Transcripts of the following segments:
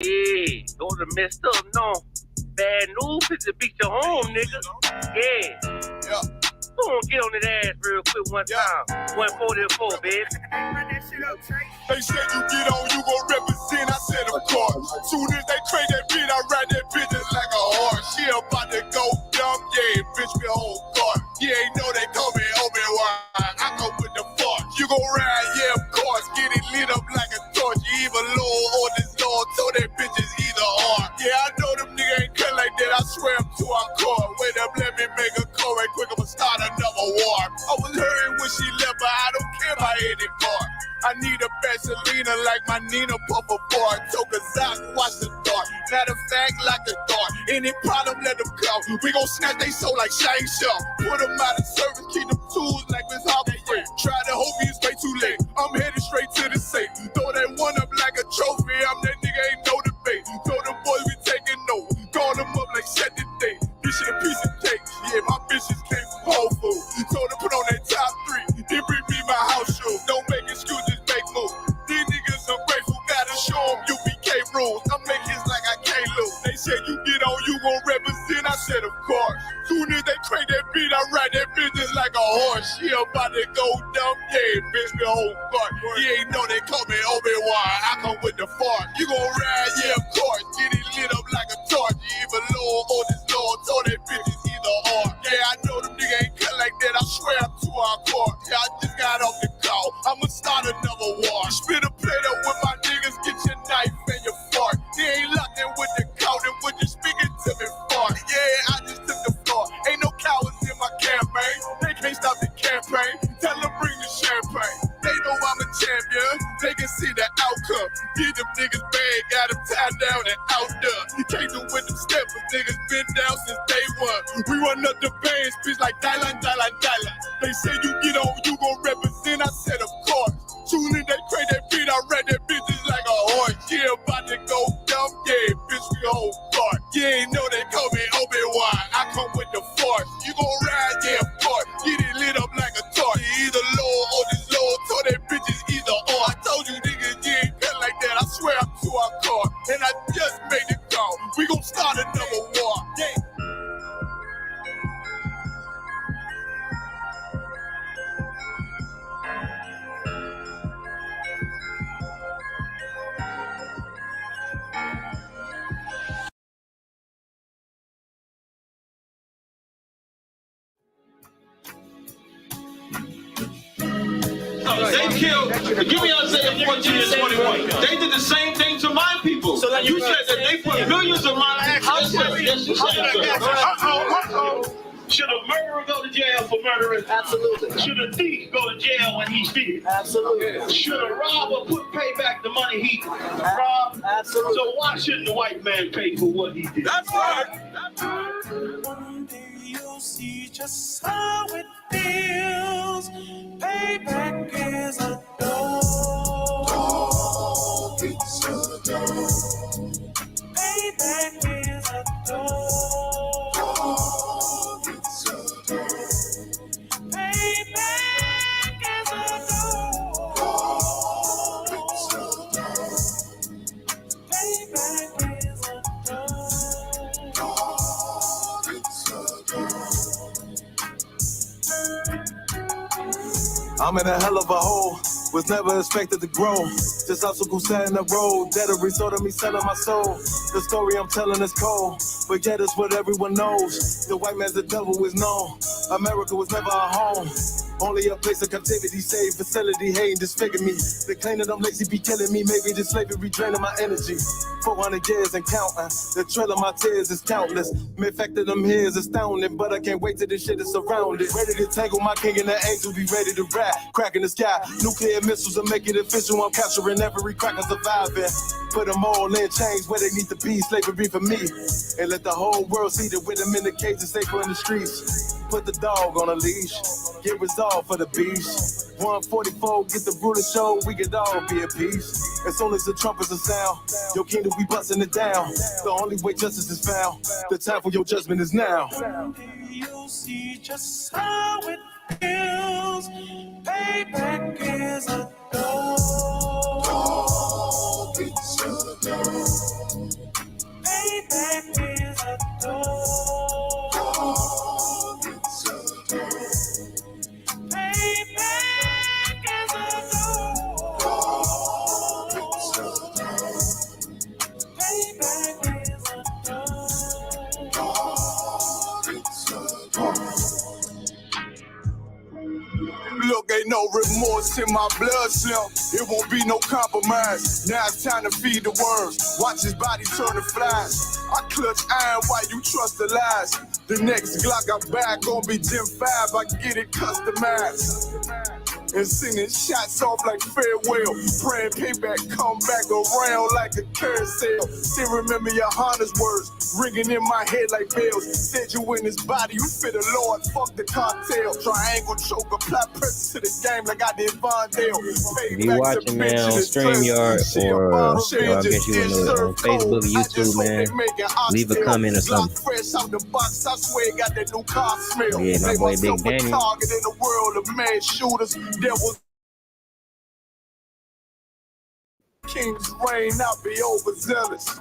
Yeah, go to messed up, no. Bad news, it's to beat your home, nigga. Yeah. Go on, get on that ass real quick one time. 144, baby. They said you get on, you gon' represent, I said of course. Soon as they trade that bitch, I ride that bitch just like a horse. She about to go dumb, yeah, bitch, me whole car. You ain't know they call me Obi-Wan, I go with the force. You gon' ride, yeah, of course, get it lit up like a torch. You either low or this Lord, so that bitch is either or. Yeah, I know them niggas ain't cut like that, I swear I'm to our core. Wait up, let me make a call right quick, I'ma start another war. I was hurting when she left, but I don't care about it anymore. I need a Vaseline like my Nina Puffer bar. Took a Zach, watch the dark. Matter of fact, like the dark. Any problem, let them come. We gon' snatch they soul like Shane Shaw. Put them out of service, keep them tools like Miss Harper Free. Try to hope it's way too late. I'm headed straight to the safe. Throw that one up like a trophy. I'm that nigga, ain't no debate. Told them boys we taking over. Call them up like set the date. This shit a piece of cake. Yeah, my bitches came from Whole Foods. Told them put on that top 3. Then bring me my house shoes. Don't make excuses, make moves. These niggas ungrateful, gotta show them UBK rules. I make hits like I can't lose. They said you get on, you gon' represent. I said of course. Soon as they trade that beat, I ride that bitch just like a horse. She about to go dumb, yeah, bitch, me whole cart. You ain't know they call me Obi-Wan, I come with the fart. You gon' ride, yeah, of course. Get it lit up like a torch. You either low or this Lord, so that bitch is either or. Yeah, I know them niggas ain't cut like that, I swear I'm too hardcore. Yeah, I just got off the call, I'ma start another war. Spit a plate up with my niggas, get your knife and your fork. They ain't locked in with the count and with you speaking to me fart. Yeah, I just took the floor, ain't no cowards in my campaign. They can't stop the campaign, tell them bring the champagne. They know I'm a champion, they can see the outcome. Get them niggas bad, got them tied down and outdone. You can't do with them steppers, niggas been down since day one. We run up the bands, bitch like Dylan. They say you get on, you gon' represent, I said of course. Soon as they trade that beat, I ride that bitch just like a horse. Yeah, about to go dumb, yeah, bitch, we whole part. You ain't know they call me Obi-Wan, I come with the force. You gon' ride, yeah, of course. Get it lit up like a torch. You either low or this low, so that bitch is either or. I told you niggas, you ain't cut like that, I swear I'm to our car. And I just made it call, we gon' start another war. Yeah. They killed, give me Isaiah 14 and 21. They did the same thing to my people. So you said that they put millions of my houses. Yes, you said. Should a murderer go to jail for murdering? Absolutely. Should a thief go to jail when he steals? Absolutely. Should a robber pay back the money he robbed? Absolutely. So why shouldn't the white man pay for what he did? That's right. That's right. One day you'll see just how it feels. Payback is a dog. It's a dog. Payback is a dog. It's a dog. Payback is a dog. It's a dog. Payback is a dog. It's a dog. I'm in a hell of a hole, was never expected to grow. Just obstacles set in the road, that a result of me selling my soul. The story I'm telling is cold, but yet it's what everyone knows. The white man's the devil is known. America was never a home, only a place of captivity, safe facility, hating, disfigure me. They claim that I'm lazy, be killing me. Maybe this slavery draining my energy. 400 years and counting, the trail of my tears is countless. The fact that I'm here is astounding, but I can't wait till this shit is surrounded. Ready to tangle my king and the angel, be ready to rap. Crack in the sky, nuclear missiles will make it official. I'm capturing every crack and surviving. Put them all in chains where they need to be, slavery for me. And let the whole world see that with them in the cage and safer in the streets. Put the dog on a leash, get resolved for the beast. 144, get the ruler show, we could all be at peace. As soon as the trumpets are sound, your kingdom we busting it down. The only way justice is found, the time for your judgment is now. You'll see just how it feels. Payback is a dog. It's a dog. Look, ain't no remorse in my blood, Slim. It won't be no compromise. Now it's time to feed the worms. Watch his body turn to flies. I clutch iron while you trust the lies. The next Glock I buy gon' be Gen 5. I get it customized. And sending shots off like farewell. Praying payback come back around like a carousel. Still remember your Honda's words ringing in my head like bells. Said you in his body, you fit the Lord, fuck the cartel. Triangle choke, apply pressure to the game like I did Vondale. If you watching, man, on StreamYard or I guess you on Facebook, YouTube, man, leave a comment or something. Yeah, my boy Big Danny. In the world of mad shooters, there was king's reign, I'll be overzealous.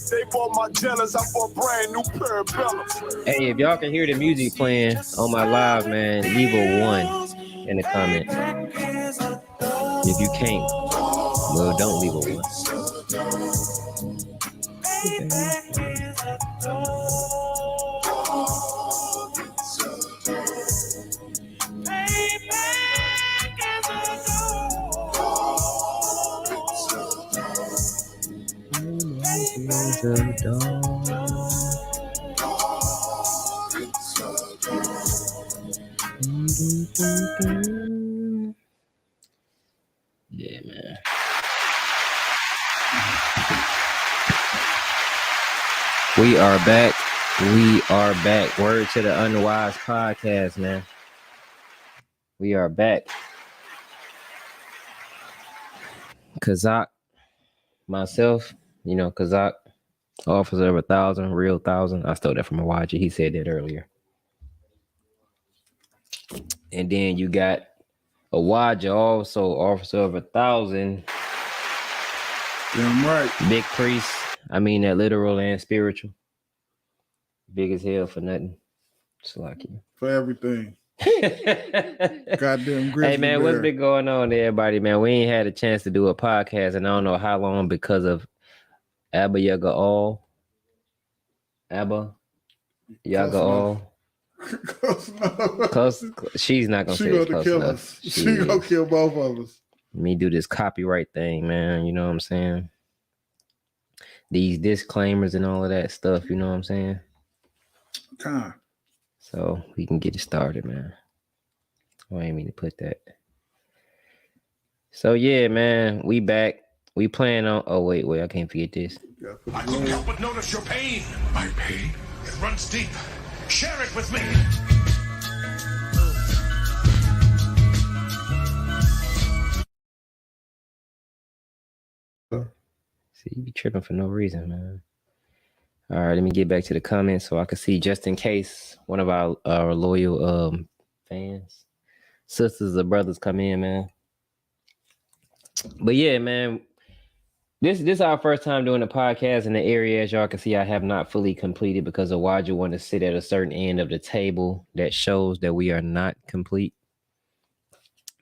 They bought my jealous, I bought brand new pair of bells. Hey, if y'all can hear the music playing on my live, man, leave a 1 in the comment. If you can't, well, don't leave a 1. Yeah, man. We are back. We are back. Word to the Unwise podcast, man. We are back. Kazak, myself, you know, Kazak, officer of 1,000, real 1,000. I stole that from Awaji. He said that earlier. And then you got Awaji, also officer of 1,000. Damn right. Big priest. I mean that literal and spiritual. Big as hell for nothing. Just like you. For everything. Goddamn grizzly Hey man, bear. what's been going on to everybody, man? We ain't had a chance to do a podcast and I don't know how long because of Abba Yaga All. Abba Yaga All. Close. She's not gonna She say gonna it's close kill enough. us. She gonna kill both of us. Me do this copyright thing, man. You know what I'm saying? These disclaimers and all of that stuff, you know what I'm saying? Time. So we can get it started, man. I ain't mean to put that. So yeah, man, we back. We plan on. Oh wait, I can't forget this. I couldn't help but notice your pain. My pain, it runs deep. Share it with me. See, you be tripping for no reason, man. All right, let me get back to the comments so I can see, just in case one of our loyal fans, sisters or brothers come in, man. But yeah, man, this is our first time doing a podcast in the area. As y'all can see, I have not fully completed because Awaji want to sit at a certain end of the table that shows that we are not complete.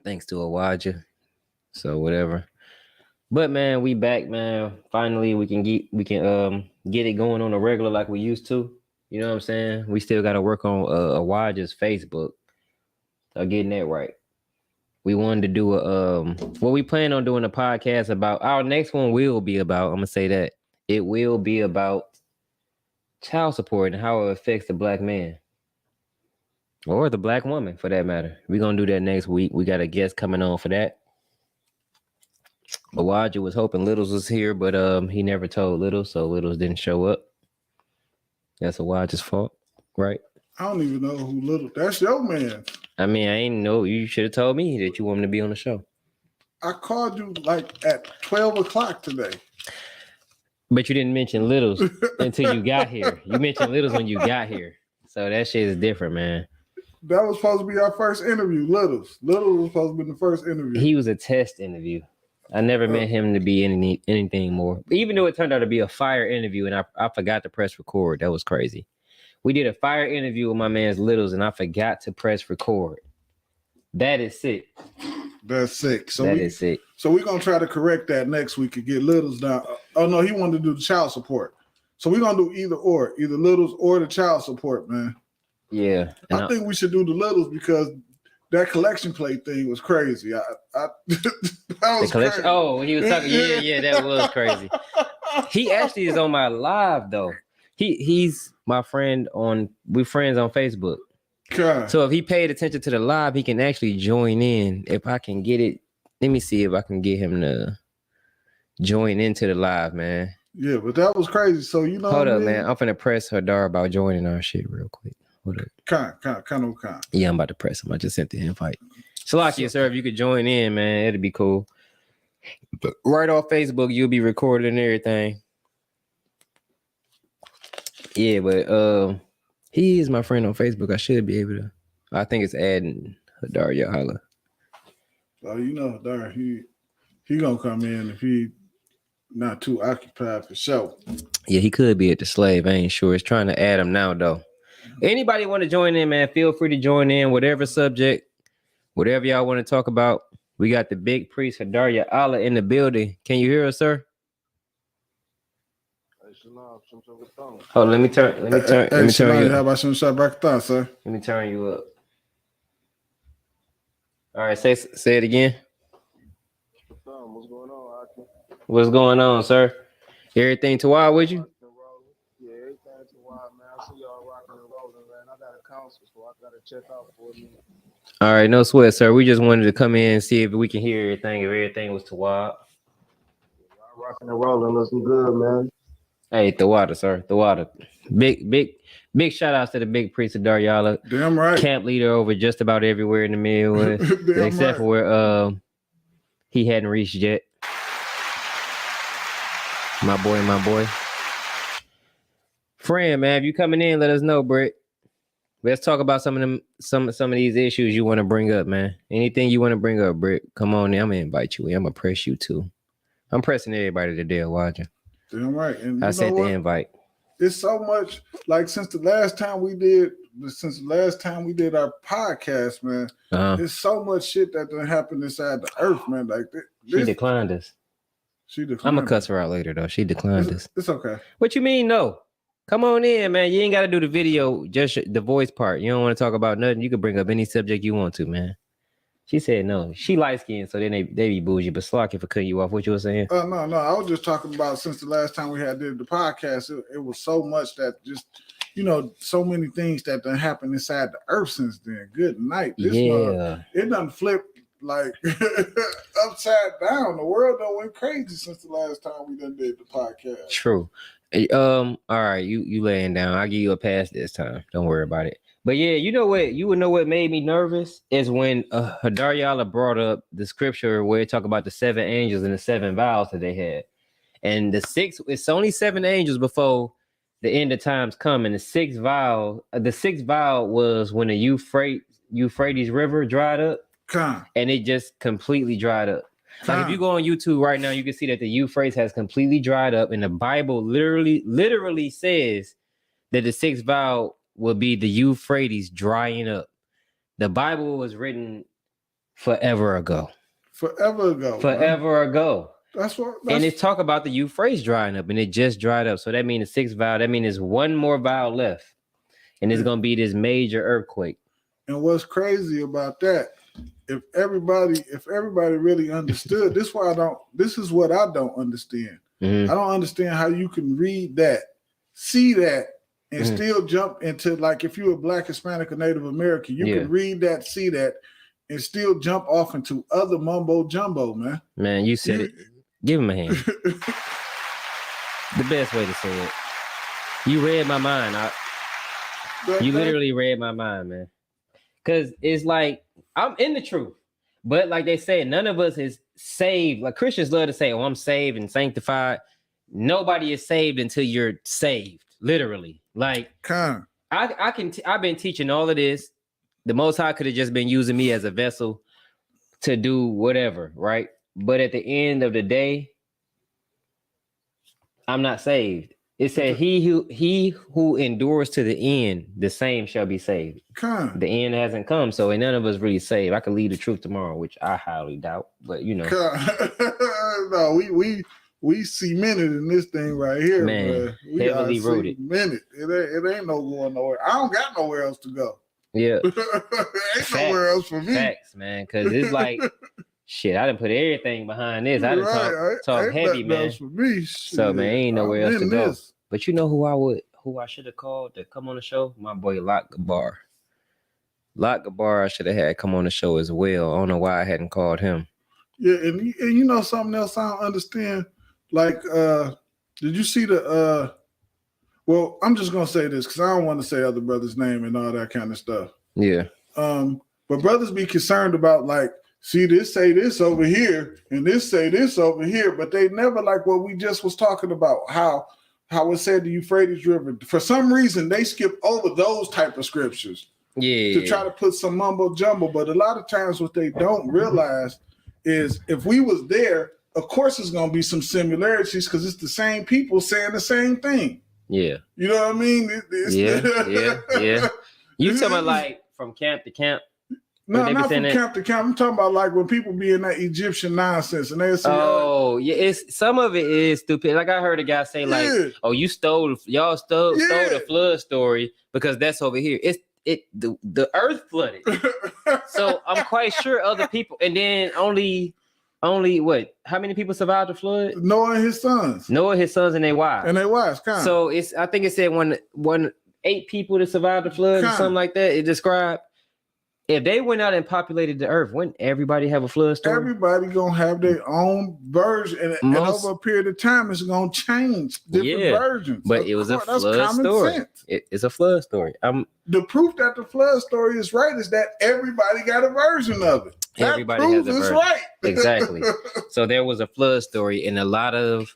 Thanks to Awaji. So whatever. But man, we back, man. Finally, we can get it going on a regular like we used to. You know what I'm saying? We still got to work on Awaji's Facebook. So getting that right. We wanted to do we plan on doing a podcast about. Our next one will be about. I'm gonna say that it will be about child support and how it affects the black man or the black woman, for that matter. We're gonna do that next week. We got a guest coming on for that. Awaji was hoping Littles was here, but he never told Littles, so Littles didn't show up. That's Awaji's fault, right? I don't even know who Little. That's your man. I mean, I ain't know. You should have told me that you want me to be on the show. I called you like at 12 o'clock today. But you didn't mention Littles until you got here. You mentioned Littles when you got here. So that shit is different, man. That was supposed to be our first interview, Littles. Littles was supposed to be the first interview. He was a test interview. I never meant him to be anything more. Even though it turned out to be a fire interview and I forgot to press record. That was crazy. We did a fire interview with my man's Littles and I forgot to press record. That is sick. That's sick. So that is sick. So we're going to try to correct that next week and get Littles down. Oh, no, he wanted to do the child support. So we're going to do either Littles or the child support, man. Yeah. I think we should do the Littles because that collection plate thing was crazy. That was crazy. Oh, he was talking. Yeah, that was crazy. He actually is on my live though. He's my friend we're friends on Facebook. God. So if he paid attention to the live, he can actually join in. If I can get it, let me see if I can get him to join into the live, man. Yeah, but that was crazy. So you know, hold up, man. I'm finna press Hadar about joining our shit real quick. Hold up. Kind of. Yeah, I'm about to press him. I just sent the invite. Salakia, sir, if you could join in, man, it'd be cool. But right off Facebook, you'll be recorded and everything. Yeah, but he is my friend on Facebook. I should be able to. I think it's adding Hadar Yahala. Oh, you know, Hadar, he gonna come in if he not too occupied for sure. Yeah, he could be at the slave. I ain't sure. It's trying to add him now, though. Anybody want to join in, man, feel free to join in. Whatever subject, whatever y'all want to talk about. We got the big priest, Hadar Yahala, in the building. Can you hear us, sir? Oh, let me turn you up. How about some shot back down, sir? Let me turn you up. All right, say it again. What's going on, Aki? What's going on, sir? Everything to wild with you? Yeah, everything to wild, man. I see y'all rocking and rolling, man. I got a council, so I gotta check out for a minute. All right, no sweat, sir. We just wanted to come in and see if we can hear everything, if everything was to wild. Y'all rocking and rolling, looking good, man. Hey, the water, sir. The water. Big shout outs to the big priest of Hadar Yahala. Damn right. Camp leader over just about everywhere in the Midwest. Except for where he hadn't reached yet. My boy. Friend, man, if you coming in, let us know, Britt. Let's talk about some of these issues you want to bring up, man. Anything you want to bring up, Britt, come on in. I'm gonna invite you in. I'm gonna press you too. I'm pressing everybody today watching. Damn right. And I sent the invite. It's so much like since the last time we did our podcast, man. There's so much shit that done happened inside the earth, man. Like she declined us. I'm gonna cuss her out later though. She declined us. It's okay. What you mean no? Come on in, man. You ain't got to do the video, just the voice part. You don't want to talk about nothing. You can bring up any subject you want to, man. She said no. She light skinned, so then they be bougie. But Slocky for cutting you off. What you were saying? No. I was just talking about since the last time we did the podcast. It was so much that just, so many things that done happened inside the earth since then. Good night. It done flipped like upside down. The world done went crazy since the last time we done did the podcast. True. All right, you laying down. I'll give you a pass this time. Don't worry about it. But yeah, you would know what made me nervous is when Hadar Yahala brought up the scripture where it talk about the 7 angels and the 7 vials that they had. And it's only 7 angels before the end of times come. And the sixth vial was when the Euphrates River dried up. And it just completely dried up. Like if you go on YouTube right now, you can see that the Euphrates has completely dried up, and the Bible literally says that the 6th vial will be the Euphrates drying up. The Bible was written forever ago. That's what. And it's talk about the Euphrates drying up, and it just dried up. So that means the 6th vial. That means there's one more vial left, and it's gonna be this major earthquake. And what's crazy about that? If everybody really understood, this is what I don't understand. Mm-hmm. I don't understand how you can read that, see that, and still jump into, like, if you're a Black, Hispanic, or Native American, you can read that, see that, and still jump off into other mumbo jumbo, man. Man, you said it. Give him a hand. The best way to say it. You read my mind. You literally read my mind, man. Because it's like, I'm in the truth. But like they say, none of us is saved. Like Christians love to say, oh, I'm saved and sanctified. Nobody is saved until you're saved. Literally. Like, I've been teaching all of this. The Most High could have just been using me as a vessel to do whatever, right? but at the end of the day, I'm not saved. It said he who endures to the end, the same shall be saved. The end hasn't come, so ain't none of us really saved. I could lead the truth tomorrow, which I highly doubt, but you know. No, we cemented in this thing right here, man. We heavily rooted. Cemented. It ain't no going nowhere. I don't got nowhere else to go. Yeah. Ain't nowhere else for me. Facts, man, because it's like shit, I done put everything behind this. I done talk heavy, man. For me. So man, ain't nowhere else to go. But you know who I should have called to come on the show? My boy Lot Gabar. Lot Gabar I should have had come on the show as well. I don't know why I hadn't called him. Yeah, and you know something else I don't understand. Like, did you see the well, I'm just gonna say this because I don't want to say other brothers' name and all that kind of stuff. Yeah. But brothers be concerned about like, see this say this over here and this say this over here, but they never like what we just was talking about, how it said the Euphrates River. For some reason, they skip over those type of scriptures. Yeah. To try to put some mumbo jumbo. But a lot of times what they don't realize is if we was there, of course it's gonna be some similarities because it's the same people saying the same thing. Yeah. You know what I mean? Yeah. You talking about like from camp to camp? No, not from camp to camp. I'm talking about like when people be in that Egyptian nonsense and they say, yeah, it's some of it is stupid. Like I heard a guy say, like, "Oh, y'all stole the flood story because that's over here." The earth flooded, so I'm quite sure other people. And then only what? How many people survived the flood? Noah and his sons. And their wives. Kind of. So I think it said 8 people that survived the flood or something like that. It described. If they went out and populated the earth, wouldn't everybody have a flood story? Everybody gonna have their own version, and over a period of time, it's gonna change different versions. But it was a flood story. It's a flood story. The proof that the flood story is right is that everybody got a version of it. Everybody has a version. Right. Exactly. So there was a flood story, and a lot of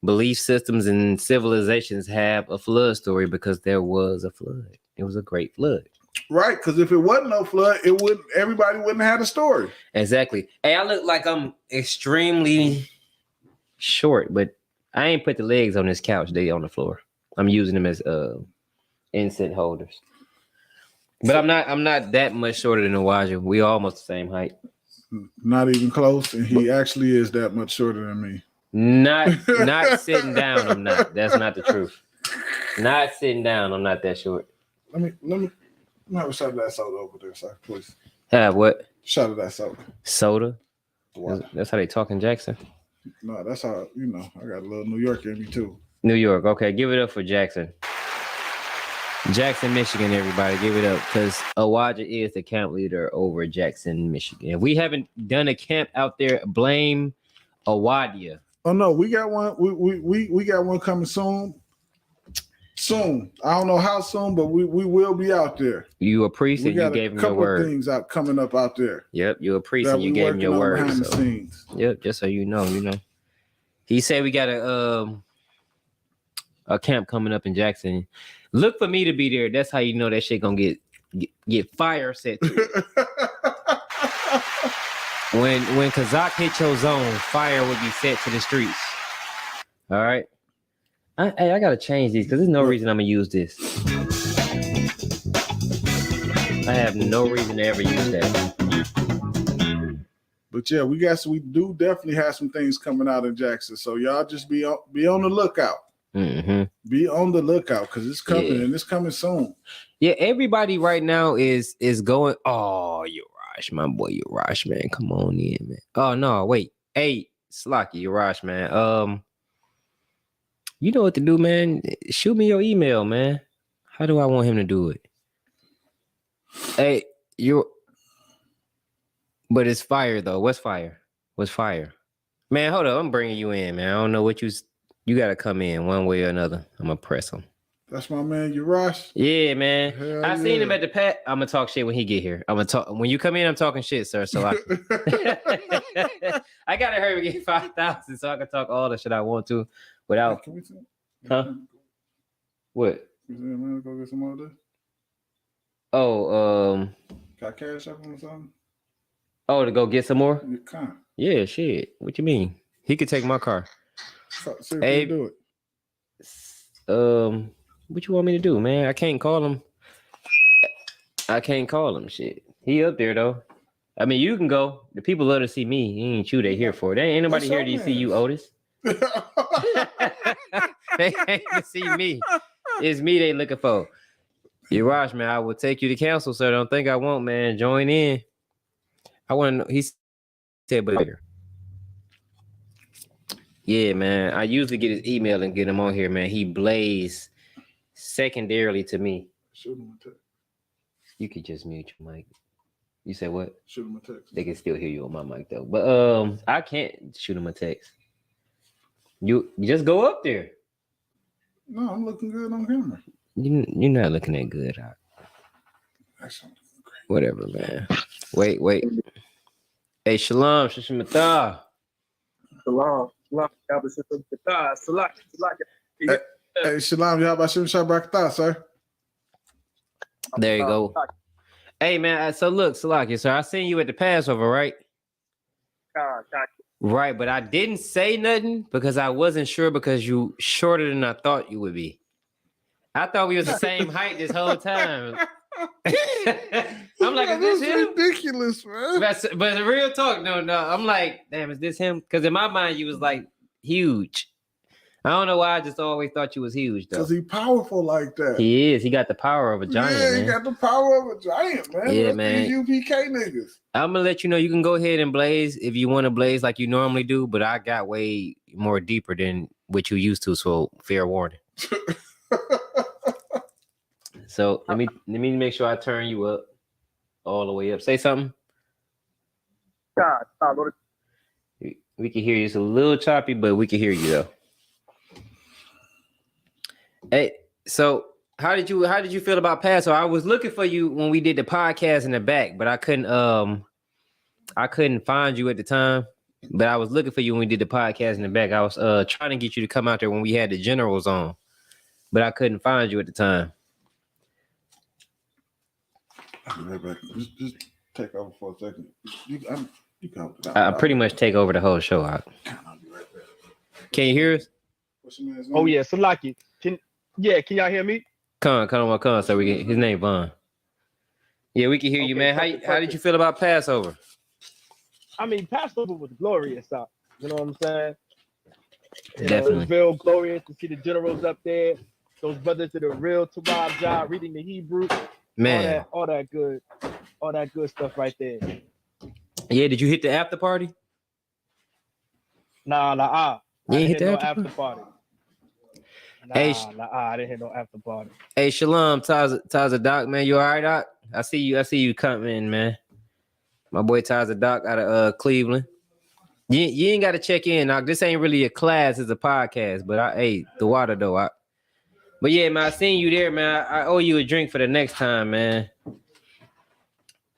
belief systems and civilizations have a flood story because there was a flood. It was a great flood. Right, because if it wasn't no flood, everybody wouldn't have a story. Exactly. Hey, I look like I'm extremely short, but I ain't put the legs on this couch. They on the floor. I'm using them as incense holders. But I'm not that much shorter than Elijah. We almost the same height. Not even close, and he actually is that much shorter than me. Not sitting down. I'm not. That's not the truth. Not sitting down. I'm not that short. Let me have a shot of that soda over there, sir, please. Have what? Shot of that soda. Soda? That's how they talk in Jackson? No, that's how, I got a little New York in me, too. New York. Okay, give it up for Jackson. Jackson, Michigan, everybody. Give it up, because Awaja is the camp leader over Jackson, Michigan. If we haven't done a camp out there, blame Awadia. Oh, no, we got one. We got one coming soon. Soon. I don't know how soon, but we will be out there. You a priest and you gave him your word. Things coming up out there. Yep, you a priest and you gave him your word. So. Yep, just so you know. He said we got a camp coming up in Jackson. Look for me to be there. That's how you know that shit gonna get fire set to it. When Kazak hit your zone, fire would be set to the streets. All right. I gotta change these because there's no reason I'm gonna use this. I have no reason to ever use that. But yeah, we do definitely have some things coming out in Jackson. So y'all just be on the lookout. Mm-hmm. Be on the lookout because it's coming and it's coming soon. Yeah, everybody right now is going. Oh, Urash, my boy, Urash, man, come on in, man. Oh no, wait, hey, Slocky, Urash, man. You know what to do, man. Shoot me your email, man. How do I want him to do it? Hey, but it's fire though. What's fire? Man, hold up. I'm bringing you in, man. I don't know what you got to come in one way or another. I'm going to press him. That's my man, Urash. Yeah, man. I seen him at the Pat. I'm going to talk shit when he get here. I'm going to talk. When you come in, I'm talking shit, sir. So I got to hurry and get 5,000 so I can talk all the shit I want to. Without, huh? What? Man, go get some more of this. Oh, got cash up on something? Oh, to go get some more? Con. Yeah, shit. What you mean? He could take my car. So Hey, do it. What you want me to do, man? I can't call him. Shit. He up there though. I mean, you can go. The people love to see me. It ain't you they here for. There ain't nobody here to see you, Otis. They ain't to see me. It's me they looking for. Urash, man, I will take you to council, so don't think I won't, man. Join in. I want to know. He said, but later. Yeah, man. I usually get his email and get him on here, man. He blazed secondarily to me. Shoot him a text. You could just mute your mic. You said what? Shoot him a text. They can still hear you on my mic though. But I can't shoot him a text. You just go up there. No, I'm looking good on camera. You're not looking that good. Actually, great. Whatever, man. Wait. Hey, Shalom, Shishimata. Shalom. Salah. Hey, Shalom, y'all about Shim Shabrakata, sir. There you go. Hey, man. So look, Salaki, sir, I seen you at the Passover, right? Right, but I didn't say nothing because I wasn't sure because you shorter than I thought you would be. I thought we was the same height this whole time. I'm like, is this him? Ridiculous, man. But the real talk, no. I'm like, damn, is this him? Because in my mind, you was like huge. I don't know why. I just always thought you was huge, though. Because he powerful like that. He is. He got the power of a giant. Yeah, man. He got the power of a giant, man. Yeah, That's man. These UPK niggas. I'm gonna let you know. You can go ahead and blaze if you want to blaze like you normally do, but I got way more deeper than what you used to. So fair warning. So let me make sure I turn you up all the way up. Say something. We can hear you. It's a little choppy, but we can hear you though. Hey, so how did you feel about Passover? I was looking for you when we did the podcast in the back, but I couldn't find you at the time. But I was looking for you when we did the podcast in the back. I was trying to get you to come out there when we had the generals on, but I couldn't find you at the time. I'll be right back. Just take over for a second. You can I pretty much take over the whole show. I'll be right back. Can you hear us? What's your man's name? Oh yeah, Salaki. Can y'all hear me? Come on. So we can. His name Vaughn. Yeah, we can hear you, man. How did you feel about Passover? I mean, Passover was glorious out. You know what I'm saying? Definitely. It was real glorious to see the generals up there. Those brothers did a real Tawab job reading the Hebrew. Man. All that good stuff right there. Yeah, did you hit the after party? Nah. You I didn't hit hit the no after after party. Hey, I didn't hit no after party. Hey, Shalom, Taza Doc, man. You all right, Doc? I see you coming, man. My boy Taza Doc out of Cleveland. You ain't got to check in, Doc. This ain't really a class, it's a podcast. But the water though. But yeah, man, I seen you there, man. I owe you a drink for the next time, man.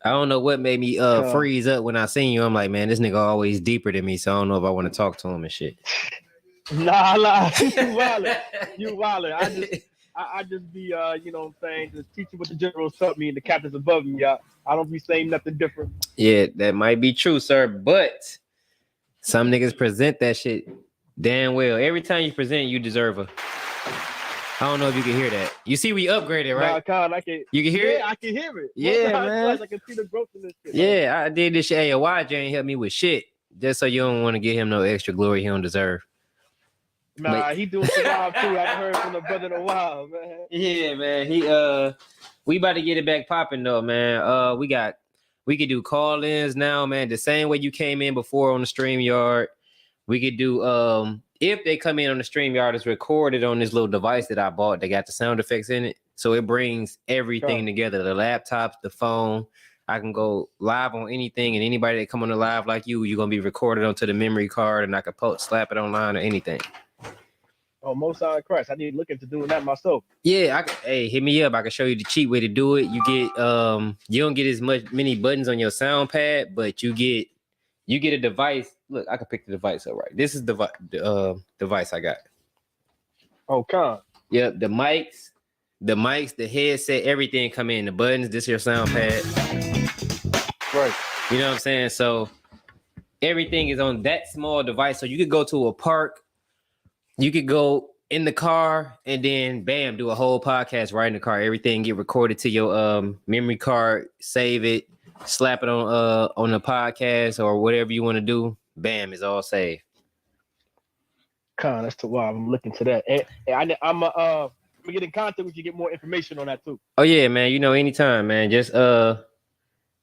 I don't know what made me freeze up when I seen you. I'm like, man, this nigga always deeper than me, so I don't know if I want to talk to him and shit. Nah, you wildin'. I just be, you know what I'm saying, just teaching what the generals taught me and the captains above me. I don't be saying nothing different. Yeah, that might be true, sir, but some niggas present that shit damn well. Every time you present, you deserve a. I don't know if you can hear that. You see, we upgraded, right? Nah, I can. You can hear it? I can hear it. Yeah, man. I can see the growth in this shit. Yeah, I did this shit. Hey, YJ ain't help me with shit. Just so you don't want to give him no extra glory he don't deserve. Nah, he doing some wild too. I heard from the brother in a while, man. Yeah, man. We about to get it back popping though, man. We could do call-ins now, man. The same way you came in before on the StreamYard. We could do if they come in on the StreamYard, it's recorded on this little device that I bought that got the sound effects in it. So it brings everything together. The laptops, the phone. I can go live on anything, and anybody that come on the live like you're gonna be recorded onto the memory card, and I can slap it online or anything. Oh, most high Christ. I need to look into doing that myself. Yeah, hit me up. I can show you the cheap way to do it. You get you don't get as many buttons on your sound pad, but you get a device. Look, I can pick the device up right. This is the device I got. Oh, come. Yep, the mics, the headset, everything come in. The buttons, this is your sound pad. Right. You know what I'm saying? So everything is on that small device. So you could go to a park, you could go in the car, and then bam, do a whole podcast right in the car. Everything get recorded to your memory card, save it, slap it on the podcast or whatever you want to do. Bam, it's all saved. That's too wild. I'm looking to that. And I'm gonna get in contact with you, get more information on that too. Oh yeah, man. You know, anytime, man. Just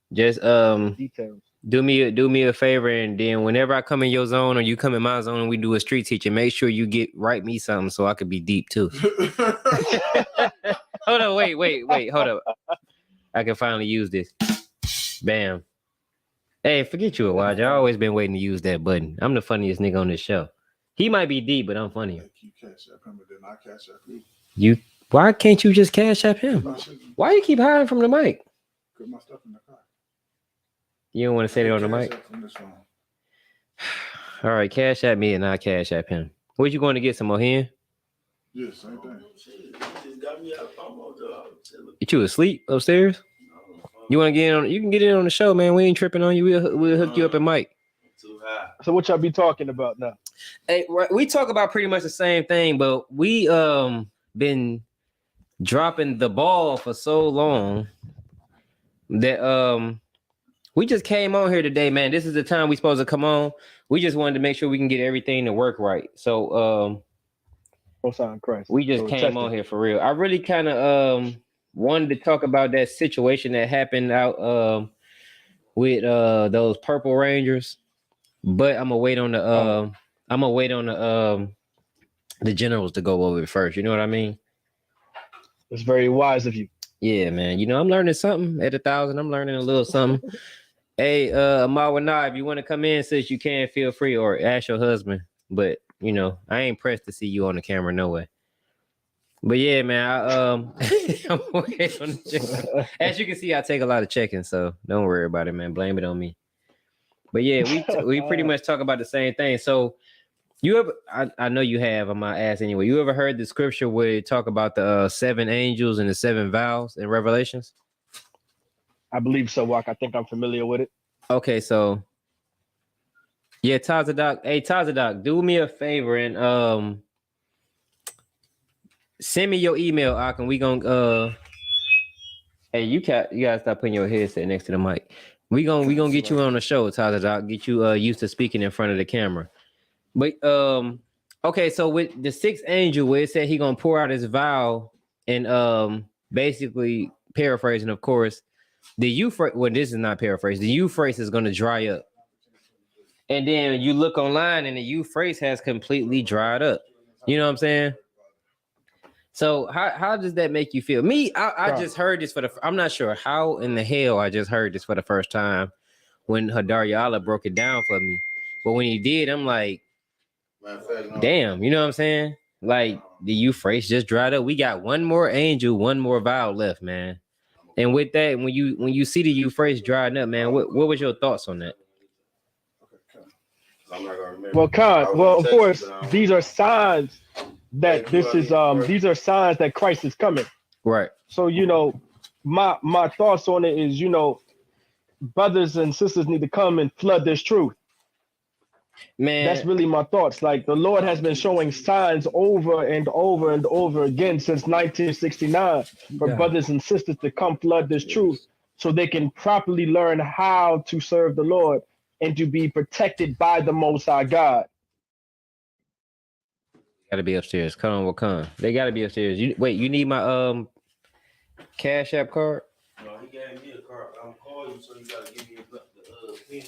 Details. do me a favor, and then whenever I come in your zone or you come in my zone and we do a street teaching, make sure you write me something so I could be deep too. Hold on, wait, hold up. I can finally use this. Bam. Hey, forget you, Elijah. I always been waiting to use that button. I'm the funniest nigga on this show. He might be deep, but I'm funnier. You cash app him, but then I cash app you. Why can't you just cash app him? Why you keep hiding from the mic? Put my stuff in the car. You don't want to say that on the mic? All right, cash app me and I cash app him. What you going to get, some more hen? Yeah, same thing. You asleep upstairs? You want to get in on? You can get in on the show, man. We ain't tripping on you. We'll hook you up in mic. So what y'all be talking about now? Hey, we talk about pretty much the same thing, but we been dropping the ball for so long that we just came on here today, man. This is the time we supposed to come on. We just wanted to make sure we can get everything to work right. So we just came on here for real. I really kind of wanted to talk about that situation that happened out with those Purple Rangers, but I'm gonna wait on the generals to go over it first. You know what I mean? It's very wise of you. Yeah, man. You know, I'm learning something at 1,000. I'm learning a little something. Hey, Mawana, if you want to come in, sis, you can, feel free, or ask your husband. But you know, I ain't pressed to see you on the camera, no way. But yeah, man, I'm waiting on the as you can see, I take a lot of checking, so don't worry about it, man. Blame it on me. But yeah, we pretty much talk about the same thing. So you ever? I know you have. I'm gonna ask anyway. You ever heard the scripture where it talk about the 7 angels and the 7 vows in Revelations? I believe so, Walk. I think I'm familiar with it. Okay, so yeah, Tazadoc. Hey, Tazadoc, do me a favor and send me your email, Ak, and we gonna hey, you gotta stop putting your headset next to the mic. We gonna get you on the show, Tazadoc. Get you used to speaking in front of the camera. But okay, so with the 6th angel, where it said he gonna pour out his vow, and basically paraphrasing, of course, the Euphrates. Well, this is not paraphrase. The Euphrates is gonna dry up, and then you look online, and the Euphrates has completely dried up. You know what I'm saying? So how does that make you feel? Me, I just heard this I'm not sure how in the hell I just heard this for the first time when Hadar Allah broke it down for me. But when he did, I'm like, damn, you know what I'm saying? Like the Euphrates just dried up. We got one more angel, one more vow left, man. And with that, when you see the Euphrates drying up, man, what was your thoughts on that? Well, of course, these are signs that these are signs that Christ is coming. Right. So, you know, my thoughts on it is, you know, brothers and sisters need to come and flood this truth. Man, that's really my thoughts. Like the Lord has been showing signs over and over and over again since 1969 for brothers and sisters to come flood this truth so they can properly learn how to serve the Lord and to be protected by the Most High God. Gotta be upstairs. Come on, Wakan. They gotta be upstairs. You need my Cash App card? No, he gave me a card. I'm calling you, so you gotta give me the pin.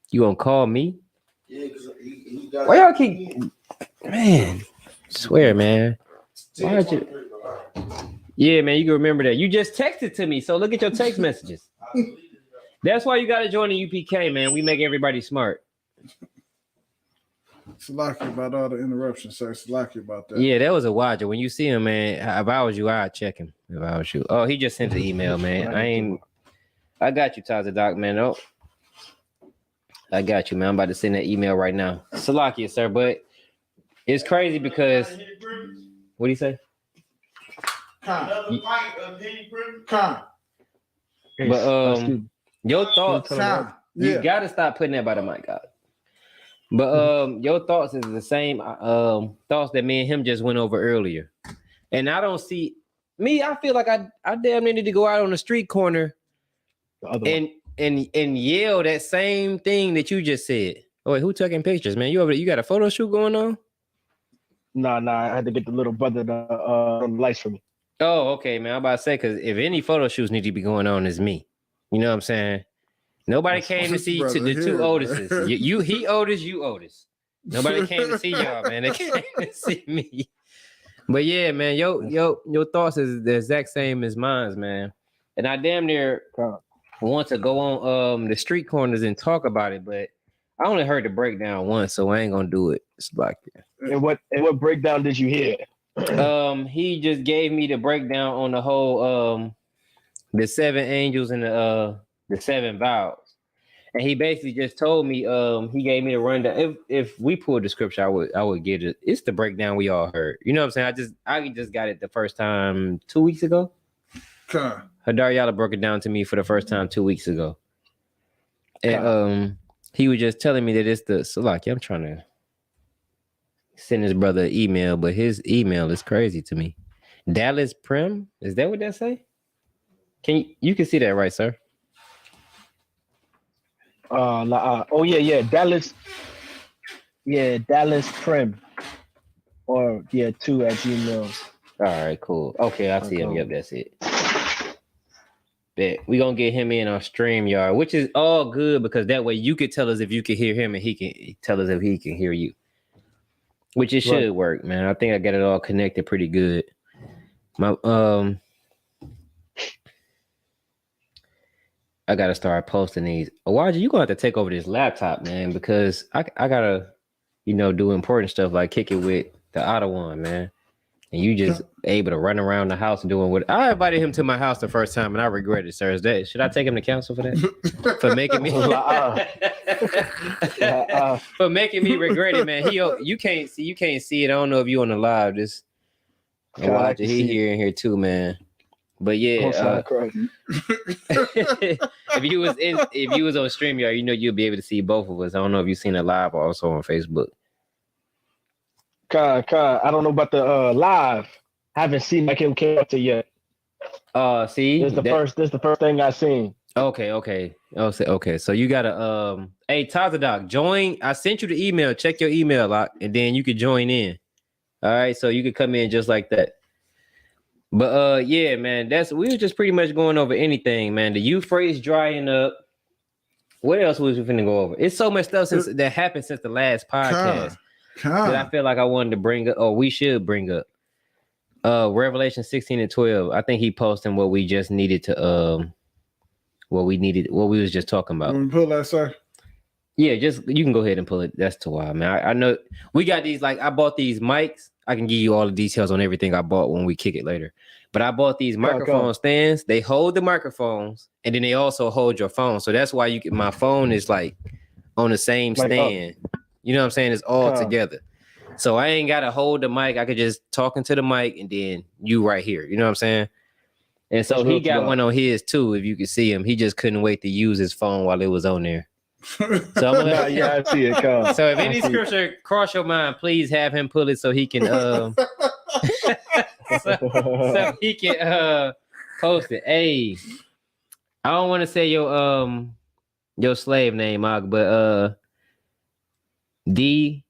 You gonna call me? Yeah, because he got. Why y'all keep? Man, swear, man. Why you? Yeah, man, you can remember that. You just texted to me, so look at your text messages. That's why you gotta join the UPK, man. We make everybody smart. Salaki about all the interruptions, sir. Salaki about that. Yeah, that was a watcher. When you see him, man, if I was you, I'd check him. If I was you. Oh, he just sent an email, man. I got you, Tazadoc, man. Oh, I got you, man. I'm about to send that email right now. Salakia, sir, but it's crazy because what do you say? Con. But Your thoughts. You gotta stop putting that by the mic out. But your thoughts is the same thoughts that me and him just went over earlier. And I don't see me. I feel like I damn near need to go out on the street corner and yell that same thing that you just said. Oh wait, who taking pictures, man? You got a photo shoot going on? Nah. I had to get the little brother to lights for me. Oh, okay, man. I'm about to say because if any photo shoots need to be going on, it's me. You know what I'm saying? Nobody came to see the two Otises. He Otis, you Otis. Nobody came to see y'all, man. They came to see me. But yeah, man, your thoughts is the exact same as mine, man. And I damn near want to go on the street corners and talk about it, but I only heard the breakdown once, so I ain't gonna do it. It's like, and what breakdown did you hear? He just gave me the breakdown on the whole the 7 angels and the 7 vows. And he basically just told me, he gave me the rundown. If we pulled the scripture, I would get it. It's the breakdown we all heard. You know what I'm saying? I just got it the first time 2 weeks ago. Hadar Yala broke it down to me for the first time 2 weeks ago. And he was just telling me that it's the Salaki. I'm trying to send his brother an email, but his email is crazy to me. Dallas Prim? Is that what that say? You can see that, right, sir? Oh yeah, Dallas. Yeah, Dallas Prim. Or 2@gmail. All right, cool. Okay, I see him. Yep, that's it. Bet we gonna get him in on StreamYard, which is all good because that way you could tell us if you can hear him and he can tell us if he can hear you. Which it should work, man. I think I got it all connected pretty good. I gotta start posting these. Awaji, you gonna have to take over this laptop, man, because I gotta, do important stuff like kick it with the Ottawa, man. And you just able to run around the house doing what I invited him to my house the first time and I regret it, sir. Should I take him to counsel for that? For making me for making me regret it, man. You can't see it. I don't know if you on the live. Just watch it. He here too, man. But yeah, if you was on StreamYard, you'll be able to see both of us. I don't know if you've seen it live or also on Facebook. I don't know about the live. I haven't seen like him came up to yet. See, this is the first thing I seen. Okay. Okay. So you gotta hey Tazadoc, join. I sent you the email. Check your email out, and then you could join in. All right, so you could come in just like that. But yeah, man, we were just pretty much going over anything, man. The Euphrates drying up. What else was we finna go over? It's so much stuff that happened since the last podcast that I feel like I wanted to bring up, or we should bring up. Revelation 16 and 12. I think he posted what we just needed to what we was just talking about. Let me pull that, sir. Yeah, you can go ahead and pull it. That's too wild, man. I know we got these, like I bought these mics. I can give you all the details on everything I bought when we kick it later. But I bought these microphone stands. They hold the microphones, and then they also hold your phone. So that's why my phone is like on the same stand. You know what I'm saying? It's all together. So I ain't got to hold the mic. I could just talk into the mic, and then you right here. You know what I'm saying? And so he got one on his too. If you could see him, he just couldn't wait to use his phone while it was on there. So I'm gonna, I see it. So if any scripture cross your mind, please have him pull it so he can so he can post it. Hey, I don't want to say your slave name, but D,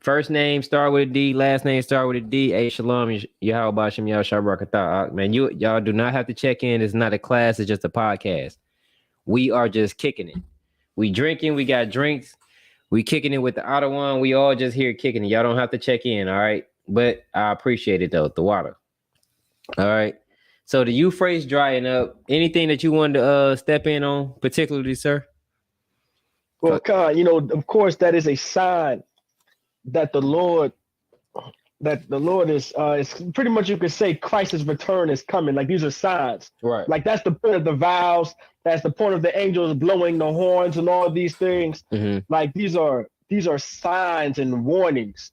first name start with a D, last name start with a D. Hey, shalom, Yahweh Bashem, Yahweh man. Y'all do not have to check in. It's not a class. It's just a podcast. We are just kicking it. We drinking. We got drinks. We kicking it with the Ottawa. We all just here kicking it. Y'all don't have to check in. All right. But I appreciate it though. The water. All right. So the Euphrates drying up. Anything that you wanted to step in on, particularly, sir? Well, Khan, of course, that is a sign that the Lord is pretty much, you could say Christ's return is coming. Like these are signs, right? Like that's the point of the vows. That's the point of the angels blowing the horns and all these things. Mm-hmm. Like these are signs and warnings,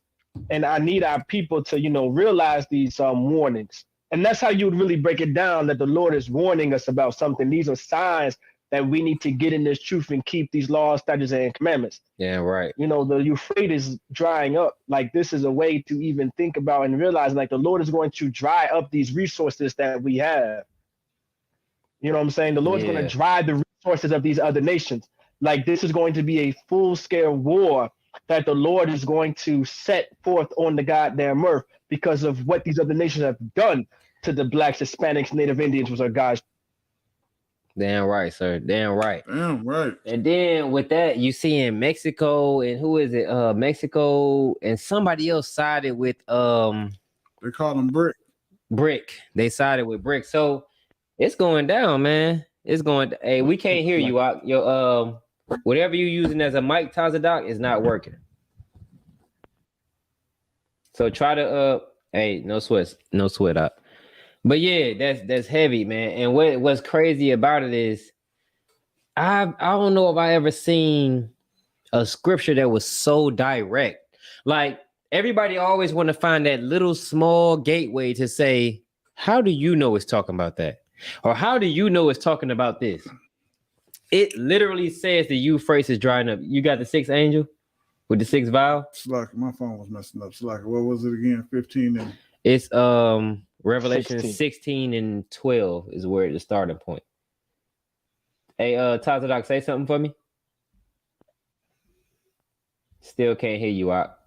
and I need our people to realize these warnings. And that's how you would really break it down, that the Lord is warning us about something. These are signs that we need to get in this truth and keep these laws, statutes, and commandments. Yeah, right. You know, the Euphrates is drying up. Like, this is a way to even think about and realize, like, the Lord is going to dry up these resources that we have. You know what I'm saying? The Lord's going to dry the resources of these other nations. Like, this is going to be a full-scale war that the Lord is going to set forth on the goddamn earth because of what these other nations have done to the blacks, Hispanics, Native Indians, was our guys. Damn right, sir. Damn right. Damn right. And then with that, you see in Mexico, and who is it? Mexico and somebody else sided with They call them Brick. Brick. They sided with Brick. So it's going down, man. It's going. Hey, we can't hear you out. Your whatever you're using as a mic, Tazadoc, is not working. So try to hey, no sweat up. But yeah, that's heavy, man. And what's crazy about it is I don't know if I ever seen a scripture that was so direct. Like, everybody always want to find that little small gateway to say, how do you know it's talking about that? Or how do you know it's talking about this? It literally says the Euphrates is drying up. You got the sixth angel with the sixth vial? Slacker, my phone was messing up. Slacker, what was it again? 15 and it's Revelation 16 and 12 is where the starting point. Hey, Tazadoc, say something for me. Still can't hear you out.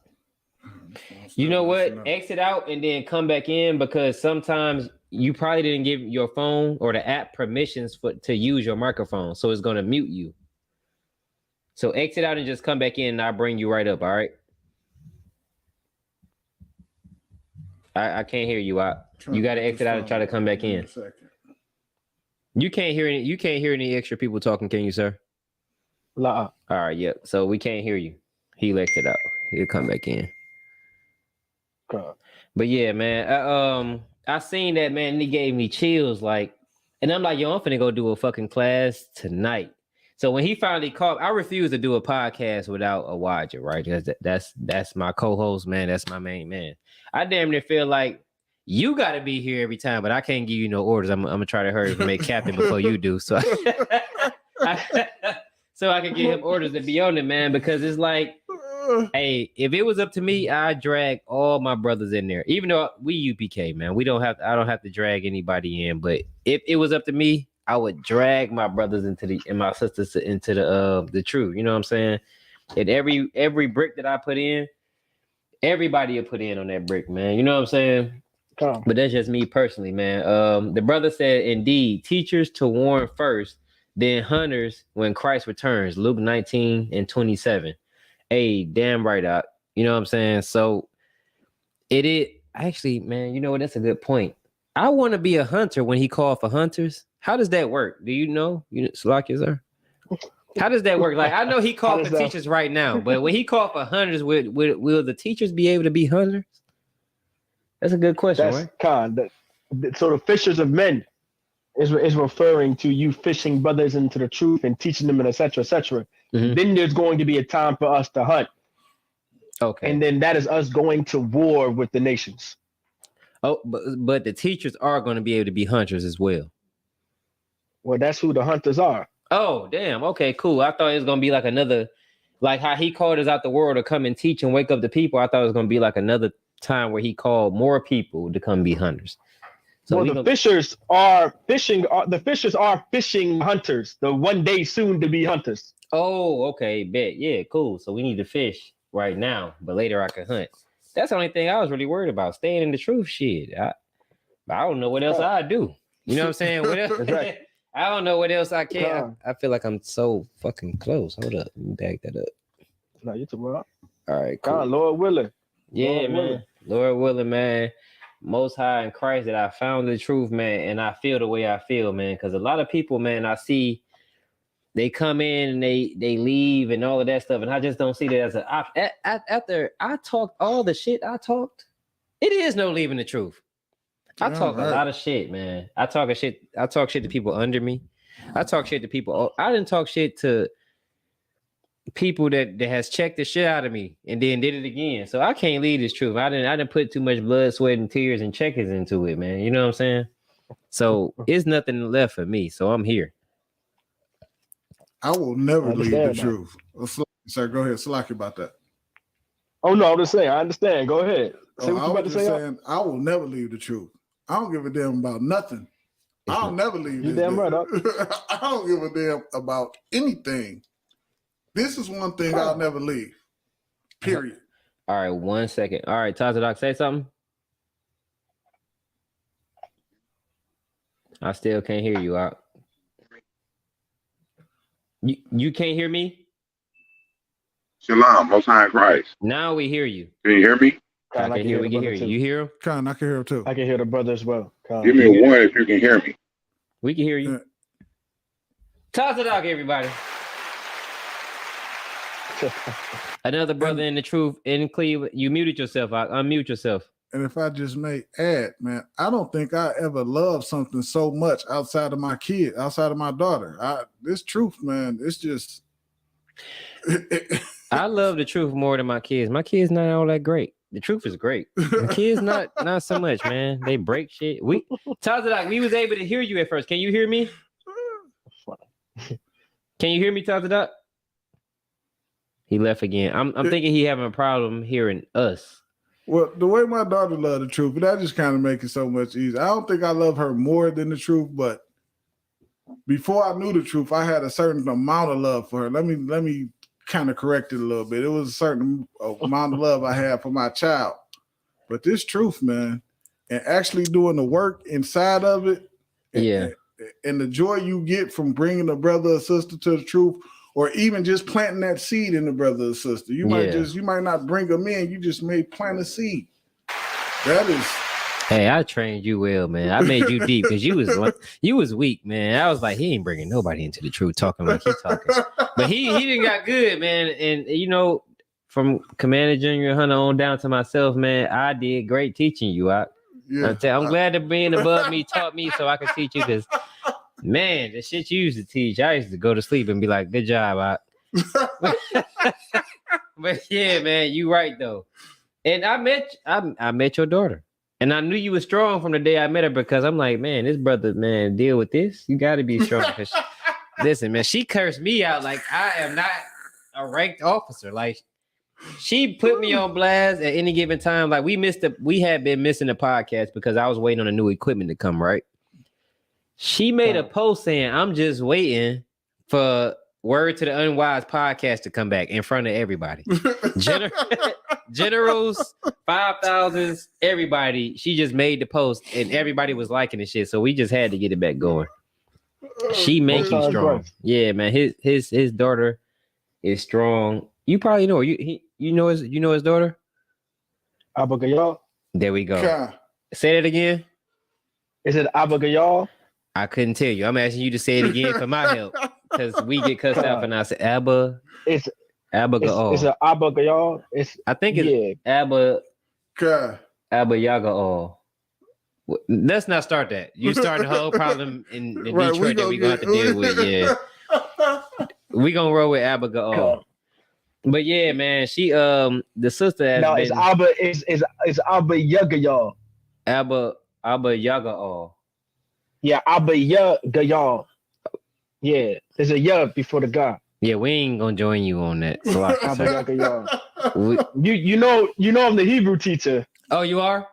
You know what? Exit out and then come back in, because sometimes you probably didn't give your phone or the app permissions to use your microphone, so it's going to mute you. So exit out and just come back in, and I'll bring you right up. All right. I can't hear you out. You got to exit out and try to come back in. You can't hear any. You can't hear any extra people talking, can you, sir? La. All right. Yep. So we can't hear you. He'll exit out. He'll come back in. But yeah, man. I seen that, man, and he gave me chills. Like, and I'm like, yo, I'm finna go do a fucking class tonight. So when he finally called, I refuse to do a podcast without a Wadja, right? That's my co-host, man. That's my main man. I damn near feel like you got to be here every time, but I can't give you no orders. I'm gonna try to hurry up and make captain before you do, so so I can give him orders to be on it, man. Because it's like, hey, if it was up to me, I'd drag all my brothers in there. Even though we UPK, man, I don't have to drag anybody in. But if it was up to me, I would drag my brothers and my sisters into the truth. You know what I'm saying? And every brick that I put in, everybody will put in on that brick, man. You know what I'm saying? But that's just me personally, man. The brother said, indeed, teachers to warn first, then hunters when Christ returns. Luke 19 and 27. Hey, damn right out. You know what I'm saying? So it actually, man, you know what? That's a good point. I want to be a hunter when he called for hunters. How does that work? Do you know? Slakia, sir? How does that work? Like, I know he called for teachers right now, but when he called for hunters, will the teachers be able to be hunters? That's a good question, right? So the fishers of men is referring to you fishing brothers into the truth and teaching them, and et cetera, et cetera. Mm-hmm. Then there's going to be a time for us to hunt. Okay. And then that is us going to war with the nations. Oh, but the teachers are going to be able to be hunters as well. Well, that's who the hunters are. Oh, damn. Okay, cool. I thought it was going to be like another, like how he called us out the world to come and teach and wake up the people. I thought it was going to be like another time where he called more people to come be hunters. So well, the fishers are fishing. The fishers are fishing hunters. The one day soon to be hunters. Oh, okay, bet. Yeah, cool. So we need to fish right now, but later I can hunt. That's the only thing I was really worried about. Staying in the truth, shit. I don't know what else I do. You know what I'm saying? What else? Right. I don't know what else I can. I feel like I'm so fucking close. Hold up, let me back that up. No, you too well. All right, cool. Lord willing. Yeah, man. Lord willing, man. Most high in Christ that I found the truth, man, and I feel the way I feel, man. Because a lot of people, man, I see they come in and they leave and all of that stuff, and I just don't see that as an option. After I talked all the shit I talked, it is no leaving the truth. I talk a lot of shit, man. I talk shit to people under me. I talk shit to people. I didn't talk shit to people that has checked the shit out of me and then did it again. So I can't leave this truth. I didn't put too much blood, sweat, and tears and checkers into it, man. You know what I'm saying? So it's nothing left for me. So I'm here. I will never leave the truth. Sir, go ahead. Salaki about that. Oh no, I'm just saying. I understand. Go ahead. Say what you about to say. Saying, I will never leave the truth. I don't give a damn about nothing. I'll never leave. You damn right. I don't give a damn about anything. This is one thing I'll never leave. Period. All right, 1 second. All right, Tazadak, say something. I still can't hear you out. You can't hear me? Shalom, Most High in Christ. Now we hear you. Can you hear me? I can hear. We can hear you. You hear him? Con, I can hear him too. I can hear the brother as well. Give me a one if you can hear me. We can hear you. Tazadak, everybody. Another brother in the truth in Cleveland. You muted yourself. Unmute yourself. And if I just may add, man, I don't think I ever loved something so much outside of my kid, outside of my daughter. This truth, man, it's just. I love the truth more than my kids. My kids not all that great. The truth is great. My kids not so much, man. They break shit. We was able to hear you at first. Can you hear me? Can you hear me, Tazadak? He left again. I'm thinking he having a problem hearing us. Well, the way my daughter loved the truth, but that just kind of makes it so much easier. I don't think I love her more than the truth, but before I knew the truth, I had a certain amount of love for her. Let me kind of correct it a little bit. It was a certain amount of love I had for my child. But this truth, man, and actually doing the work inside of it, and the joy you get from bringing a brother or sister to the truth, or even just planting that seed in the brother or sister. You might not bring them in. You just may plant a seed. That is. Hey, I trained you well, man. I made you deep because you was weak, man. I was like, he ain't bringing nobody into the truth talking like he talking. But he didn't got good, man. And from Commander Junior Hunter on down to myself, man, I did great teaching you. I'm glad that being above me taught me so I could teach you because. Man, the shit you used to teach, I used to go to sleep and be like, good job, But yeah, man, you right though. And I met your daughter. And I knew you were strong from the day I met her because I'm like, man, this brother, man, deal with this. You gotta be strong. Listen, man, she cursed me out like I am not a ranked officer. Like she put me on blast at any given time. Like we had been missing the podcast because I was waiting on the new equipment to come, right? She made a post saying, I'm just waiting for Word to the Unwise podcast to come back in front of everybody. Generals, 5,000s, everybody. She just made the post and everybody was liking the shit. So we just had to get it back going. She make you strong. Yeah, man. His daughter is strong. You probably know her. You know his daughter? Abagayal. There we go. Yeah. Say that again. Is it Abagayal? I couldn't tell you. I'm asking you to say it again for my help because we get cussed out and I say Abba. It's Abagayal. It's an Abagayal. I think it's Abba. Abba Yagaal. Let's not start that. You start the whole problem in Detroit that we're gonna have to deal with. Yeah, we gonna roll with Abagayal. But yeah, man, she the sister has it's Abba is Abba Yagayal. Abba Yagaal. Yeah, Abba Yagayal. Yeah, there's a ya before the ga. Yeah, we ain't gonna join you on that. So you know I'm the Hebrew teacher. Oh, you are?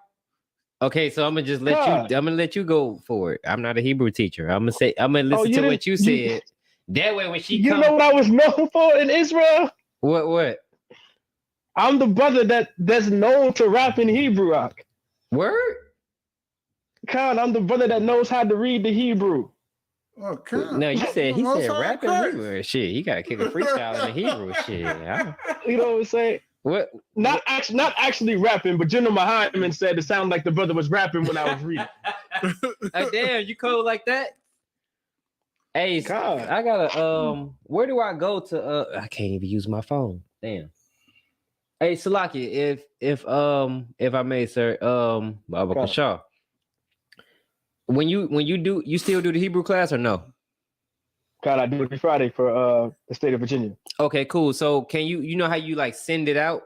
Okay, so I'm gonna just let you go for it. I'm not a Hebrew teacher. I'm gonna listen to what you said. That way when she You know what I was known for in Israel? What? I'm the brother that's known to rap in Hebrew rock. Word? Khan, I'm the brother that knows how to read the Hebrew. Okay. No, he said rapping Hebrew. Shit, he gotta kick a freestyle in the Hebrew shit. You know what I'm saying? What? Not actually rapping, but General Muhammad said it sounded like the brother was rapping when I was reading. Damn, you cold like that? Hey, God. I gotta where do I go to I can't even use my phone. Damn. Hey, Salaki, if I may, sir, Baba Shaw. When you still do the Hebrew class or no? God, I do it every Friday for the state of Virginia. Okay, cool. So can you know how you like send it out?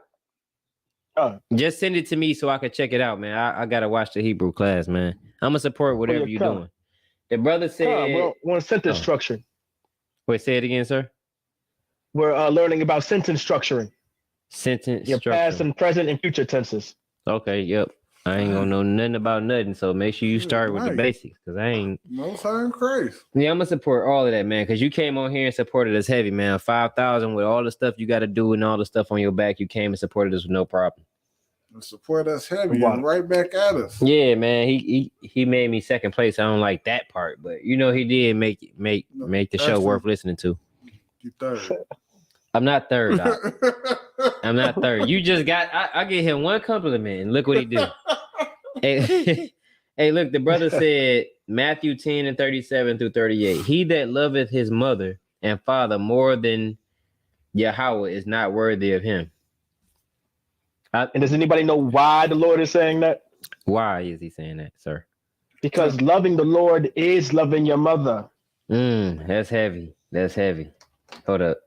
Just send it to me so I can check it out, man. I gotta watch the Hebrew class, man. I'm gonna support whatever you're doing. The brother said, want sentence structure. Wait, say it again, sir. We're learning about sentence structuring. Sentence Your structure. past and present and future tenses. Okay, yep. I ain't gonna know nothing about nothing, so make sure you start with the basics, because I ain't. Most High Christ. Yeah, I'm gonna support all of that, man, because you came on here and supported us heavy, man. 5,000 with all the stuff you got to do and all the stuff on your back, you came and supported us with no problem. Support us heavy and right back at us. Yeah, man. He made me second place. I don't like that part, but he did make the show worth listening to. You third. I'm not third. I'm not third. You just got. I give him one compliment, and look what he do. Hey, hey, look. The brother said Matthew 10:37-38. He that loveth his mother and father more than Yahweh is not worthy of him. And does anybody know why the Lord is saying that? Why is he saying that, sir? Because loving the Lord is loving your mother. That's heavy. That's heavy. Hold up.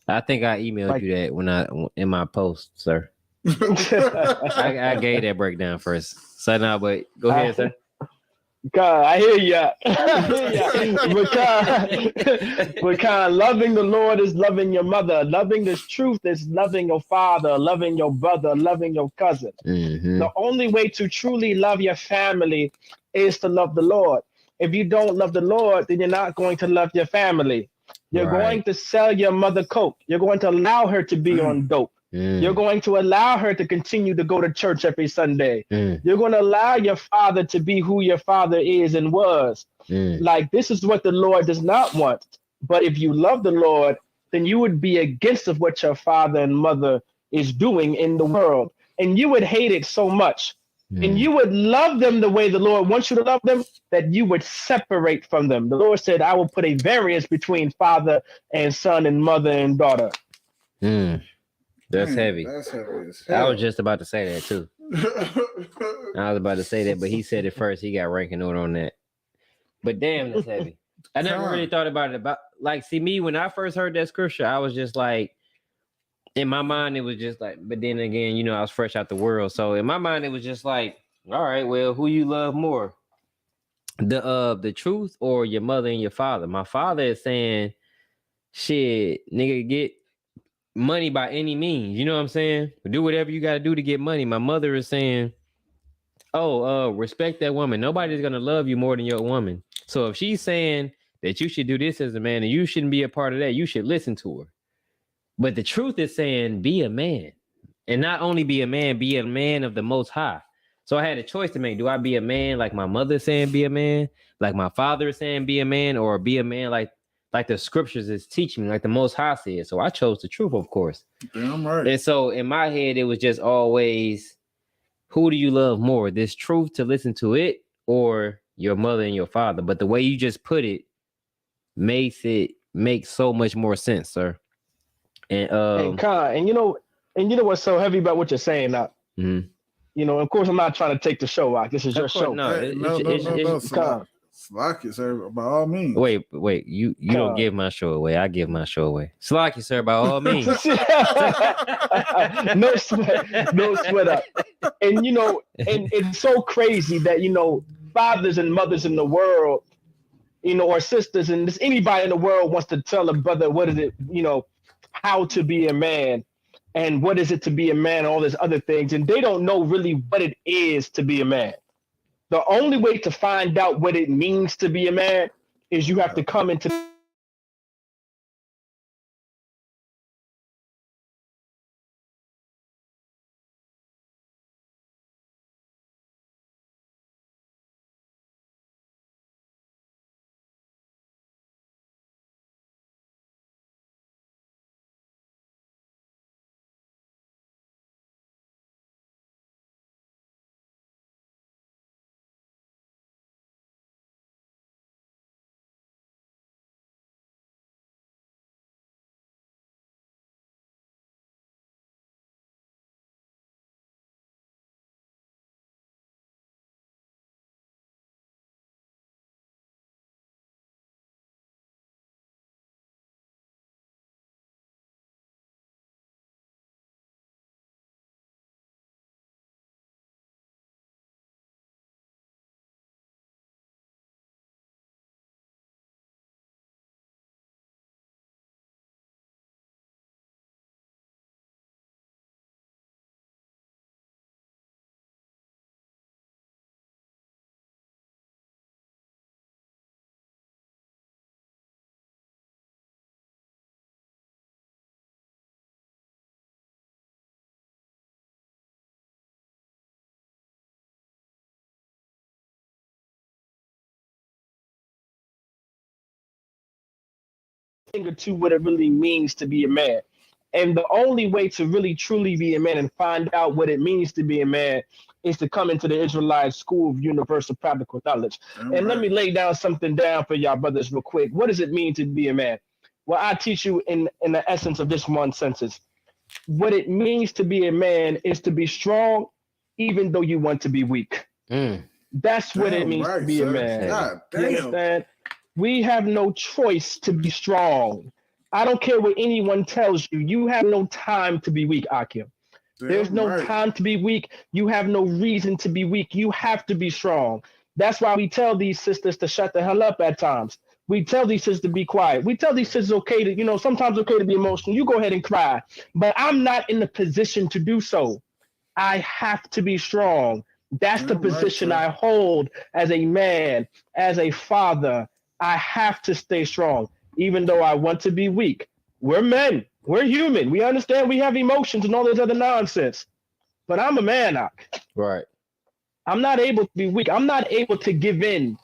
I think I emailed you that when in my post, sir. I gave that breakdown first. So now, but go ahead, sir. God, I hear ya. Because loving the Lord is loving your mother. Loving this truth is loving your father, loving your brother, loving your cousin. Mm-hmm. The only way to truly love your family is to love the Lord. If you don't love the Lord, then you're not going to love your family. You're going to sell your mother coke. You're going to allow her to be on dope. You're going to allow her to continue to go to church every Sunday. You're going to allow your father to be who your father is and was. Like, this is what the Lord does not want. But if you love the Lord, then you would be against of what your father and mother is doing in the world. And you would hate it so much. And you would love them the way the Lord wants you to love them, that you would separate from them. The Lord said, I will put a variance between father and son and mother and daughter. That's heavy. That's heavy. I was just about to say that too. I was about to say that, but he said it first. He got ranking order on that. But damn, that's heavy. I never really thought about it. See, me, when I first heard that scripture, I was just like, in my mind, it was just like, but then again, I was fresh out the world. So in my mind, it was just like, all right, well, who you love more? The truth or your mother and your father? My father is saying, shit, nigga, get money by any means. You know what I'm saying? Do whatever you got to do to get money. My mother is saying, respect that woman. Nobody's going to love you more than your woman. So if she's saying that you should do this as a man and you shouldn't be a part of that, you should listen to her. But the truth is saying, be a man. And not only be a man of the Most High. So I had a choice to make. Do I be a man like my mother is saying be a man? Like my father is saying be a man? Or be a man like the scriptures is teaching me, like the Most High said? So I chose the truth, of course. Damn right. And so in my head, it was just always, who do you love more? This truth to listen to it, or your mother and your father? But the way you just put it makes it make so much more sense, sir. And you know what's so heavy about what you're saying now? Of course, I'm not trying to take the show out. This is your show. No. Slack sir, by all means. Wait. You don't give my show away. I give my show away. Slack you, sir, by all means. No sweat up. And and it's so crazy that fathers and mothers in the world, or sisters, and just anybody in the world wants to tell a brother what is it, how to be a man, and what is it to be a man, and all these other things, and they don't know really what it is to be a man. The only way to find out what it means to be a man is you have to come into finger to what it really means to be a man. And the only way to really truly be a man and find out what it means to be a man is to come into the Israelite School of Universal Practical Knowledge. And let me lay down something down for y'all brothers real quick. What does it mean to be a man? Well, I teach you in the essence of this one sentence. What it means to be a man is to be strong even though you want to be weak. That's what it means to be a man. God You understand? We have no choice to be strong. I don't care what anyone tells you. You have no time to be weak, Akim. There's no time to be weak. You have no reason to be weak. You have to be strong. That's why we tell these sisters to shut the hell up at times. We tell these sisters to be quiet. We tell these sisters okay to, sometimes okay to be emotional. You go ahead and cry. But I'm not in the position to do so. I have to be strong. That's the position I hold as a man, as a father. I have to stay strong, even though I want to be weak. We're men. We're human. We understand we have emotions and all this other nonsense. But I'm a man, Right. I'm not able to be weak. I'm not able to give in.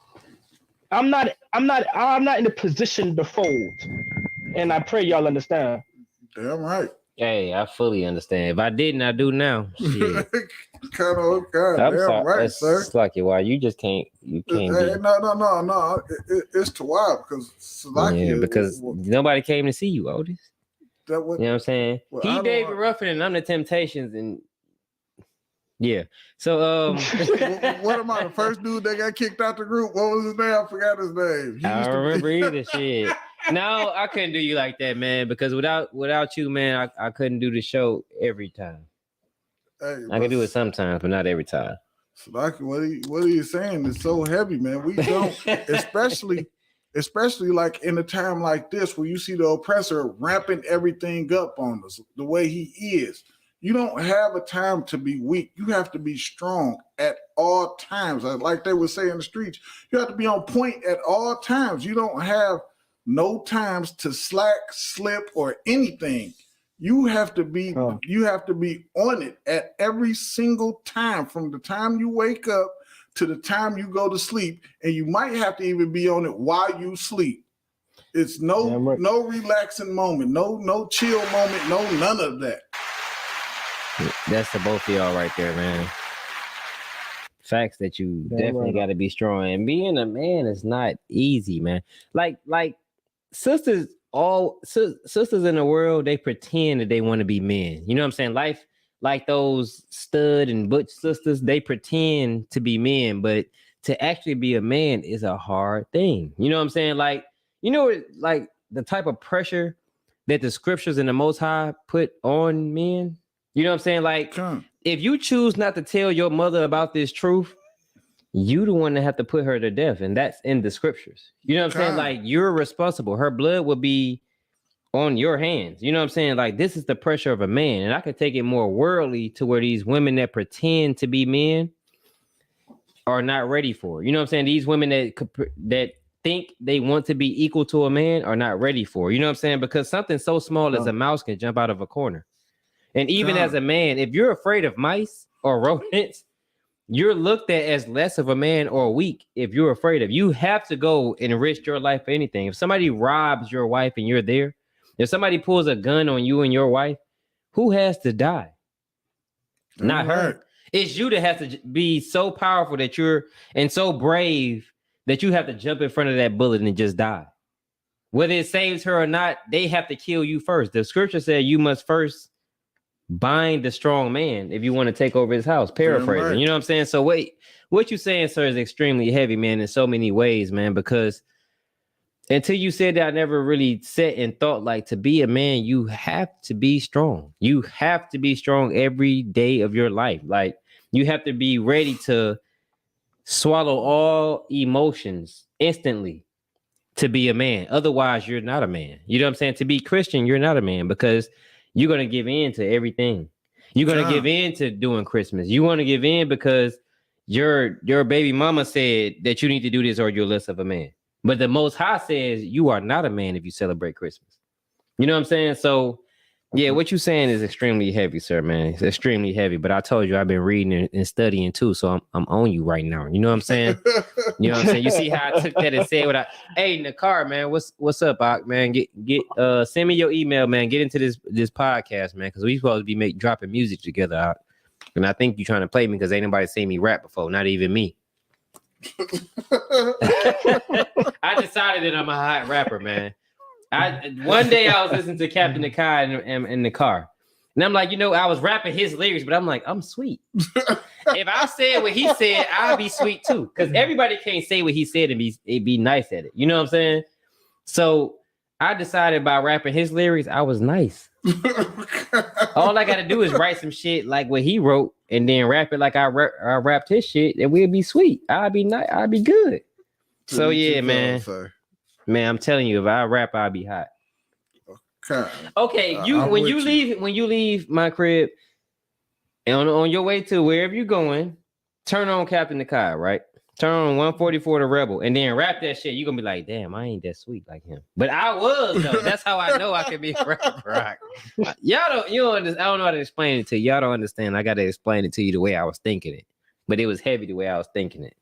I'm not in a position to fold. And I pray y'all understand. Damn right. Hey, I fully understand. If I didn't, I do now. Shit. Kind of okay. I'm Damn sorry. right, That's sir. Slucky. Why you just can't? You can't. Hey, no. It's too wild because Slocky. Yeah, because nobody came to see you, Otis. That what, you know what I'm saying? Well, He David Ruffin and I'm the Temptations, and yeah. So what am I? The first dude that got kicked out the group? What was his name? I forgot his name. I don't remember either. Shit. No, I couldn't do you like that, man. Because without you, man, I couldn't do the show every time. Hey, I can do it sometimes, but not every time. Slocky, what are you saying? It's so heavy, man. We don't, especially like in a time like this where you see the oppressor ramping everything up on us the way he is. You don't have a time to be weak. You have to be strong at all times. Like they would say in the streets, you have to be on point at all times. You don't have no times to slack, slip, or anything. You have to be on it at every single time, from the time you wake up to the time you go to sleep, and you might have to even be on it while you sleep. It's no relaxing moment, no chill moment, no none of that. That's the both of y'all right there, man. Facts that you definitely got to be strong, and being a man is not easy, man. Like sisters in the world, they pretend that they want to be men. You know what I'm saying? Life, like those stud and butch sisters, they pretend to be men, but to actually be a man is a hard thing. You know what I'm saying? Like, like the type of pressure that the scriptures and the Most High put on men. You know what I'm saying? Like, if you choose not to tell your mother about this truth, you the one that have to put her to death, and that's in the scriptures. You know what I'm saying? Like, you're responsible. Her blood will be on your hands. You know what I'm saying? Like, this is the pressure of a man, and I could take it more worldly to where these women that pretend to be men are not ready for it. You know what I'm saying? These women that think they want to be equal to a man are not ready for it. You know what I'm saying? Because something so small as a mouse can jump out of a corner. And even as a man, if you're afraid of mice or rodents, you're looked at as less of a man or weak. If you're afraid of, you have to go and risk your life for anything. If somebody robs your wife and you're there, if somebody pulls a gun on you and your wife, who has to die? Not her. It's you that has to be so powerful that and so brave that you have to jump in front of that bullet and just die. Whether it saves her or not, they have to kill you first. The scripture said you must first bind the strong man if you want to take over his house. Paraphrasing, right. You know what I'm saying? So what you saying, sir, is extremely heavy, man, in so many ways, man, because until you said that, I never really sat and thought, like, to be a man, you have to be strong. You have to be strong every day of your life. Like, you have to be ready to swallow all emotions instantly to be a man. Otherwise, you're not a man. You know what I'm saying? To be Christian, you're not a man, because you're going to give in to everything. You're going to give in to doing Christmas. You want to give in because your baby mama said that you need to do this or you're less of a man. But the Most High says you are not a man if you celebrate Christmas. You know what I'm saying? So Yeah, what you saying is extremely heavy, sir, man. It's extremely heavy. But I told you I've been reading and studying too, so I'm on you right now. You know what I'm saying? You know what I'm saying? You see how I took that and said what I. Hey, Nakar, man, what's up, Ak, man? Get send me your email, man. Get into this podcast, man, because we supposed to be dropping music together, Ak. And I think you're trying to play me because ain't nobody seen me rap before, not even me. I decided that I'm a hot rapper, man. One day I was listening to Captain Nakai in the car, and I'm like, I was rapping his lyrics, but I'm like, I'm sweet. If I said what he said, I'll be sweet too, because everybody can't say what he said and be nice at it. You know what I'm saying? So I decided by rapping his lyrics, I was nice. All I got to do is write some shit like what he wrote, and then rap it like I rapped his shit, and we'll be sweet. I'll be nice. I'll be good. So yeah, man. Man, I'm telling you, if I rap, I'll be hot. Okay, when you leave my crib and on your way to wherever you're going, turn on Captain Nakai, right? Turn on 144 the Rebel, and then rap that shit. You're gonna be like, damn, I ain't that sweet like him. But I was though. That's how I know I could be a rapper. You don't understand. I don't know how to explain it to you. Y'all don't understand. I gotta explain it to you the way I was thinking it. But it was heavy the way I was thinking it.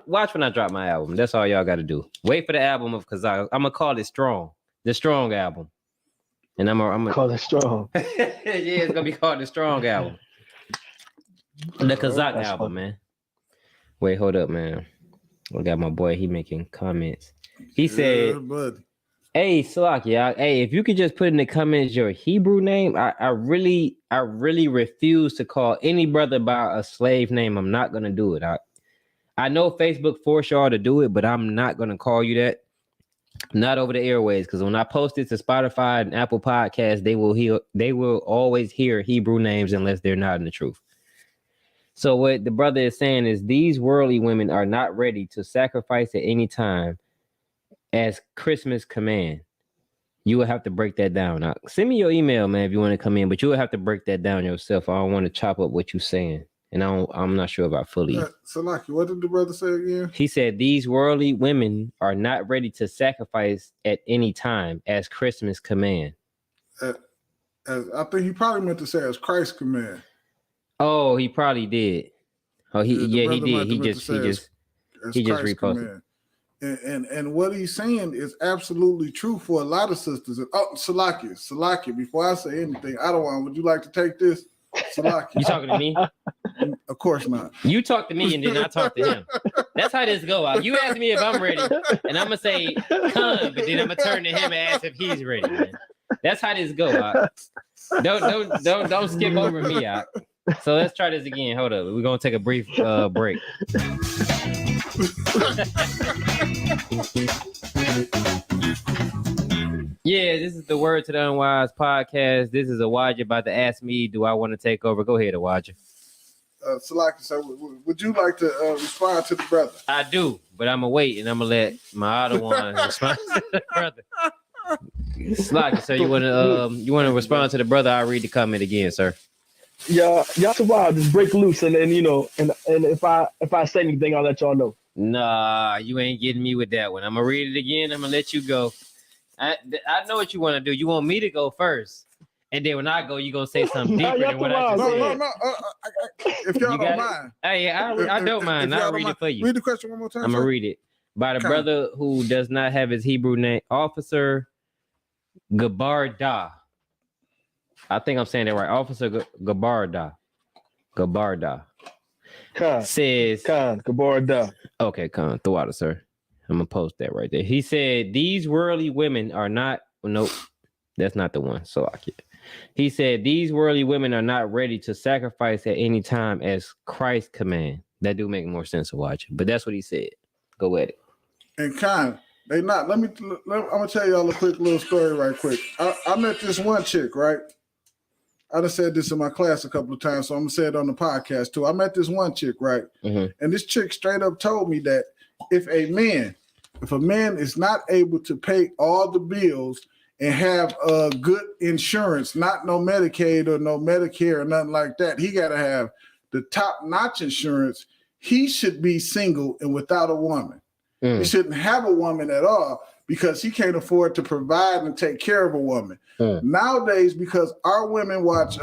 Watch when I drop my album. That's all y'all got to do. Wait for the album of Kazakh. I'm gonna call it Strong, the Strong album, and I'm gonna call it Strong. Yeah, it's gonna be called the Strong album, the Kazakh album, funny. Man. Wait, hold up, man. I got my boy. He making comments. He said, "Hey, Salakia, hey, if you could just put in the comments your Hebrew name, I really refuse to call any brother by a slave name. I'm not gonna do it. I know Facebook forced y'all to do it, but I'm not going to call you that. Not over the airways, because when I post it to Spotify and Apple Podcasts, they will always hear Hebrew names unless they're not in the truth. So what the brother is saying is these worldly women are not ready to sacrifice at any time as Christmas command. You will have to break that down. Now, send me your email, man, if you want to come in, but you will have to break that down yourself. I don't want to chop up what you're saying. And I'm not sure about fully. Salaki, what did the brother say again? He said these worldly women are not ready to sacrifice at any time as Christmas command. As I think he probably meant to say as Christ's command. Oh, he probably did. Oh, he did. He just reposted. And what he's saying is absolutely true for a lot of sisters. Salaki, before I say anything, would you like to take this? Salaki. You talking to me? Of course not. You talk to me and then I talk to him. That's how this go. You ask me if I'm ready, and I'm gonna say come, but then I'm gonna turn to him and ask if he's ready. Man. That's how this go. Don't skip over me. So let's try this again. Hold up. We're gonna take a brief break. Yeah, this is the Word to the Unwise podcast. This is Awaja about to ask me, do I want to take over? Go ahead, Awaja. Salaki, so would you like to respond to the brother? I do, but I'm going to wait, and I'm going to let my other one respond to the brother. Salaki, so you want to respond to the brother? I'll read the comment again, sir. Yeah, y'all survive. Just break loose, and if I say anything, I'll let y'all know. Nah, you ain't getting me with that one. I'm going to read it again. I'm going to let you go. I know what you want to do. You want me to go first, and then when I go, you gonna say something deeper than what I just said. No. If y'all don't mind, hey, I don't mind. I'll read it for you. Read the question one more time. I'm gonna read it by the brother who does not have his Hebrew name, Officer Gabarda. I think I'm saying that right. Officer Gabarda. Says Gabarda. Okay, Khan. Throw out, sir. I'm gonna post that right there. He said these worldly women are not. Nope, that's not the one. So he said these worldly women are not ready to sacrifice at any time as Christ's command. That do make more sense to watch, but that's what he said. Go at it. And Khan, they not. I'm gonna tell y'all a quick little story right quick. I met this one chick, right? I done said this in my class a couple of times, so I'm gonna say it on the podcast too. I met this one chick, right? Mm-hmm. And this chick straight up told me that if a man is not able to pay all the bills and have good insurance, not no Medicaid or no Medicare or nothing like that, he got to have the top-notch insurance. He should be single and without a woman. He shouldn't have a woman at all because he can't afford to provide and take care of a woman. Nowadays, because our women watch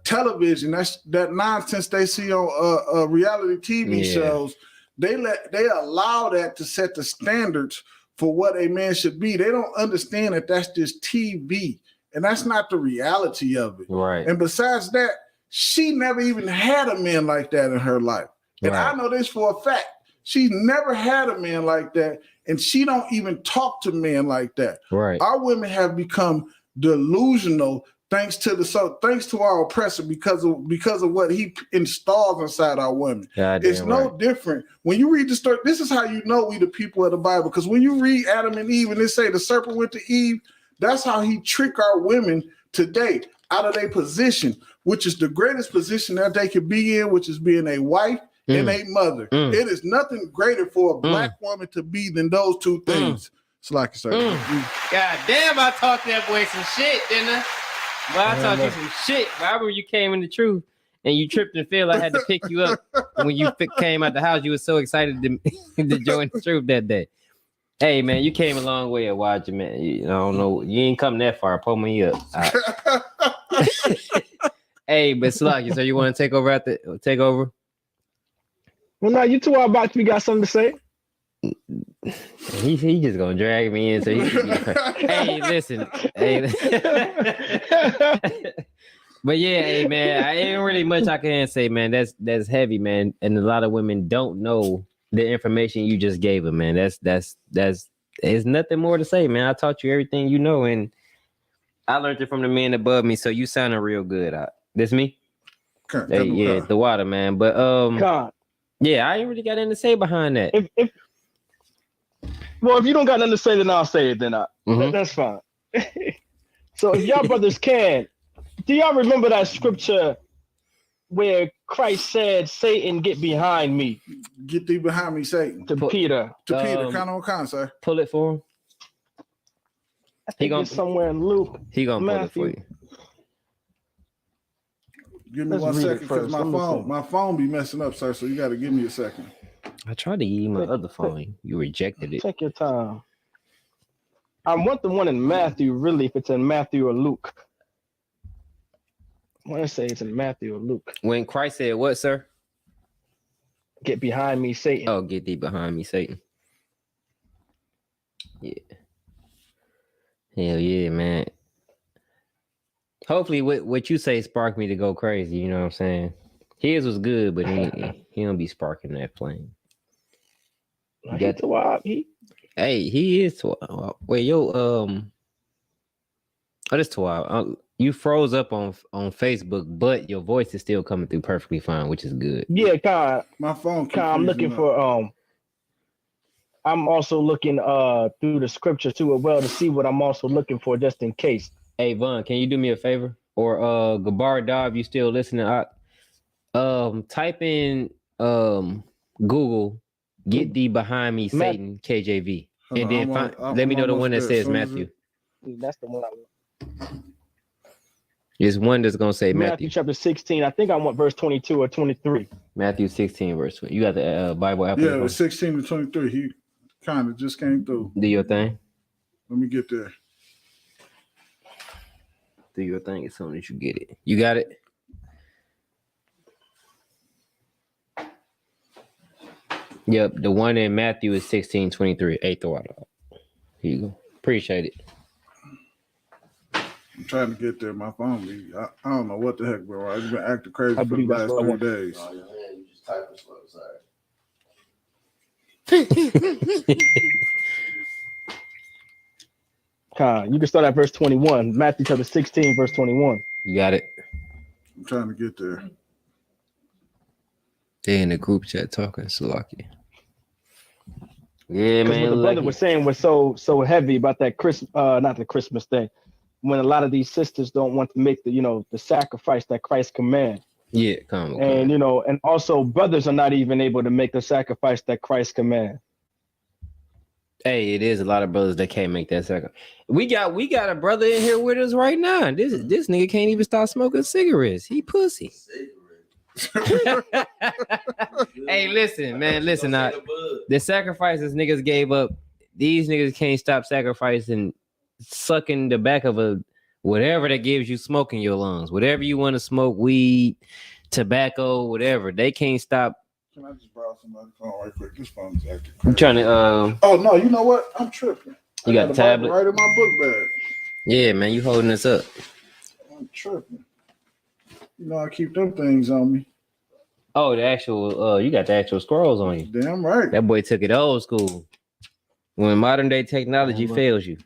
television, that's that nonsense they see on reality TV shows. They allow that to set the standards for what a man should be. They don't understand that that's just TV, and that's not the reality of it. Right. And besides that, she never even had a man like that in her life. And I know this for a fact. She's never had a man like that, and she don't even talk to men like that. Right. Our women have become delusional thanks to our oppressor because of what he installs inside our women. It's no different. When you read the story, this is how you know we the people of the Bible. Because when you read Adam and Eve and they say the serpent went to Eve, that's how he tricked our women today out of their position, which is the greatest position that they could be in, which is being a wife and a mother. It is nothing greater for a black woman to be than those two things. It's like sir. God damn, I talked that boy some shit, didn't I? Well, I taught you some shit. I remember you came in the truth and you tripped and fell. I had to pick you up when you came out the house. You were so excited to join the truth that day. Hey, man, you came a long way at watching, man. I don't know. You ain't come that far. Pull me up. Hey, but Slocky, so you want to take over? Well, no, you two are about to got something to say. He just gonna drag me in. So hey, listen. Hey, but yeah, hey man, I ain't really much I can say, man. That's heavy, man. And a lot of women don't know the information you just gave them, man. That's there's nothing more to say, man. I taught you everything you know, and I learned it from the man above me. So you sounding real good. This me? Hey, yeah, the water, man. But yeah, I ain't really got anything to say behind that. Well, if you don't got nothing to say, then I'll say it. Then that's fine. So if y'all brothers can, do y'all remember that scripture where Christ said, "Satan, get behind me"? Get thee behind me, Satan. To Peter. To Peter. Kind, sir. Pull it for him. I think it's somewhere in Luke. He gonna pull it for you. Give me 1 second because my phone be messing up, sir. So you got to give me a second. I tried to give you my other phone. You rejected it. Take your time. I want the one in Matthew, really, if it's in Matthew or Luke. I want to say it's in Matthew or Luke. When Christ said what, sir? Get behind me, Satan. Oh, get thee behind me, Satan. Yeah. Hell yeah, man. Hopefully what you say sparked me to go crazy, you know what I'm saying? His was good, but he don't be sparking that flame. Hey, he is Tawab. Wait, that's Tawab. You froze up on Facebook, but your voice is still coming through perfectly fine, which is good. Yeah, Kyle. My phone. I'm looking for I'm also looking through the scripture too as well to see what I'm also looking for just in case. Hey Vaughn, can you do me a favor? Or Gabar Daw, if you still listening, type in Google, "Get thee behind me, Satan," KJV. And then let me know the one that says Matthew. That's the one I want. There's one that's gonna say Matthew chapter 16. I think I want verse 22 or 23. Matthew 16, verse 20. You got the Bible app? Yeah, it was 16 to 23. He kind of just came through. Do your thing. Let me get there. Do your thing as soon as you get it. You got it? Yep, the one in Matthew is 16:23. Eighth water. Here you go. Appreciate it. I'm trying to get there. My phone, I don't know what the heck, bro. I've been acting crazy for the last 3 days. Oh, yeah, man, you just typing slow. Sorry. You can start at verse 21. Matthew chapter 16, verse 21. You got it. I'm trying to get there. They in the group chat talking Slocky. Yeah, man. What the brother was saying was so heavy about that not the Christmas thing. When a lot of these sisters don't want to make the sacrifice that Christ commands. Yeah, come on. And and also brothers are not even able to make the sacrifice that Christ commands. Hey, it is a lot of brothers that can't make that sacrifice. We got a brother in here with us right now. This nigga can't even stop smoking cigarettes. He pussy. Hey, listen, man. Listen, the sacrifices niggas gave up these niggas can't stop sacrificing, sucking the back of a whatever that gives you smoke in your lungs. Whatever you want to smoke, weed, tobacco, whatever. They can't stop. Can I just borrow somebody's phone right quick? This phone's acting crazy. I'm trying to. Oh no, you know what? I'm tripping. You got the tablet right in my book bag. Yeah, man, you holding us up. I'm tripping. You know I keep them things on me. Oh, the actual. You got the actual scrolls on you. Damn right. That boy took it old school. When modern day technology fails you.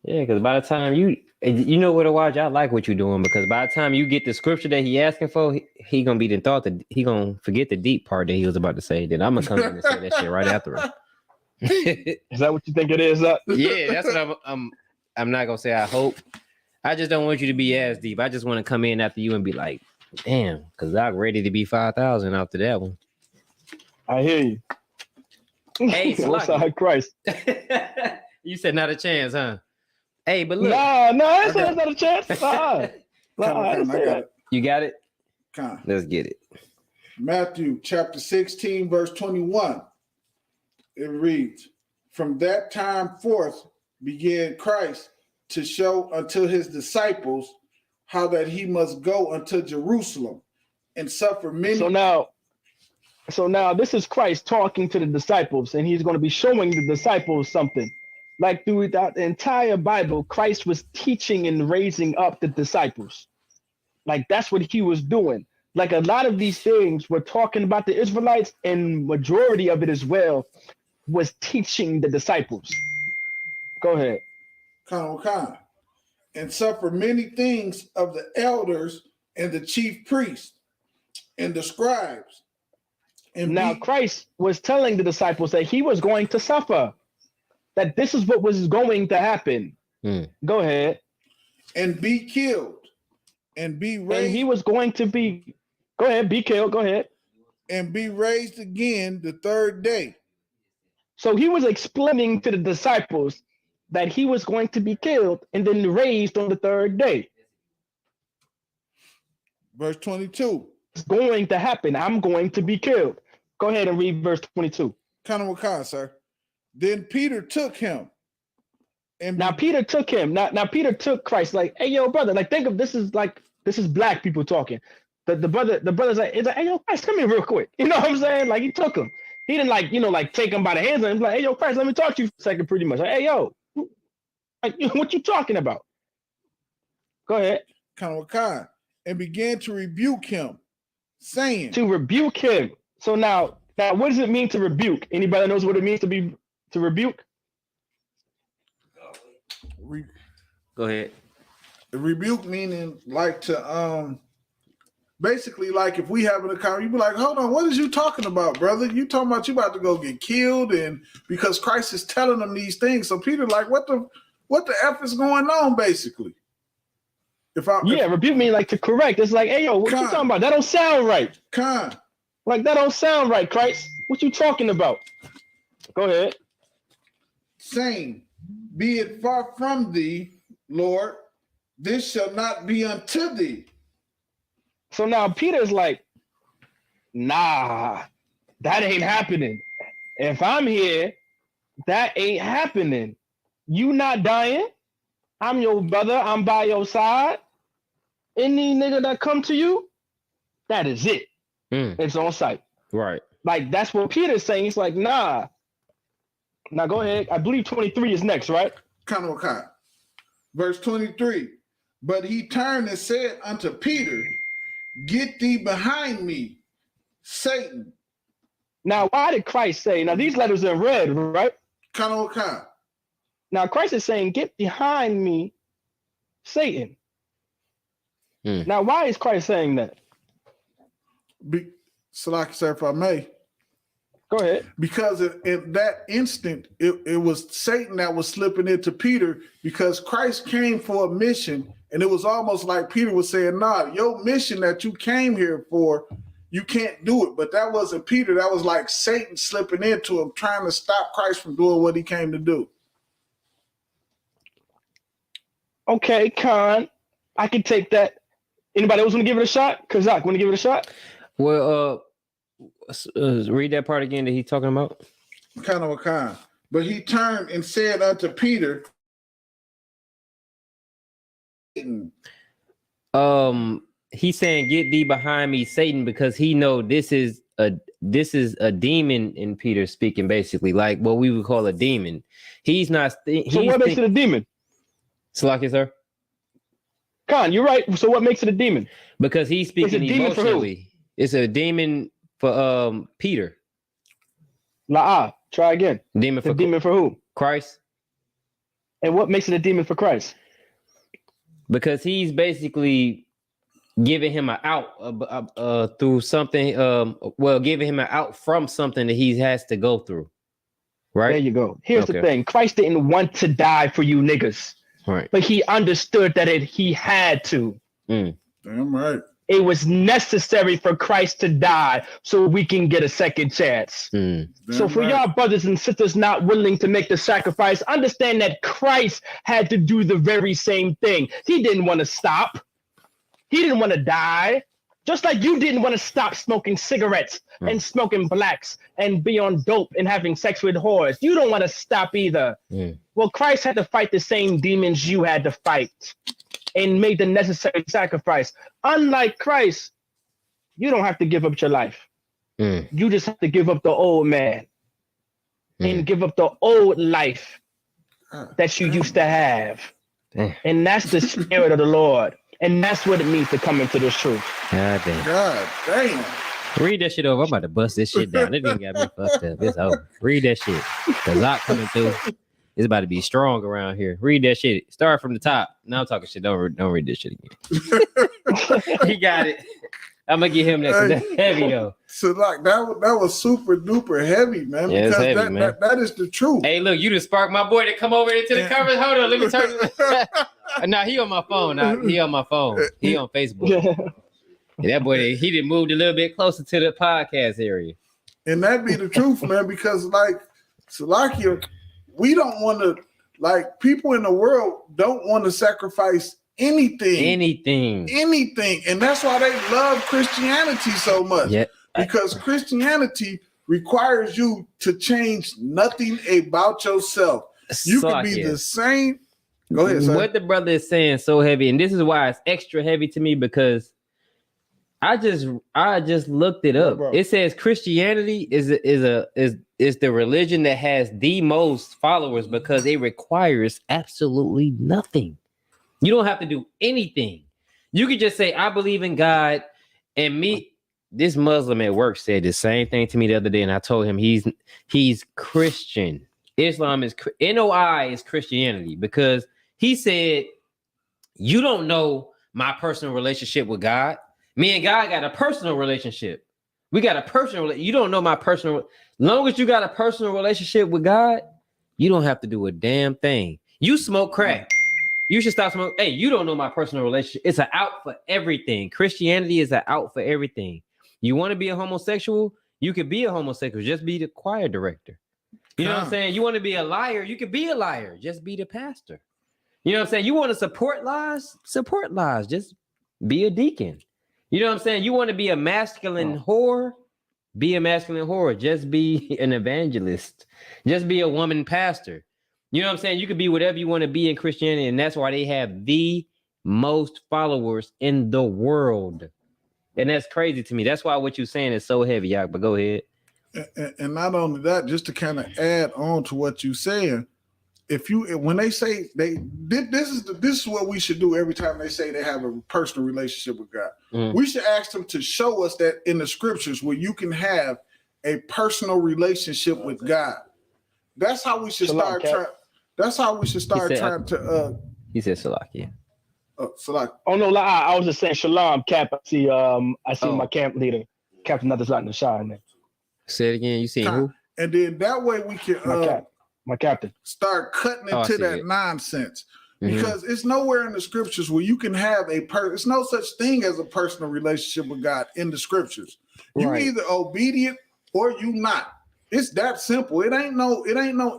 Yeah, because by the time you know what to watch, I like what you're doing, because by the time you get the scripture that he asking for, he gonna be the thought that he gonna forget the deep part that he was about to say. Then I'm gonna come in and say that shit right after him. Is that what you think it is? Yeah, that's what I'm not gonna say I hope. I just don't want you to be as deep. I just want to come in after you and be like, damn, because I'm ready to be 5,000 after that one. I hear you. Hey, what's up, Christ? You said not a chance, huh? Hey, but look. No, that's not a chance. I got it. You got it? Con. Let's get it. Matthew chapter 16, verse 21. It reads, from that time forth began Christ to show unto his disciples how that he must go unto Jerusalem and suffer many. So now this is Christ talking to the disciples, and he's going to be showing the disciples something. Like throughout the entire Bible, Christ was teaching and raising up the disciples. Like that's what he was doing. Like a lot of these things we're talking about the Israelites, and majority of it as well was teaching the disciples. Go ahead. Khan. And suffer many things of the elders and the chief priests and the scribes. And now Christ was telling the disciples that he was going to suffer, that this is what was going to happen. Go ahead. And be killed and be raised. And he was going to be, go ahead, be killed, go ahead. And be raised again the third day. So he was explaining to the disciples that he was going to be killed and then raised on the third day. Verse 22. It's going to happen. I'm going to be killed. Go ahead and read verse 22. Kana, sir. Then Peter took him. And now Peter took him. Now Peter took Christ. Like, hey, yo, brother. Like, think of this is black people talking. The brother's like, hey, yo, Christ, come here real quick. You know what I'm saying? Like, he took him. He didn't take him by the hands and like, hey, yo, Christ, let me talk to you for a second, pretty much. Like, hey, yo, like, what you talking about? Go ahead. Kana, and began to rebuke him, saying. To rebuke him. So now, what does it mean to rebuke? Anybody knows what it means to rebuke? Go ahead. Rebuke meaning like to basically like if we having a conversation, you be like, hold on, what is you talking about, brother? You talking about you about to go get killed, and because Christ is telling them these things. So Peter like, what the F is going on, basically? Rebuke mean like to correct. It's like, hey yo, what you talking about? That don't sound right. Like that don't sound right, Christ. What you talking about? Go ahead. Saying, be it far from thee, Lord, this shall not be unto thee. So now Peter's like, nah, that ain't happening. If I'm here, that ain't happening. You not dying. I'm your brother. I'm by your side. Any nigga that come to you, that is it. It's on sight. Right. Like, that's what Peter's saying. He's like, nah. Now go ahead. I believe 23 is next, right? Kana. Verse 23. But he turned and said unto Peter, get thee behind me, Satan. Now, why did Christ say, now these letters are in red, right? Kana. Now Christ is saying, get behind me, Satan. Now, why is Christ saying that? Salaki, sir, if I may. Go ahead. Because in that instant, it was Satan that was slipping into Peter, because Christ came for a mission, and it was almost like Peter was saying, nah, your mission that you came here for, you can't do it. But that wasn't Peter. That was like Satan slipping into him, trying to stop Christ from doing what he came to do. Okay, Khan, I can take that. Anybody else want to give it a shot? Kazak, want to give it a shot? Well, read that part again that he's talking about. Khan. But he turned and said unto Peter, he's saying, "Get thee behind me, Satan," because he know this is a demon in Peter speaking, basically, like what we would call a demon. He's not. So what makes it a demon? Salaki, sir. Khan, you're right. So what makes it a demon? Because he's speaking emotionally. It's a demon for Peter. La'ah. Try again. Demon for who? Christ. And what makes it a demon for Christ? Because he's basically giving him an out through something. Giving him an out from something that he has to go through. Right. There you go. Here's the thing. Christ didn't want to die for you niggas. Right. But he understood that he had to. Damn right. It was necessary for Christ to die so we can get a second chance. So for y'all brothers and sisters not willing to make the sacrifice, understand that Christ had to do the very same thing. He didn't want to stop. He didn't want to die. Just like you didn't want to stop smoking cigarettes and smoking blacks and be on dope and having sex with whores. You don't want to stop either. Well, Christ had to fight the same demons you had to fight and made the necessary sacrifice. Unlike Christ, you don't have to give up your life. You just have to give up the old man and give up the old life that you used to have. And that's the spirit of the Lord. And that's what it means to come into this truth. God damn. God damn. Read that shit over. I'm about to bust this shit down. It didn't got me fucked up. It's over. Read that shit. Cause Lot coming through. It's about to be strong around here. Read that shit. Start from the top. Now I'm talking shit. Don't read this shit again. He got it. I'm gonna get him that. That's heavy though. So like that was super duper heavy, man. Yeah, because heavy, man. That is the truth. Hey, look, you just sparked my boy to come over into the cover. Hold on, let me turn. Nah, he on my phone. He on my phone. He on Facebook. That boy, he done moved a little bit closer to the podcast area. And that be the truth, man. Because like Salakia, we don't want to, like, people in the world don't want to sacrifice anything, and that's why they love Christianity so much. Because Christianity requires you to change nothing about yourself. You can be the same. Go ahead, sir. What the brother is saying so heavy, and this is why it's extra heavy to me, because I just looked it up. It says Christianity is the religion that has the most followers because it requires absolutely nothing. You don't have to do anything. You could just say, I believe in God. And me, this Muslim at work said the same thing to me the other day. And I told him he's Christian. Islam is NOI is Christianity, because he said, you don't know my personal relationship with God. Me and God got a personal relationship. We got a personal. You don't know my personal. Long as you got a personal relationship with God, you don't have to do a damn thing. You smoke crack. You should stop smoking. Hey, you don't know my personal relationship. It's an out for everything. Christianity is an out for everything. You want to be a homosexual? You could be a homosexual. Just be the choir director. You know what I'm saying? You want to be a liar? You could be a liar. Just be the pastor. You know what I'm saying? You want to support lies? Support lies. Just be a deacon. You know what I'm saying? You want to be a masculine whore? Be a masculine whore. Just be an evangelist. Just be a woman pastor. You know what I'm saying? You could be whatever you want to be in Christianity, and that's why they have the most followers in the world. And that's crazy to me. That's why what you're saying is so heavy, Yak, but go ahead. And not only that, just to kind of add on to what you're saying, when they say this is what we should do every time they say they have a personal relationship with God. We should ask them to show us that in the scriptures where you can have a personal relationship with God. That's how we should start trying. That's how we should start trying to. He said Salaki. Salaki. Oh no, I was just saying Shalom, Cap. I see my camp leader, Captain Nathazat in the shine there. Say it again. You seen who? And then that way we can my captain start cutting into that nonsense, because it's nowhere in the scriptures where you can have it's no such thing as a personal relationship with God in the scriptures. You either obedient or you not. It's that simple. It ain't no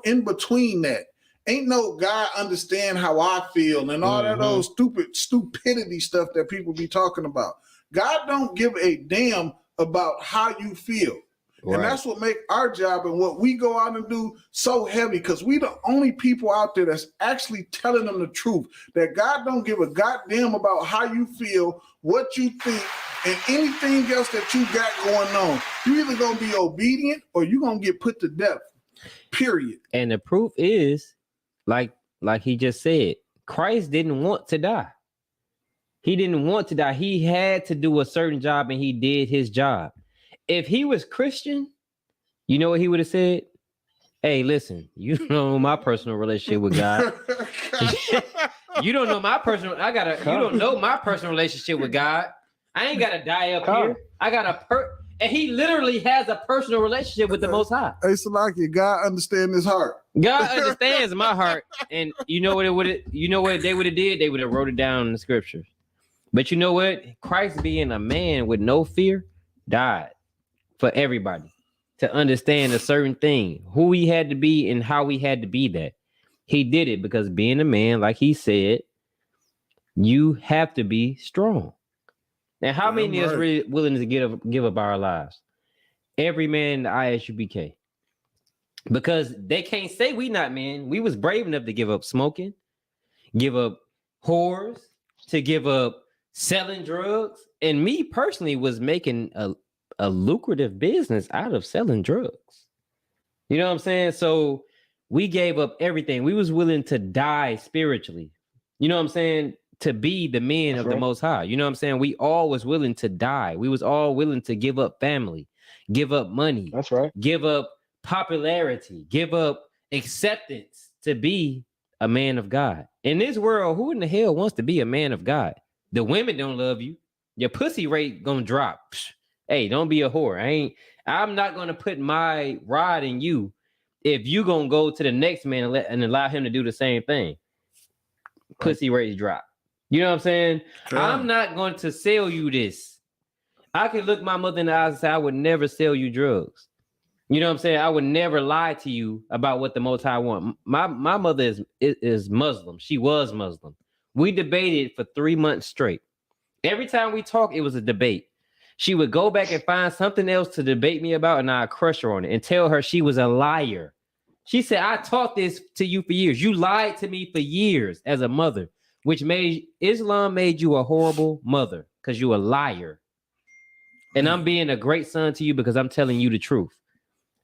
in between that. Ain't no God understand how I feel and all that old stupidity stuff that people be talking about. God don't give a damn about how you feel. And that's what make our job and what we go out and do so heavy, because we the only people out there that's actually telling them the truth, that God don't give a goddamn about how you feel, what you think, and anything else that you got going on. You either going to be obedient or you're going to get put to death, period. And the proof is, like he just said, Christ didn't want to die. He didn't want to die. He had to do a certain job, and he did his job. If he was Christian, you know what he would have said? Hey, listen, you don't know my personal relationship with God. You don't know my personal. You don't know my personal relationship with God. I ain't gotta die up here. I got and he literally has a personal relationship with the Most High. Hey, Salaki, God understands his heart. God understands my heart, and you know what they would have did? They would have wrote it down in the scriptures. But you know what? Christ, being a man with no fear, died for everybody to understand a certain thing, who he had to be and how he had to be that. He did it because being a man, like he said, you have to be strong. And how many of us really willing to give up our lives? Every man in the ISUBK. Because they can't say we not men. We was brave enough to give up smoking, give up whores, to give up selling drugs. And me personally was making a lucrative business out of selling drugs. You know what I'm saying? So we gave up everything. We was willing to die spiritually. You know what I'm saying? To be the men of the Most High. You know what I'm saying? We all was willing to die. We was all willing to give up family, give up money. That's right. Give up popularity, give up acceptance to be a man of God. In this world, who in the hell wants to be a man of God? The women don't love you. Your pussy rate gonna drop. Hey, don't be a whore. I'm not gonna put my rod in you if you gonna go to the next man and allow him to do the same thing. Pussy rates drop. You know what I'm saying? Sure. I'm not going to sell you this. I can look my mother in the eyes and say, I would never sell you drugs. You know what I'm saying? I would never lie to you about what the Most High want. My mother is Muslim. She was Muslim. We debated for 3 months straight. Every time we talk, it was a debate. She would go back and find something else to debate me about, and I'd crush her on it and tell her she was a liar. She said, I taught this to you for years. You lied to me for years as a mother, which made Islam made you a horrible mother because you a liar. And I'm being a great son to you because I'm telling you the truth.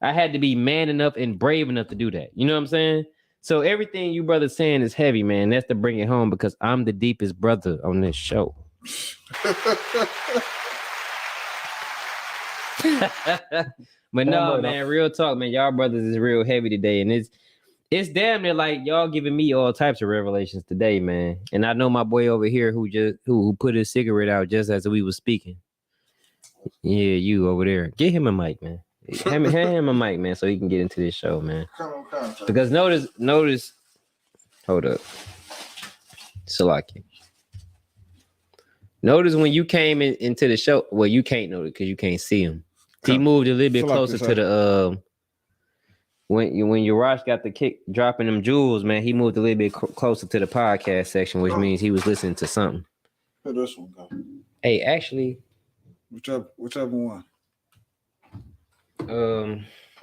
I had to be man enough and brave enough to do that. You know what I'm saying? So everything you brothers saying is heavy, man. That's to bring it home because I'm the deepest brother on this show. But no, man, real talk, man. Y'all brothers is real heavy today. And it's damn near like y'all giving me all types of revelations today, man. And I know my boy over here who put his cigarette out just as we was speaking. Yeah, you over there. Get him a mic, man. Hand him a mic, man, so he can get into this show, man. Come on. Because notice. Hold up. Salaki. Notice when you came into the show. Well, you can't notice because you can't see him. He moved a little bit closer to the when Urash got the kick dropping them jewels, man, he moved a little bit closer to the podcast section, which means he was listening to something. Where this one go? Hey, actually, whichever one.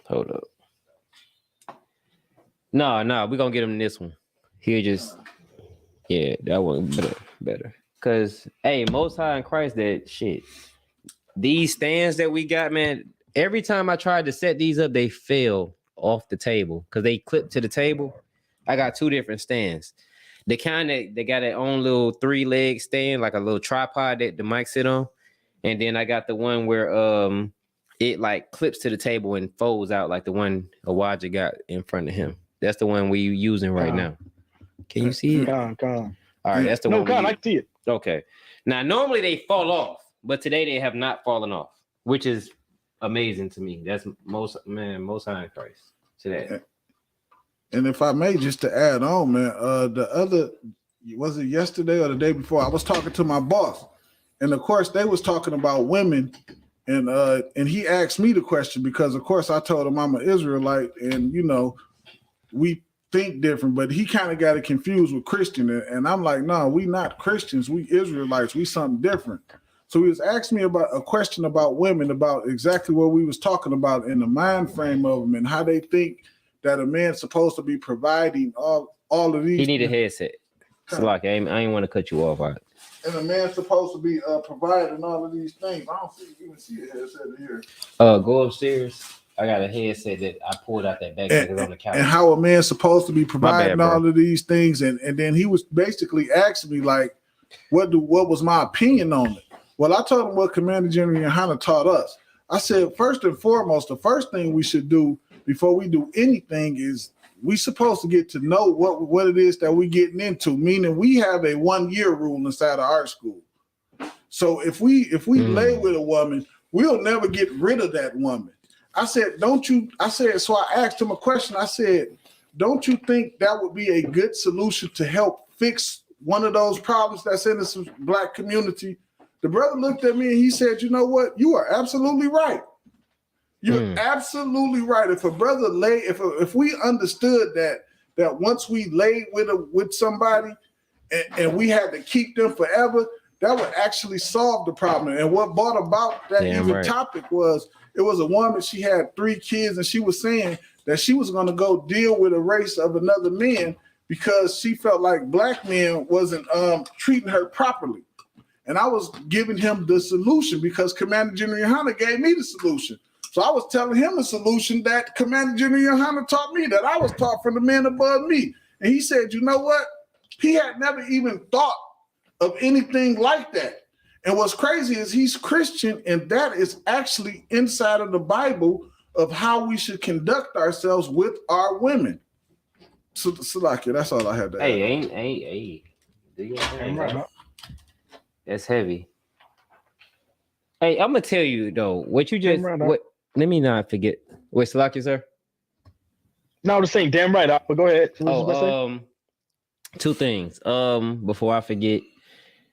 Hold up. No, we're gonna get him this one. He'll just that one better. Cause Most High in Christ, that shit. These stands that we got, man, every time I tried to set these up, they fell off the table because they clip to the table. I got 2 different stands. The kind that they got their own little 3-leg stand, like a little tripod that the mic sit on. And then I got the one where it like clips to the table and folds out like the one Awaja got in front of him. That's the one we using right now. Can you see it? Come on. All right, that's the one. No, I see it. Okay. Now, normally they fall off, but today they have not fallen off, which is amazing to me. That's most high in Christ today. And if I may, just to add on, man, was it yesterday or the day before? I was talking to my boss, and of course they was talking about women, and he asked me the question because of course I told him I'm an Israelite, and we think different, but he kind of got it confused with Christian, and I'm like, no, we not Christians, we Israelites, we something different. So he was asking me about a question about women, about exactly what we was talking about in the mind frame of them and how they think that a man's supposed to be providing all of these. He need a headset. It's like I ain't want to cut you off. Right? And a man's supposed to be providing all of these things. I don't even see a headset in here. Go upstairs. I got a headset that I pulled out that bag on the couch. And how a man's supposed to be providing all of these things. And then he was basically asking me, like, what was my opinion on it? Well, I told him what Commander General Yohana taught us. I said, first and foremost, the first thing we should do before we do anything is we supposed to get to know what it is that we getting into, meaning we have a 1-year rule inside of our school. So if we lay with a woman, we'll never get rid of that woman. I said, so I asked him a question. I said, don't you think that would be a good solution to help fix one of those problems that's in this black community? The brother looked at me and he said, you know what? You are absolutely right. You're absolutely right. If a brother if we understood that once we laid with somebody and we had to keep them forever, that would actually solve the problem. And what brought about that topic was, it was a woman, she had 3 kids, and she was saying that she was going to go deal with a race of another man because she felt like black men wasn't treating her properly. And I was giving him the solution because Commander General Yohana gave me the solution. So I was telling him the solution that Commander General Yohana taught me, that I was taught from the man above me. And he said, you know what? He had never even thought of anything like that. And what's crazy is he's Christian, and that is actually inside of the Bible of how we should conduct ourselves with our women. So that's all I had to add. That's heavy. Hey, I'm gonna tell you though, what you just let me not forget. Wait, Salakia, sir? No, the same. Damn right. But go ahead. 2 things. Before I forget,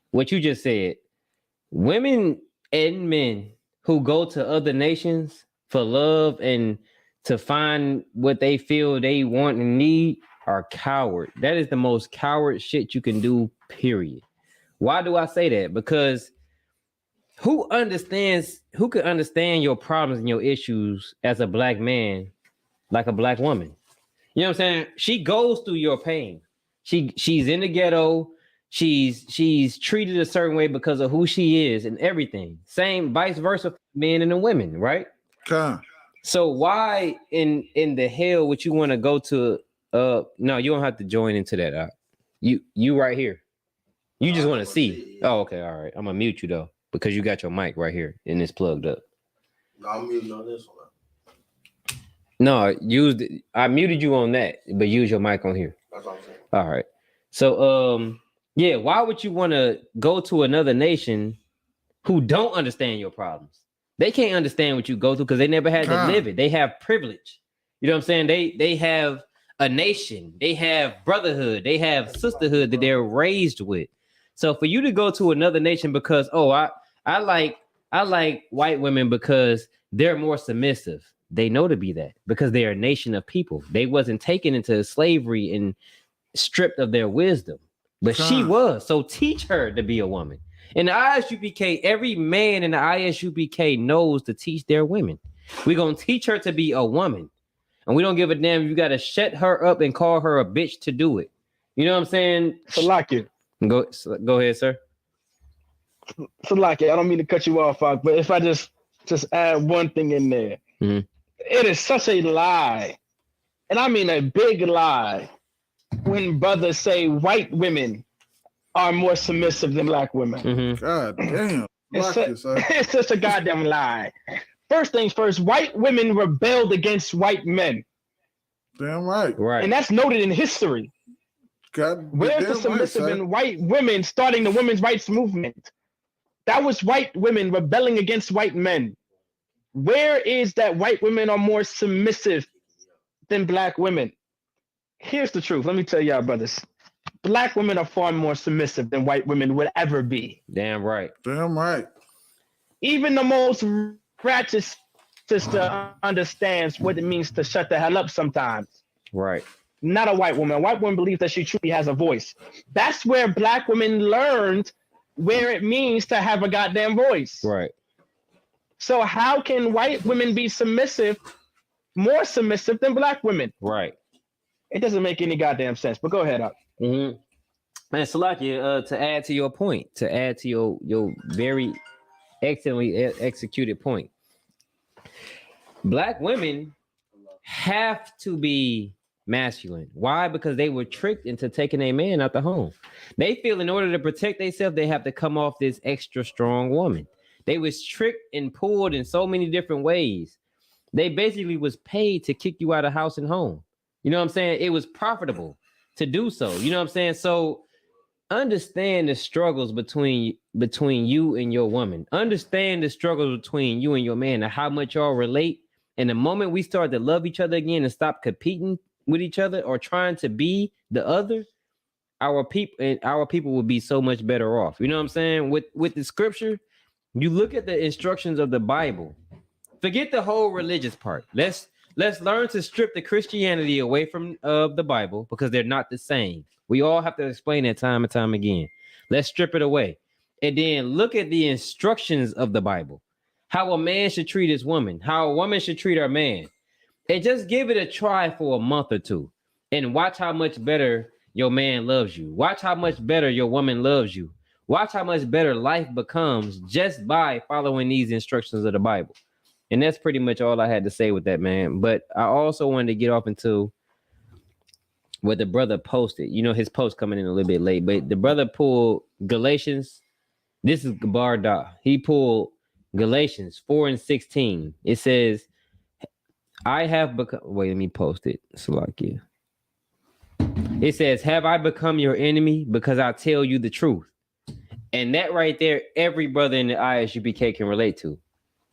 what you just said. Women and men who go to other nations for love and to find what they feel they want and need are coward. That is the most coward shit you can do, period. Why do I say that? Because who can understand your problems and your issues as a black man like a black woman? You know what I'm saying? She goes through your pain. She's in the ghetto. She's treated a certain way because of who she is and everything. Same vice versa for men and the women, right? Okay. So why in the hell would you want to go to no, you don't have to join into that. You right here. You just want to see. Oh, okay, all right. I'm gonna mute you though, because you got your mic right here and it's plugged up. No, I'm muting on this one. No, I muted you on that, but use your mic on here. That's what I'm saying. All right. So yeah, why would you want to go to another nation who don't understand your problems? They can't understand what you go through because they never had to live it. They have privilege. You know what I'm saying? They have a nation, they have brotherhood, they have sisterhood that they're raised with. So for you to go to another nation because I like white women because they're more submissive. They know to be that because they're a nation of people. They wasn't taken into slavery and stripped of their wisdom, but she was. So teach her to be a woman. In the ISUPK, every man in the ISUPK knows to teach their women. We're gonna teach her to be a woman, and we don't give a damn if you gotta shut her up and call her a bitch to do it. You know what I'm saying? Salakia. Go ahead, sir. Salakia, I don't mean to cut you off, but if I just add one thing in there, it is such a lie, and I mean a big lie, when brothers say white women are more submissive than black women. God damn. It's such a goddamn lie. First things first, white women rebelled against white men. Damn right. Right. And that's noted in history. Where's the submissive in white women starting the women's rights movement? That was white women rebelling against white men. Where is that white women are more submissive than black women? Here's the truth. Let me tell y'all, brothers. Black women are far more submissive than white women would ever be. Damn right. Damn right. Even the most ratchet sister understands what it means to shut the hell up sometimes. Right. Not a white woman. A white woman believes that she truly has a voice. That's where black women learned where it means to have a goddamn voice. Right. So how can white women be submissive, more submissive than black women? Right. It doesn't make any goddamn sense. But go ahead, up. Mm-hmm. And Salakia, to add to your point, to add to your very excellently executed point, black women have to be masculine. Why? Because they were tricked into taking a man out the home. They feel in order to protect themselves, they have to come off this extra strong woman. They was tricked and pulled in so many different ways. They basically was paid to kick you out of house and home. You know what I'm saying? It was profitable to do so. You know what I'm saying? So understand the struggles between you and your woman. Understand the struggles between you and your man and how much y'all relate. And the moment we start to love each other again and stop competing with each other or trying to be the other, our people will be so much better off. You know what I'm saying? With the scripture, you look at the instructions of the Bible. Forget the whole religious part. Let's learn to strip the Christianity away from the Bible because they're not the same. We all have to explain that time and time again. Let's strip it away. And then look at the instructions of the Bible. How a man should treat his woman, how a woman should treat her man. And just give it a try for a month or two and watch how much better your man loves you. Watch how much better your woman loves you. Watch how much better life becomes just by following these instructions of the Bible. And that's pretty much all I had to say with that, man. But I also wanted to get off into what the brother posted. You know, his post coming in a little bit late, but the brother pulled Galatians. This is Gabarda. He pulled Galatians 4:16. It says, I have become, wait, let me post it. Salakia. It says, have I become your enemy because I tell you the truth? And that right there, every brother in the ISUPK can relate to.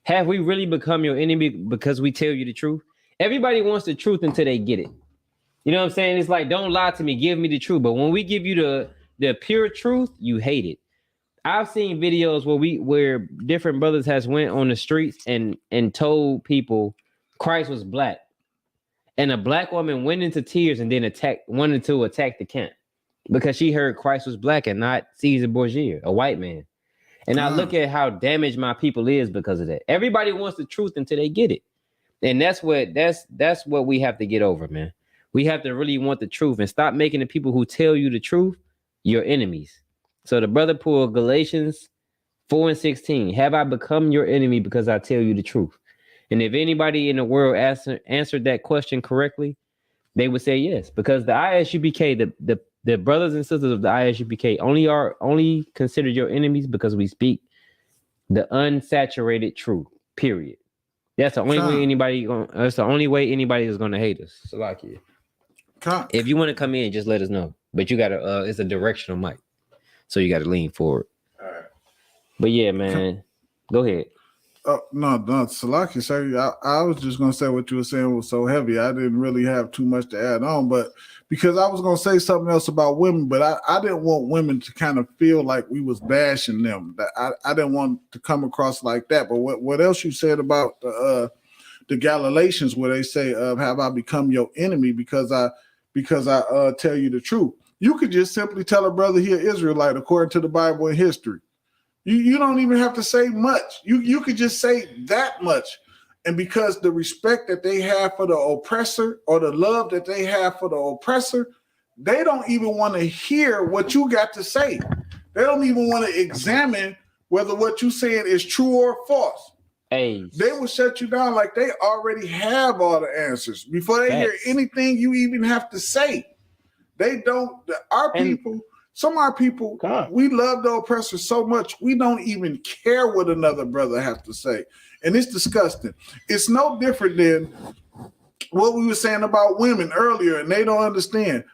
Have we really become your enemy because we tell you the truth? Everybody wants the truth until they get it. You know what I'm saying? It's like, don't lie to me, give me the truth. But when we give you the pure truth, you hate it. I've seen videos where different brothers has went on the streets and told people Christ was black. And a black woman went into tears and then wanted to attack the camp because she heard Christ was black and not Caesar Borgia, a white man. And I look at how damaged my people is because of that. Everybody wants the truth until they get it. And that's what we have to get over, man. We have to really want the truth and stop making the people who tell you the truth your enemies. So the brother pulled Galatians 4:16. Have I become your enemy because I tell you the truth? And if anybody in the world answered that question correctly, they would say yes. Because the ISUPK, the brothers and sisters of the ISUPK only considered your enemies because we speak the unsaturated truth. Period. That's the only way that's the only way anybody is gonna hate us. Salakia. If you want to come in, just let us know. But you gotta it's a directional mic. So you gotta lean forward. All right. But yeah, man. Go ahead. No, Salaki, sorry. I was just gonna say what you were saying was so heavy. I didn't really have too much to add on, but because I was gonna say something else about women, but I didn't want women to kind of feel like we was bashing them. That I didn't want to come across like that. But what else you said about the Galatians, where they say, "Have I become your enemy because I tell you the truth?" You could just simply tell a brother here, Israelite, according to the Bible and history. You don't even have to say much. You could just say that much. And because the respect that they have for the oppressor or the love that they have for the oppressor, they don't even want to hear what you got to say. They don't even want to examine whether what you're saying is true or false. Hey. They will shut you down like they already have all the answers before they hear anything you even have to say. They don't, some of our people, we love the oppressor so much, we don't even care what another brother has to say. And it's disgusting. It's no different than what we were saying about women earlier, and they don't understand.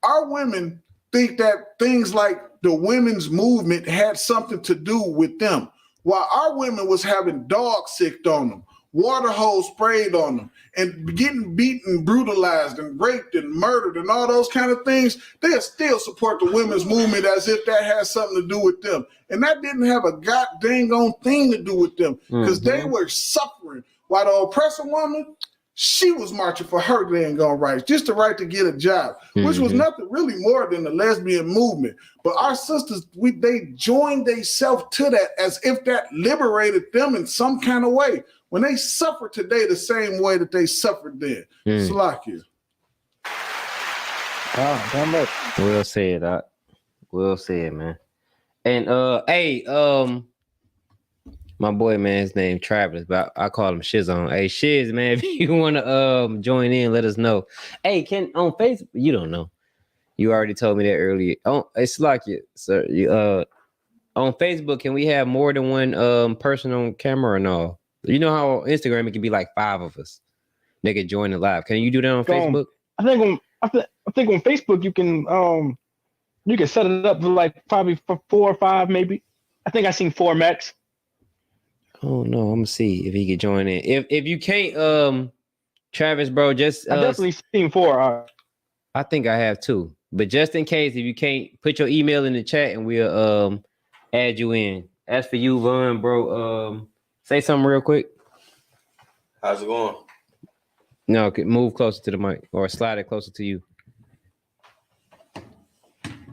Our women think that things like the women's movement had something to do with them, while our women was having dogs sicked on them, water hose sprayed on them, and getting beaten, brutalized, and raped, and murdered, and all those kind of things. They still support the women's movement as if that has something to do with them. And that didn't have a goddamn thing to do with them, because they were suffering. While the oppressor woman, she was marching for her dang gun rights, just the right to get a job, which was nothing really more than the lesbian movement. But our sisters, they joined themselves to that as if that liberated them in some kind of way. When they suffer today the same way that they suffered then. Salakia. Oh, damn right. Well said, Doc. Well said, man. And hey, my boy, man, his name Travis, but I call him Shizon. Hey, Shiz, man, if you want to join in, let us know. Hey, on Facebook, you don't know. You already told me that earlier. It's like it, sir. On Facebook, can we have more than one person on camera or no? You know how on Instagram it can be like 5 of us. They can join the live. Can you do that on Facebook? I think on Facebook you can set it up for like probably for 4 or 5 maybe. I think I seen 4 max. Oh no, I'm gonna see if he could join in. If you can't, Travis, bro, just I definitely seen 4. I think I have 2, but just in case, if you can't, put your email in the chat and we'll add you in. As for you, Vaughn, bro, say something real quick. How's it going? No, move closer to the mic or slide it closer to you.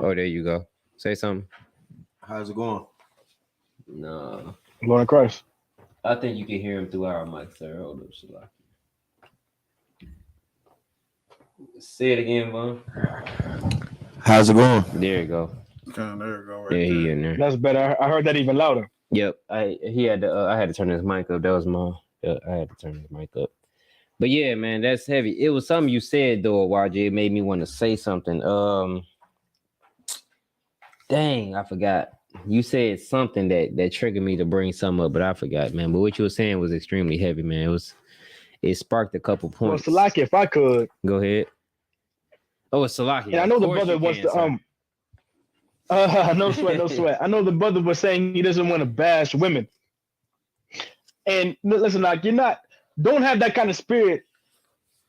Oh, there you go. Say something. How's it going? No. Lord of Christ. I think you can hear him through our mic, sir. Hold up, Shalaki. Say it again, Vaughn. How's it going? There you go. There you go. Right there. He in there. That's better. I heard that even louder. Yep. I had to turn his mic up. That was I had to turn his mic up. But yeah, man, that's heavy. It was something you said though, YJ. It made me want to say something. Dang, I forgot. You said something that triggered me to bring something up, but I forgot, man. But what you were saying was extremely heavy, man. It sparked a couple points. Well, Salaki, if I could go ahead. Oh, it's Salaki. Yeah, I know the brother wants to no sweat. I know the brother was saying he doesn't want to bash women. And listen, like don't have that kind of spirit.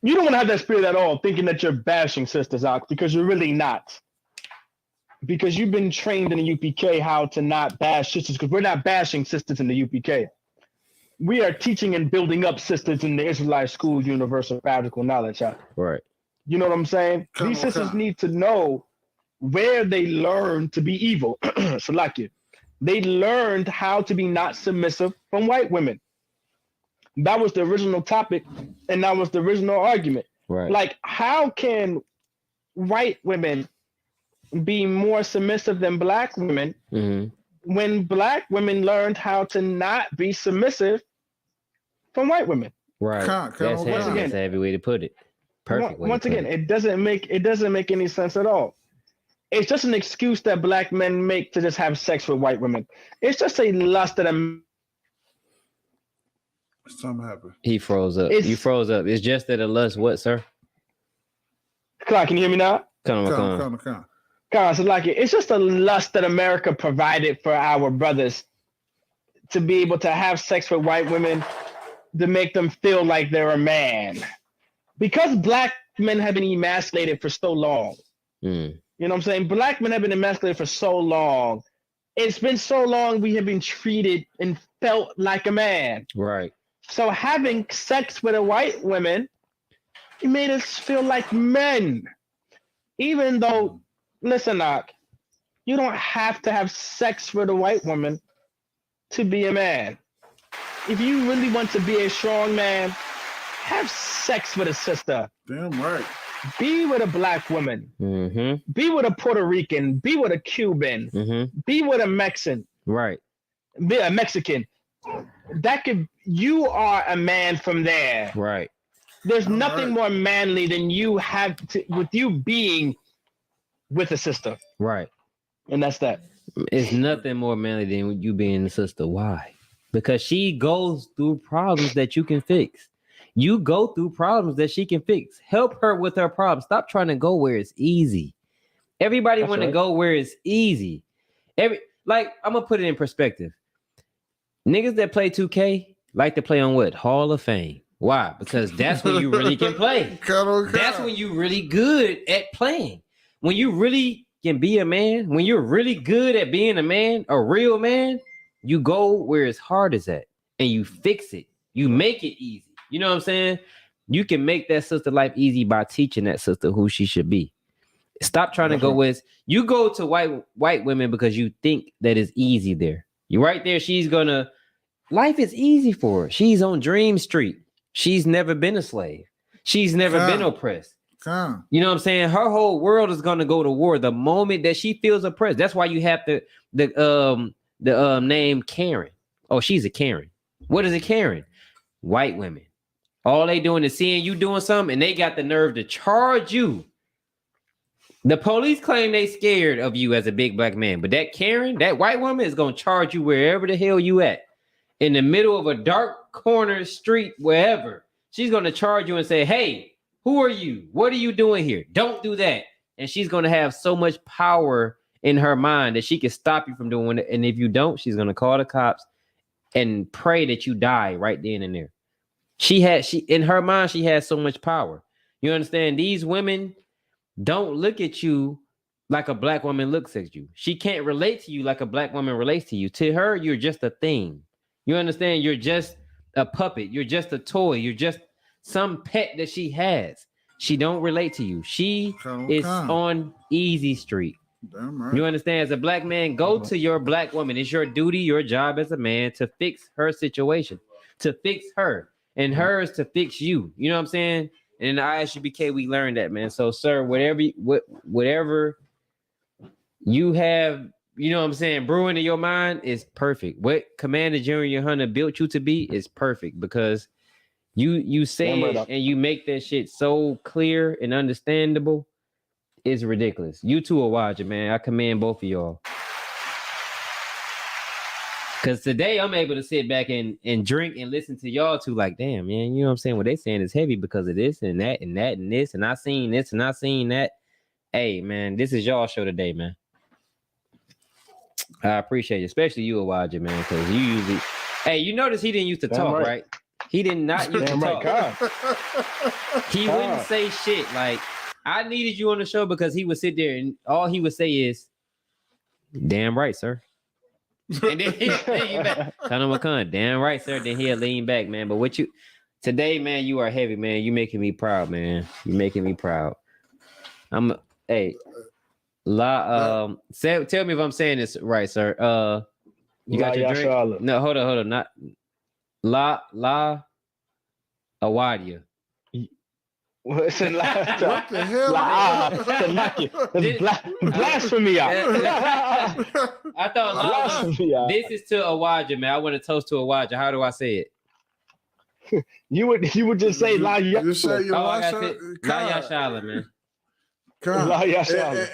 You don't want to have that spirit at all, thinking that you're bashing sisters out, because you're really not. Because you've been trained in the UPK how to not bash sisters, because we're not bashing sisters in the UPK. We are teaching and building up sisters in the Israelite School Universal Fabrical Knowledge. Right. You know what I'm saying? These sisters need to know where they learned to be evil. So like it. They learned how to be not submissive from white women. That was the original topic, and that was the original argument. Right. Like, how can white women be more submissive than black women when black women learned how to not be submissive from white women? Right. That's a heavy way to put it. Perfect. Once again, it doesn't make any sense at all. It's just an excuse that black men make to just have sex with white women. It's just a lust that something happened. He froze up. You froze up. It's just that a lust. What, sir? Can you hear me now? Come. So like it's just a lust that America provided for our brothers to be able to have sex with white women to make them feel like they're a man. Because black men have been emasculated for so long. You know what I'm saying? Black men have been emasculated for so long. It's been so long we have been treated and felt like a man. Right. So having sex with a white woman, it made us feel like men. Even though, listen, you don't have to have sex with a white woman to be a man. If you really want to be a strong man, have sex with a sister. Damn right. Be with a black woman. Be with a Puerto Rican. Be with a Cuban. Be with a Mexican. Right. Be a Mexican. You are a man from there. Right. There's nothing more manly than you with you being with a sister. Right. And that's that. It's nothing more manly than you being a sister. Why? Because she goes through problems that you can fix. You go through problems that she can fix. Help her with her problems. Stop trying to go where it's easy. Everybody want to go where it's easy. I'm gonna put it in perspective. Niggas that play 2K like to play on what? Hall of Fame. Why? Because that's when you really can play. That's when you really good at playing. When you really can be a man, when you're really good at being a man, a real man, you go where it's hard is at and you fix it. You make it easy. You know what I'm saying? You can make that sister life easy by teaching that sister who she should be. Stop trying to go with, you go to white women because you think that it's easy there. You right there, life is easy for her. She's on Dream Street. She's never been a slave. She's never been oppressed. You know what I'm saying? Her whole world is gonna go to war the moment that she feels oppressed. That's why you have the name Karen. Oh, she's a Karen. What is a Karen? White women. All they doing is seeing you doing something, and they got the nerve to charge you. The police claim they scared of you as a big black man, but that Karen, that white woman, is gonna charge you wherever the hell you at, in the middle of a dark corner street, wherever. She's gonna charge you and say, "Hey, who are you? What are you doing here? Don't do that." And she's gonna have so much power in her mind that she can stop you from doing it. And if you don't, she's gonna call the cops and pray that you die right then and there. She in her mind, she has so much power. You understand? These women don't look at you like a black woman looks at you. She can't relate to you like a black woman relates to you. To her, you're just a thing. You understand? You're just a puppet. You're just a toy. You're just some pet that she has. She don't relate to you. She is on easy street. Damn right. You understand? As a black man, go to your black woman. It's your duty, your job as a man to fix her situation, to fix her, and hers to fix you. You know what I'm saying? And in the ISUBK, we learned that, man. So, sir, whatever you have, you know what I'm saying, brewing in your mind is perfect. What Commander Junior Hunter built you to be is perfect, because you say it and you make that shit so clear and understandable. It's ridiculous. You two are watching, man. I commend both of y'all. Because today I'm able to sit back and drink and listen to y'all two like, damn, man, you know what I'm saying? What they saying is heavy because of this and that and that and this. And I seen this and I seen that. Hey, man, this is y'all show today, man. I appreciate it, especially you, Awaja, man, because you usually... Hey, you notice he didn't used to talk, right? He did not used to talk. He wouldn't say shit. Like, I needed you on the show because he would sit there and all he would say is, damn right, sir. And then he'd lean back. Tell him a cunt. Damn right, sir. Then he'll lean back, man. But what you today, man, you are heavy, man. You making me proud, man. You making me proud. Tell me if I'm saying this right, sir. You got your drink? No, hold on. Not La Awadia. What the hell? Blasphemy out. I thought this is to Awaja, man. I want to toast to Awaja. How do I say it? You would just say La Yashala, man.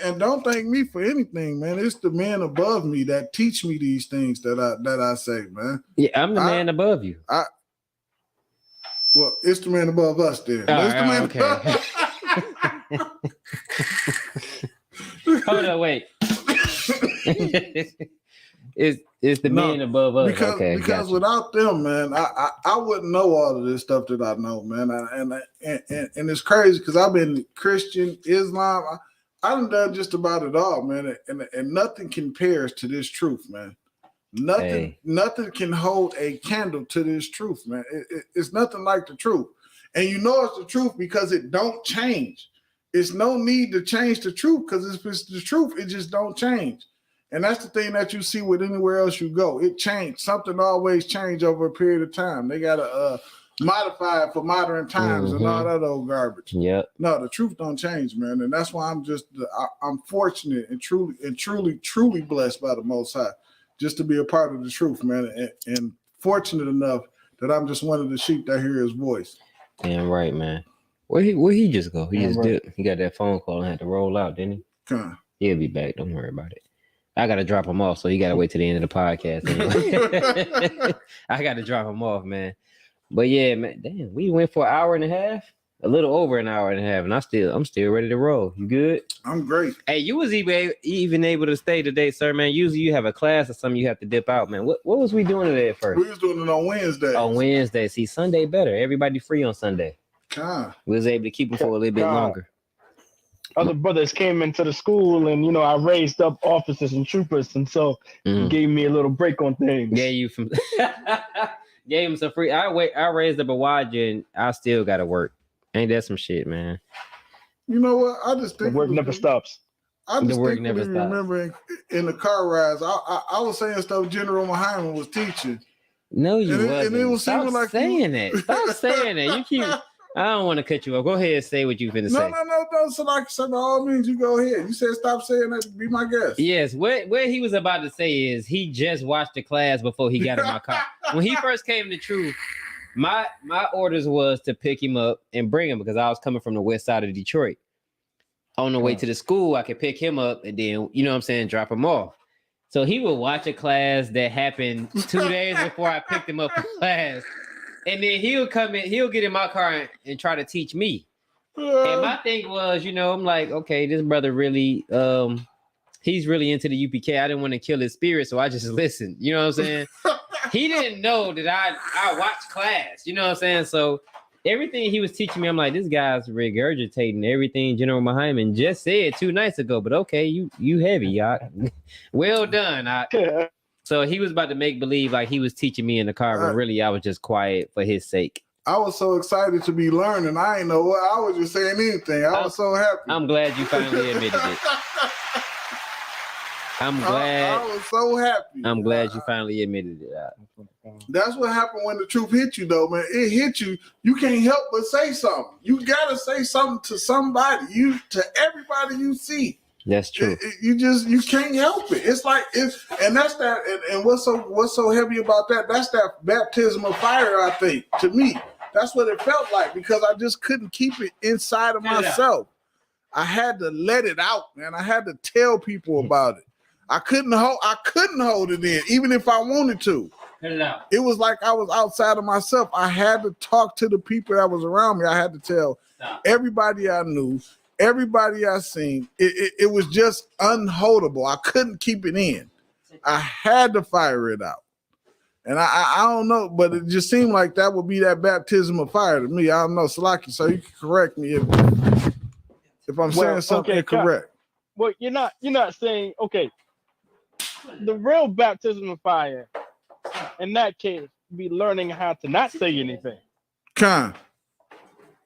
And don't thank me for anything, man. It's the man above me that teach me these things that I say, man. Yeah, I'm the man above you. Well, it's the man above us then. Okay. Hold on, wait. It's the man above us. Because without them, man, I wouldn't know all of this stuff that I know, man. And it's crazy because I've been Christian, Islam. I've done just about it all, man. And nothing compares to this truth, man. Nothing can hold a candle to this truth, man. It's nothing like the truth. And you know it's the truth because it don't change. It's no need to change the truth because if it's the truth, it just don't change. And that's the thing that you see with anywhere else you go. It changed. Something always change over a period of time. They got to modify it for modern times and all that old garbage. Yeah. No, the truth don't change, man. And that's why I'm fortunate and truly blessed by the Most High just to be a part of the truth, man. And fortunate enough that I'm just one of the sheep that hear his voice. Damn right, man. Where he just go? He just did. He got that phone call and had to roll out, didn't he? He'll be back. Don't worry about it. I got to drop him off, so you got to wait till the end of the podcast. Anyway. I got to drop him off, man. But yeah, man, damn, we went for an hour and a half, a little over an hour and a half, and I'm still ready to roll. You good? I'm great. Hey, you was even able to stay today, sir, man. Usually you have a class or something you have to dip out, man. What was we doing today at first? We was doing it on Wednesday. On Wednesday. See, Sunday better. Everybody free on Sunday. We was able to keep them for a little bit longer. Other brothers came into the school and, I raised up officers and troopers. And so he gave me a little break on things. Gave him some free. I raised up Awaja and I still got to work. Ain't that some shit, man? You know what? I just think the work never stops. I just The work think never stops. remember in the car rides, I was saying stuff General Muhammad was teaching. No, you wasn't. And it was Stop seeming like saying that. Stop saying that. You keep. I don't want to cut you off. Go ahead and say what you finna say. No. So like I said, by all means, you go ahead. You said stop saying that. Be my guest. Yes. What he was about to say is he just watched the class before he got in my car. When he first came to Truth, my orders was to pick him up and bring him because I was coming from the west side of Detroit. On the way to the school, I could pick him up and then, you know what I'm saying, drop him off. So he would watch a class that happened 2 days before I picked him up for class. And then he'll get in my car and try to teach me. And my thing was, I'm like, okay, this brother really, he's really into the UPK. I didn't want to kill his spirit, so I just listened. You know what I'm saying? He didn't know that I watched class. You know what I'm saying? So everything he was teaching me, I'm like, this guy's regurgitating everything General Muhammad just said 2 nights ago. But okay, you heavy, y'all. Well done. So he was about to make believe like he was teaching me in the car, but really I was just quiet for his sake. I was so excited to be learning. I ain't know what I was just saying anything. I was so happy. I'm glad you finally admitted it. I was so happy. I'm glad you finally admitted it. That's what happened when the truth hit you, though, man. It hit you. You can't help but say something. You gotta say something to somebody. To everybody you see. That's true. You can't help it. It's like and that's that. And what's so heavy about that? That's that baptism of fire. I think to me, that's what it felt like because I just couldn't keep it inside of myself. I had to let it out, man. I had to tell people about it. I couldn't hold it in, even if I wanted to. It was like I was outside of myself. I had to talk to the people that was around me. I had to tell everybody I knew, everybody I seen. It was just unholdable. I couldn't keep it in. I had to fire it out. And I don't know, but it just seemed like that would be that baptism of fire to me. I don't know, Salaki, so you can correct me if I'm saying something incorrect. Well, you're not saying, okay, the real baptism of fire, in that case, be learning how to not say anything. You know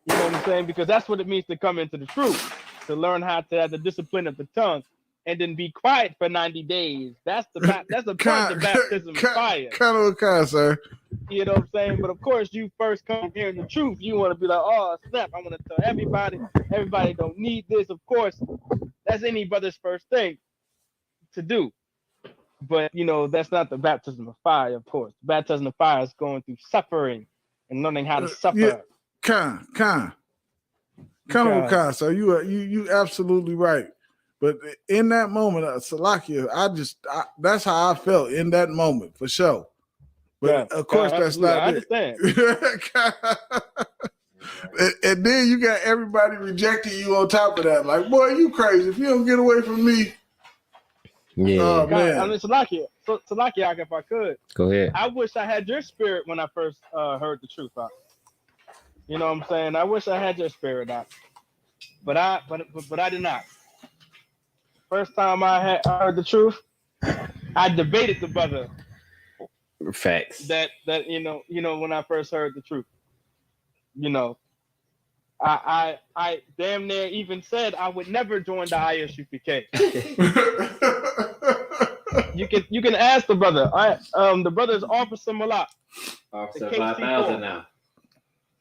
what I'm saying? Because that's what it means to come into the truth, to learn how to have the discipline of the tongue and then be quiet for 90 days. That's the part of the baptism of fire. Sir. You know what I'm saying? But of course, you first come here in the truth. You want to be like, oh, snap, I want to tell everybody. Everybody don't need this. Of course, that's any brother's first thing to do. But, that's not the baptism of fire, of course. The baptism of fire is going through suffering and learning how to suffer. So you absolutely right. But in that moment, Salakia, that's how I felt in that moment, for sure. But of course, that's not I understand. And then you got everybody rejecting you on top of that. Like, boy, you crazy. If you don't get away from me. Yeah. Oh, man. I mean, Salakia, if I could. Go ahead. I wish I had your spirit when I first heard the truth out. You know what I'm saying? I wish I had your spirit out. But I did not. First time I heard the truth, I debated the brother. Facts. That when I first heard the truth, I damn near even said I would never join the ISUPK. You can ask the brother. The brother's Officer Malak. Officer 5,000 now.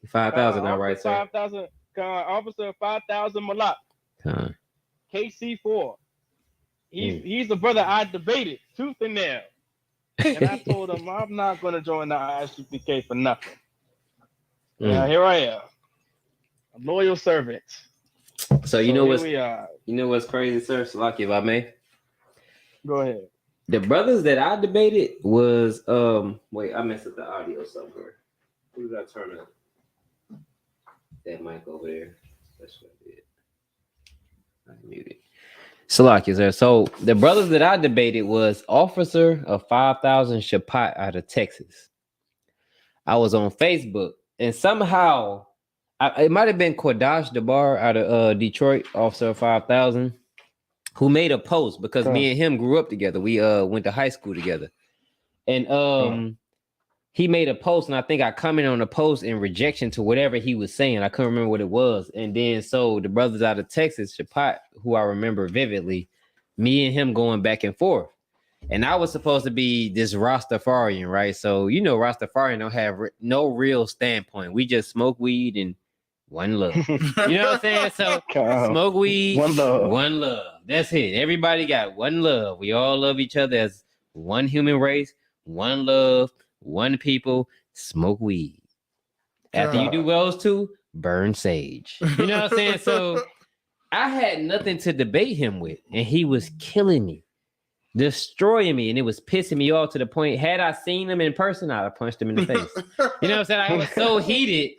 5,000 now, right, sir? 5,000. Officer 5,000 Malak. KC4. He's the brother I debated tooth and nail. And I told him I'm not going to join the ISUPK for nothing. Now here I am, a loyal servant. So you know what's crazy, sir? Salaki, if I may. Go ahead. The brothers that I debated was wait, I messed up the audio somewhere. Who did I turn up? That mic over there. That's what I did. I muted. Salaki, sir. So the brothers that I debated was Officer of 5,000 Shapat out of Texas. I was on Facebook and somehow it might have been Kodash Debar out of Detroit, Officer of 5,000, who made a post because me and him grew up together. We went to high school together. And he made a post, and I think I commented on the post in rejection to whatever he was saying. I couldn't remember what it was. And then so the brothers out of Texas, Chapat, who I remember vividly, me and him going back and forth. And I was supposed to be this Rastafarian, right? So, you know, Rastafarian don't have no real standpoint. We just smoke weed and one love. You know what I'm saying? So smoke weed, one love. That's it. Everybody got one love. We all love each other as one human race, one love, one people, smoke weed. After you do those two, burn sage. You know what I'm saying? So I had nothing to debate him with, and he was killing me, destroying me, and it was pissing me off to the point, had I seen him in person, I'd have punched him in the face. You know what I'm saying? I was so heated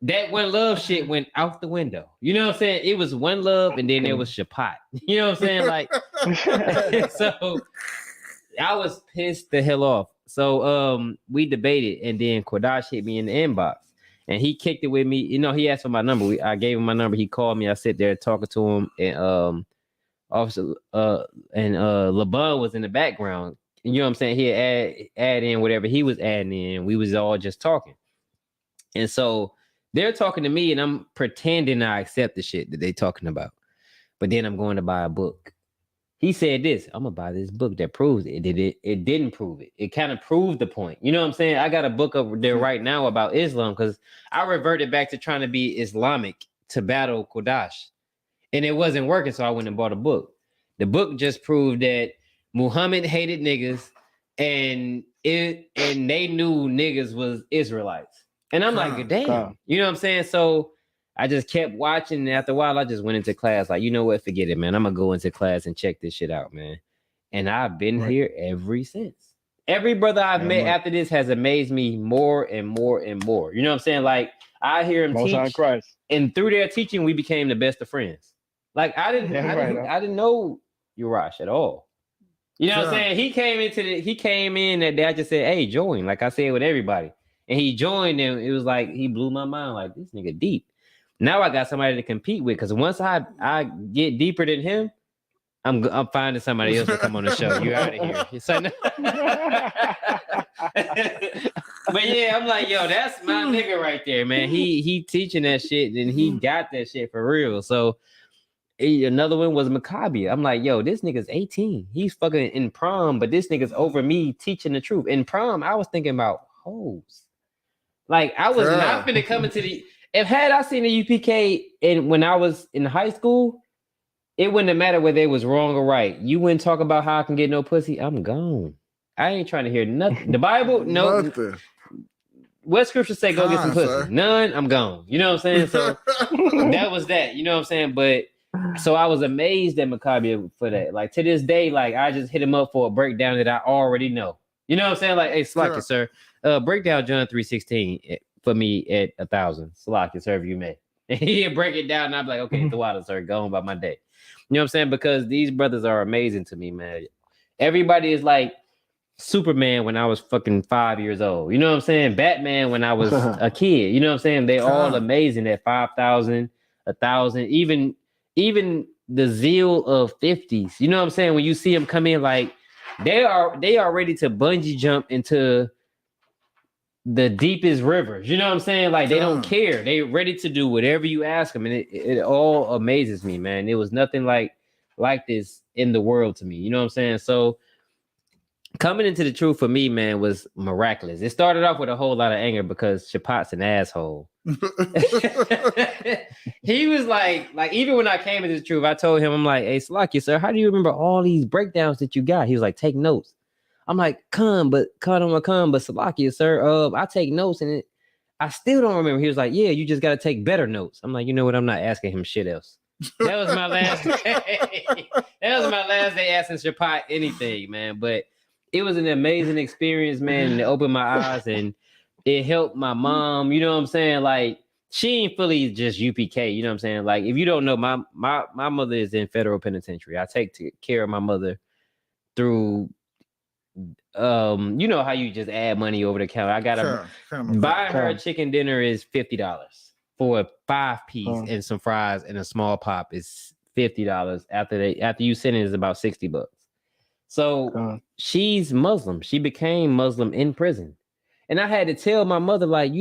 that one love shit went out the window. You know what I'm saying? It was one love, and then there was Chapat. You know what I'm saying? Like, so I was pissed the hell off. So we debated, and then Quadash hit me in the inbox, and he kicked it with me. You know, he asked for my number. I gave him my number. He called me. I sit there talking to him, and Officer LeBron was in the background. And you know what I'm saying? He'd add in whatever he was adding in. We was all just talking. And so they're talking to me, and I'm pretending I accept the shit that they talking about. But then I'm going to buy a book. He said this, I'm gonna buy this book that proves it. It didn't prove it. It kind of proved the point. You know what I'm saying? I got a book over there right now about Islam because I reverted back to trying to be Islamic to battle Qudash. And it wasn't working, so I went and bought a book. The book just proved that Muhammad hated niggas, and they knew niggas was Israelites. And I'm like, damn. You know what I'm saying? So I just kept watching, and after a while, I just went into class. Like, you know what? Forget it, man. I'm gonna go into class and check this shit out, man. And I've been here ever since. Every brother I've met after this has amazed me more and more and more. You know what I'm saying? Like, I hear him teach, and through their teaching, we became the best of friends. Like, I didn't know Urash at all. You know what I'm saying? He came in that day. I just said, hey, join. Like I said with everybody. And he joined, and it was like, he blew my mind. Like, this nigga deep. Now I got somebody to compete with, because once I get deeper than him, I'm finding somebody else to come on the show. You out of here. So, but yeah, I'm like, yo, that's my nigga right there, man. He teaching that shit, and he got that shit for real. So another one was Maccabi. I'm like, yo, this nigga's 18. He's fucking in prom, but this nigga's over me teaching the truth. In prom, I was thinking about hoes. Like, I was not finna come into the... Had I seen the UPK when I was in high school, it wouldn't have mattered whether it was wrong or right. You wouldn't talk about how I can get no pussy. I'm gone. I ain't trying to hear nothing. The Bible, no. What scripture say go get some pussy? Sir. None. I'm gone. You know what I'm saying? So that was that. You know what I'm saying? But so I was amazed at Maccabi for that. Like, to this day, like, I just hit him up for a breakdown that I already know. You know what I'm saying? Like, hey, Slacky, sir. Breakdown John 3:16 for me at 1,000. Slacky, sir, if you may. And he'll break it down, and I'm like, okay, the water, sir, go on about my day. You know what I'm saying? Because these brothers are amazing to me, man. Everybody is like Superman when I was fucking 5 years old. You know what I'm saying? Batman when I was a kid. You know what I'm saying? They all amazing at 5,000, 1,000, even the zeal of 50s. You know what I'm saying? When you see them come in, like, they are ready to bungee jump into the deepest rivers. You know what I'm saying? Like, they don't care. They ready to do whatever you ask them, and it all amazes me, man. There was nothing like this in the world to me. You know what I'm saying? So coming into the truth for me, man, was miraculous. It started off with a whole lot of anger because Chapat's an asshole. He was like even when I came into the truth, I told him, I'm like, hey, Slacky, sir, how do you remember all these breakdowns that you got? He was like, take notes. I'm like, but Salakia, sir, I take notes, and I still don't remember. He was like, yeah, you just got to take better notes. I'm like, you know what? I'm not asking him shit else. That was my last day. That was my last day asking Chapat anything, man. But it was an amazing experience, man. And it opened my eyes, and it helped my mom. You know what I'm saying? Like, she ain't fully just UPK. You know what I'm saying? Like, if you don't know, my mother is in federal penitentiary. I take care of my mother through... you know how you just add money over the counter. I gotta buy her a chicken dinner is $50 for a 5-piece and some fries and a small pop is $50. After you send it is about $60. So she's Muslim. She became Muslim in prison, And I had to tell my mother, like,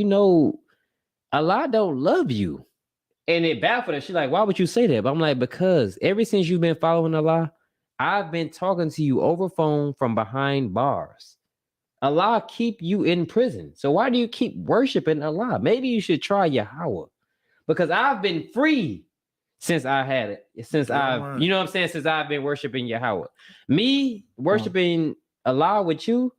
Allah don't love you. And it baffled her. She's like, why would you say that? But I'm like, because ever since you've been following Allah, I've been talking to you over phone from behind bars. Allah keep you in prison. So why do you keep worshiping Allah? Maybe you should try Yahweh. Because I've been free since I had it. Since I've, you know what I'm saying? Since I've been worshiping Yahweh. Me worshiping Allah with you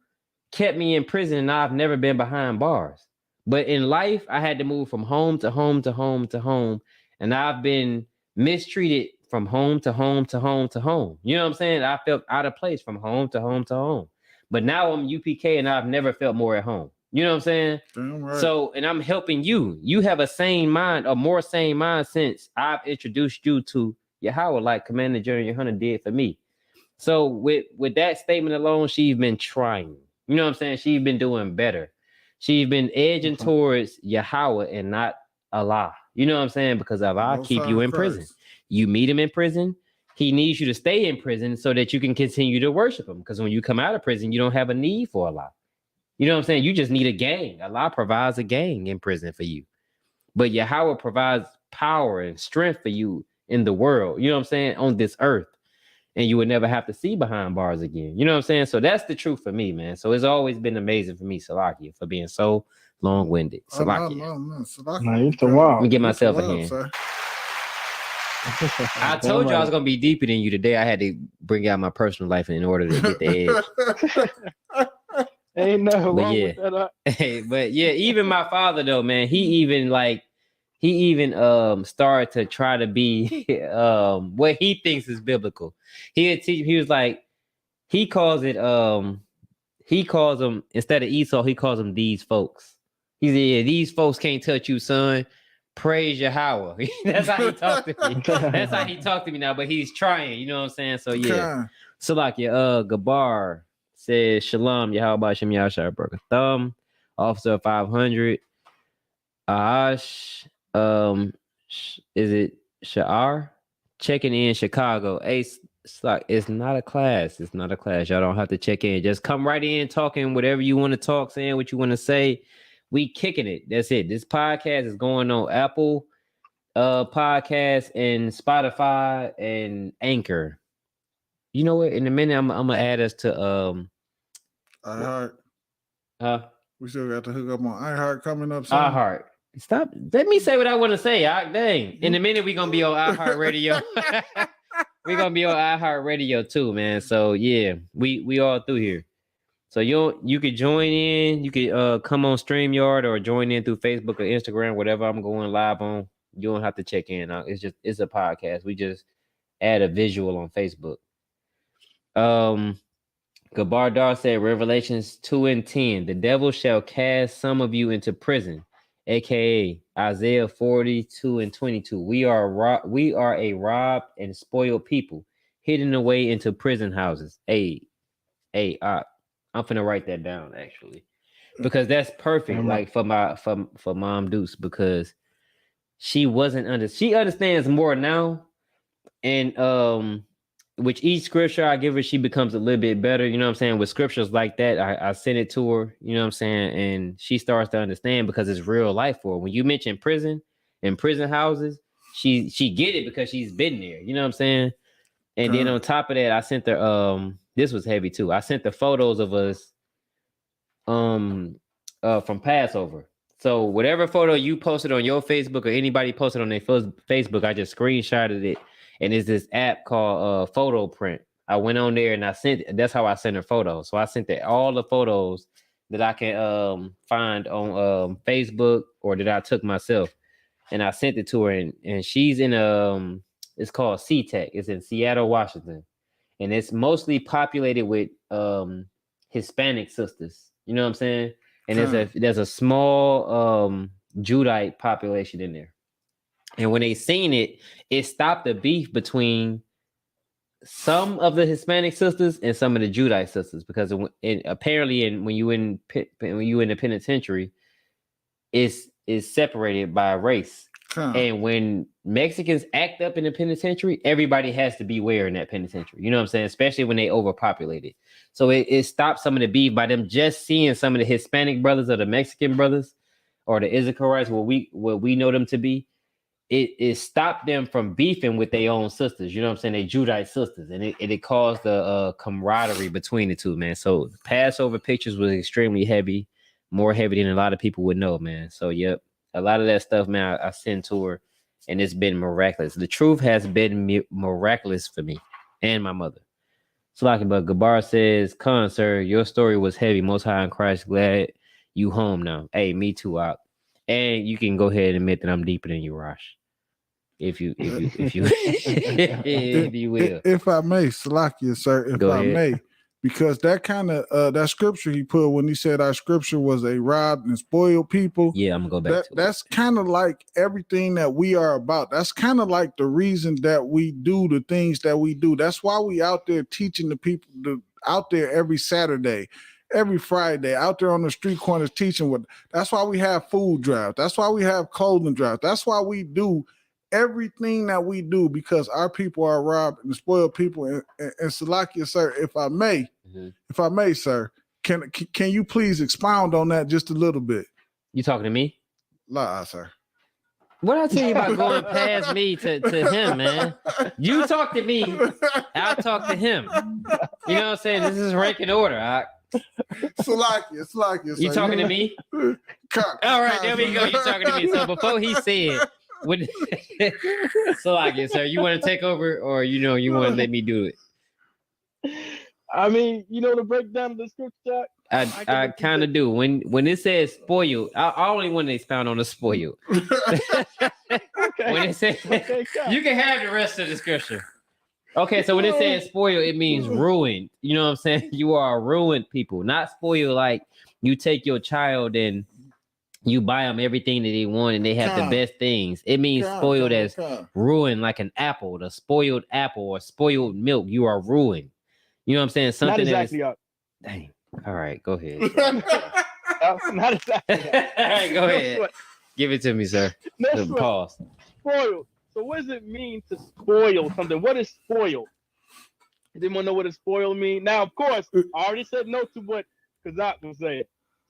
kept me in prison, and I've never been behind bars. But in life, I had to move from home to home to home to home. And I've been mistreated from home to home to home to home. You know what I'm saying? I felt out of place from home to home to home. But now I'm UPK and I've never felt more at home. You know what I'm saying? Right. So, and I'm helping you. You have a sane mind, a more sane mind since I've introduced you to Yahweh, like Commander General Hunter did for me. So with that statement alone, she's been trying. You know what I'm saying? She's been doing better. She's been edging towards Yahweh and not Allah. You know what I'm saying? Because Allah keep you in prison. You meet him in prison. He needs you to stay in prison so that you can continue to worship him. Because when you come out of prison, you don't have a need for Allah. You know what I'm saying? You just need a gang. Allah provides a gang in prison for you. But Yahweh provides power and strength for you in the world. You know what I'm saying? On this earth. And you would never have to see behind bars again. You know what I'm saying? So that's the truth for me, man. So it's always been amazing for me, Salakia, for being so long-winded. Salakia. Let me give myself a hand. I told you I was going to be deeper than you today. I had to bring out my personal life in order to get the edge. Ain't nothing wrong with that. But yeah, even my father, though, man, he even started to try to be what he thinks is biblical. He was like, he calls them, instead of Esau, he calls them these folks. He said, yeah, these folks can't touch you, son. Praise Yahweh. That's how he talked to me. That's how he talked to me now, but he's trying, you know what I'm saying? So yeah. So like Gabar says, Shalom, Yahweh Shem Yashar broke a thumb. Officer 500. Ash, is it Sha'ar? Checking in Chicago. Ace, it's not a class. It's not a class. Y'all don't have to check in. Just come right in, talking whatever you want to talk, saying what you want to say. We kicking it. That's it. This podcast is going on Apple Podcasts and Spotify and Anchor. You know what? In a minute, I'm gonna add us to iHeart. We still got to hook up on iHeart coming up soon. iHeart. Stop. Let me say what I want to say. Dang. In a minute, we're going to be on iHeartRadio. We're going to be on iHeartRadio too, man. So, yeah, we all through here. So, you could join in. You could come on StreamYard or join in through Facebook or Instagram, whatever I'm going live on. You don't have to check in. It's a podcast. We just add a visual on Facebook. Gabar Dar said, Revelations 2:10, the devil shall cast some of you into prison. AKA Isaiah 42:22. We are a robbed and spoiled people, hidden away into prison houses. I'm finna write that down actually, because that's perfect. Like for Mom Deuce, because she understands more now, and which each scripture I give her, she becomes a little bit better. You know what I'm saying? With scriptures like that, I send it to her, you know what I'm saying? And she starts to understand because it's real life for her. When you mention prison and prison houses, she get it because she's been there. You know what I'm saying? And then on top of that, I sent her, this was heavy too. I sent the photos of us from Passover. So whatever photo you posted on your Facebook or anybody posted on their Facebook, I just screenshotted it. And it's this app called Photo Print. I went on there and that's how I sent her photos. So I sent all the photos that I can find on Facebook or that I took myself. And I sent it to her, and she's in it's called SeaTech. It's in Seattle, Washington. And it's mostly populated with Hispanic sisters. You know what I'm saying? And there's a small Judite population in there. And when they seen it, it stopped the beef between some of the Hispanic sisters and some of the Judite sisters, because apparently, when you in the penitentiary, it's separated by race. And when Mexicans act up in the penitentiary, everybody has to beware in that penitentiary. You know what I'm saying? Especially when they overpopulated. So it stopped some of the beef by them just seeing some of the Hispanic brothers or the Mexican brothers or the Issacharites, what we know them to be. It stopped them from beefing with their own sisters. You know what I'm saying? They Judite sisters. And it caused the camaraderie between the two, man. So Passover pictures was extremely heavy, more heavy than a lot of people would know, man. So, yep. A lot of that stuff, man, I sent to her, and it's been miraculous. The truth has been miraculous for me and my mother. So, but Gabar says, Khan, sir, your story was heavy. Most High in Christ, glad you home now. Hey, me too, Op. And you can go ahead and admit that I'm deeper than you, Rosh. If you will. If I may, Salakia, sir, if I may. Because that kind of that scripture he put when he said our scripture was a robbed and spoiled people. Yeah, I'm gonna go back to that's kind of like everything that we are about. That's kind of like the reason that we do the things that we do. That's why we out there teaching the people out there every Saturday, every Friday, out there on the street corners teaching. That's why we have food drives. That's why we have clothing drives. That's why we do everything that we do, because our people are robbed and spoiled people. And Salakia, sir, if I may, sir, can you please expound on that just a little bit? You talking to me? Nah, sir. What I tell you about going past me to him, man? You talk to me, I'll talk to him. You know what I'm saying? This is ranking order. Salakia. You talking to me? All right, there we go. You talking to me. So before he said, Salakia, sir, you want to take over, or you want to let me do it? I mean, to break down the scripture. I kind of do. When it says spoiled, I only want to expound on the spoiled. When it says, you can have the rest of the scripture. Okay, so when it says spoiled, it means ruined. You know what I'm saying? You are ruined people, not spoiled like you take your child and you buy them everything that they want and they have the best things. It means spoiled as ruined, like an apple, the spoiled apple or spoiled milk. You are ruined. You know what I'm saying? Something not exactly. Dang. All right, go ahead. Not exactly. All right, go ahead. Give it to me, sir. Pause. Spoiled. So what does it mean to spoil something? What is spoiled? Does anyone know what a spoil mean? Now, of course, I already said no to what Kazak was saying.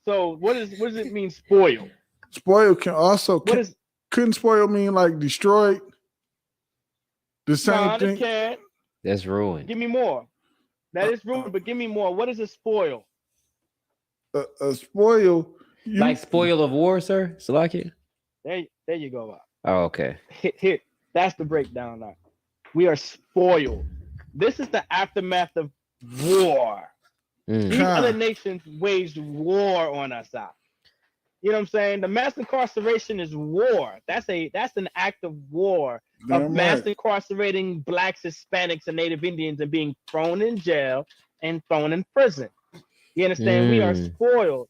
So what does it mean, spoil? Spoil can also couldn't spoil mean like destroyed? The same thing. It can. That's ruined. Give me more. That is ruined, but give me more. What is a spoil? A spoil, like spoil of war, sir. Salakia. There you go. Oh, okay. Here, that's the breakdown now. We are spoiled. This is the aftermath of war. These other nations waged war on us out. You know what I'm saying? The mass incarceration is war. That's an act of war of mass incarcerating blacks, Hispanics, and Native Indians and being thrown in jail and thrown in prison. You understand? We are spoiled.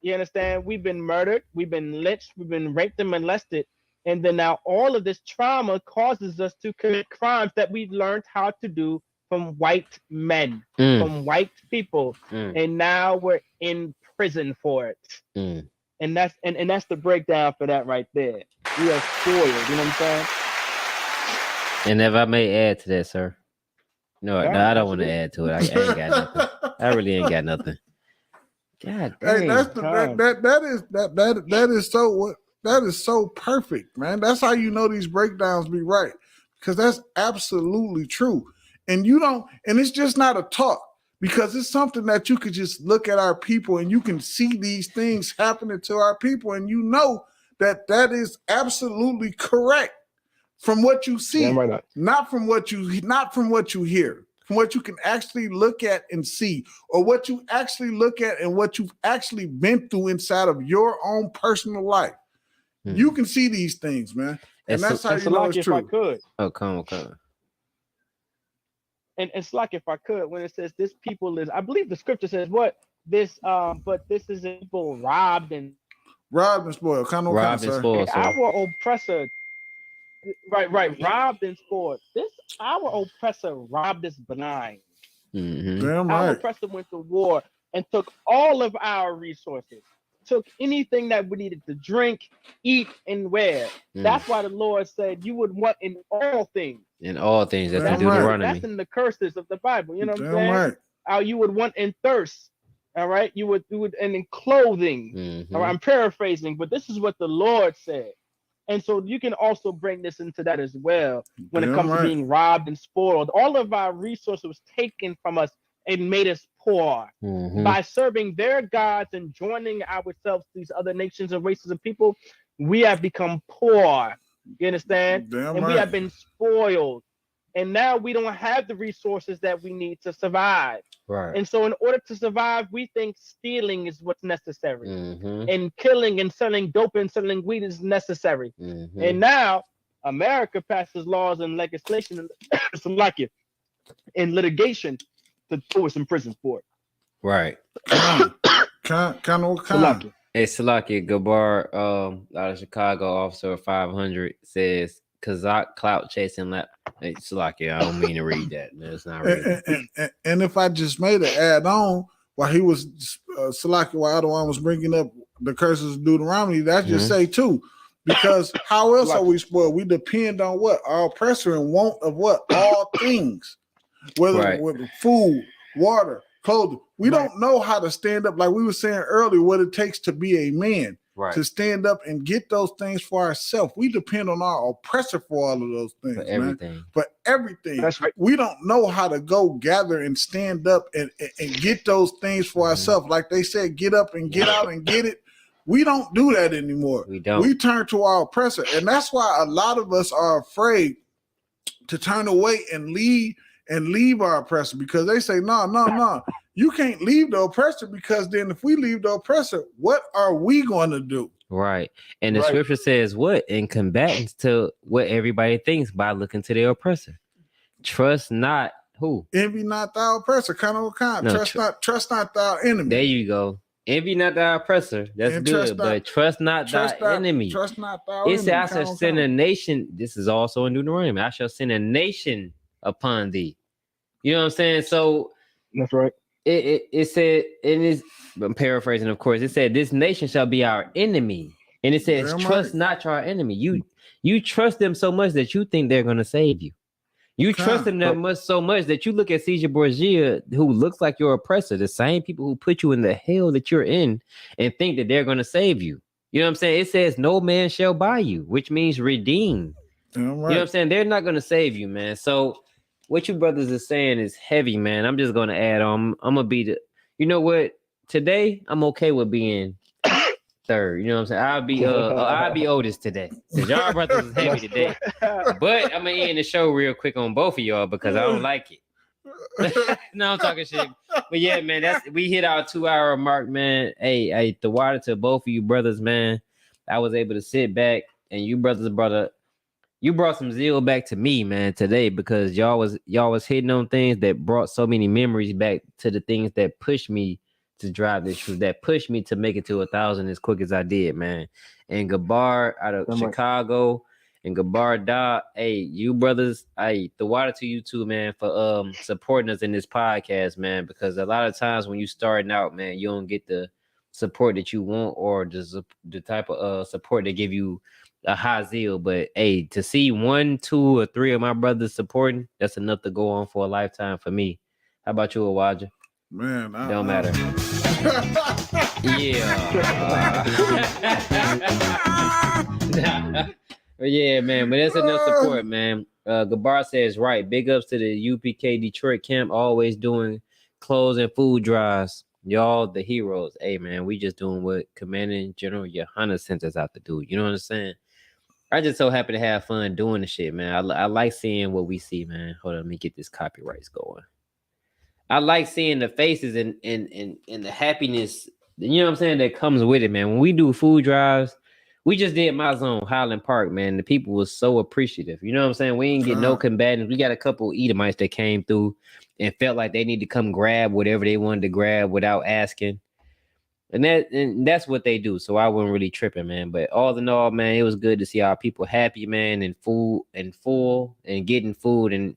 You understand? We've been murdered, we've been lynched, we've been raped and molested. And then now all of this trauma causes us to commit crimes that we learned how to do from white men, from white people. And now we're in prison for it. And that's the breakdown for that right there. We are spoiled, you know what I'm saying? And if I may add to that, sir. No, I don't want to add to it. I ain't got nothing. I really ain't got nothing. God dang. Hey, that is so perfect, man. That's how you know these breakdowns be right, because that's absolutely true. And it's just not a talk, because it's something that you could just look at our people and you can see these things happening to our people, and you know that is absolutely correct from what you see, not from what you hear, from what you can actually look at and see, or what you actually look at and what you've actually been through inside of your own personal life. You can see these things, man. And that's how you know it's true. If I could. Oh, come on. And it's like, if I could, when it says this people is, I believe the scripture says what? But this is a people robbed and spoiled. Robbed and spoiled. Our oppressor, right. Robbed and spoiled. Our oppressor robbed us blind. Damn right. Our oppressor went to war and took all of our resources. took anything that we needed to drink, eat, and wear. That's why the Lord said you would want in all things. In all things, that's in Damn Deuteronomy. That's in the curses of the Bible. You know what I'm Damn saying? right. How you would want in thirst. All right, you would and in clothing. All right, I'm paraphrasing, but this is what the Lord said. And so you can also bring this into that as well when it comes to being robbed and spoiled. All of our resources was taken from us and made us poor by serving their gods and joining ourselves to these other nations and races of people. We have become poor. You understand? Damn and right. we have been spoiled. And now we don't have the resources that we need to survive. Right. And so in order to survive, we think stealing is what's necessary. And killing and selling dope and selling weed is necessary. And now America passes laws and legislation in litigation to throw us in prison for it. Right. Kind of. Hey, Salaki Gabar, out of Chicago, officer 500 says Kazakh clout chasing lap. Hey, Salaki, I don't mean to read that. Man, it's not reading. And if I just made an add on while he was Salaki, while Adawan was bringing up the curses of Deuteronomy, that's just say too. Because how else are we spoiled? We depend on what? Our oppressor and want of what? All things. Whether with food, water, clothing. We don't know how to stand up, like we were saying earlier, what it takes to be a man. To stand up and get those things for ourselves. We depend on our oppressor for all of those things. For everything. Man. For everything. That's right. We don't know how to go gather and stand up and get those things for ourselves. Like they said, get up and get out and get it. We don't do that anymore. We don't. We turn to our oppressor. And that's why a lot of us are afraid to turn away and leave our oppressor, because they say, no. You can't leave the oppressor, because then if we leave the oppressor, what are we going to do? Right. And the scripture says what? In combatants to what everybody thinks by looking to their oppressor. Trust not who? Envy not thy oppressor. Trust not thy enemy. There you go. Envy not thy oppressor. That's and good. But trust not thy enemy. Trust not thy enemy. It said, I shall send a nation. This is also in Deuteronomy. I shall send a nation upon thee. You know what I'm saying? So that's right. It said, I'm paraphrasing, of course. It said, this nation shall be our enemy. And it says, trust not our enemy. You trust them so much that you think they're going to save you. You trust them that so much that you look at Caesar Borgia, who looks like your oppressor, the same people who put you in the hell that you're in, and think that they're going to save you. You know what I'm saying? It says, no man shall buy you, which means redeem. You know what I'm saying? They're not going to save you, man. So what you brothers are saying is heavy, man. I'm just gonna add on. I'm gonna be you know what? Today I'm okay with being third. You know what I'm saying? I'll be oldest today. Cause y'all brothers is heavy today. But I'm gonna end the show real quick on both of y'all because I don't like it. No, I'm talking shit. But yeah, man, we hit our 2-hour mark, man. Hey, the water to both of you brothers, man. I was able to sit back and you brothers brought some zeal back to me, man, today, because y'all was hitting on things that brought so many memories back to the things that pushed me to drive this truth, that pushed me to make it to 1,000 as quick as I did, man. And Gabar out of Chicago and Gabar Da, hey, you brothers, the water to you too, man, for supporting us in this podcast, man, because a lot of times when you starting out, man, you don't get the support that you want or the type of support that give you a high zeal. But hey, to see 1, 2, or 3 of my brothers supporting, that's enough to go on for a lifetime for me. How about you, Awaja? Man, don't matter. Yeah, man, but that's enough support, man. Gabar says right. Big ups to the UPK Detroit camp, always doing clothes and food drives. Y'all the heroes. Hey, man, we just doing what Commanding General Yohana sent us out to do. You know what I'm saying? I just so happy to have fun doing the shit, man. I like seeing what we see, man. Hold on, let me get this copyrights going. I like seeing the faces and the happiness, you know what I'm saying, that comes with it, man. When we do food drives, we just did my zone, Highland Park, man. The people was so appreciative. You know what I'm saying? We ain't get no combatants. We got a couple Edomites that came through and felt like they need to come grab whatever they wanted to grab without asking. And that's what they do. So I wasn't really tripping, man. But all in all, man, it was good to see our people happy, man, and full and getting food and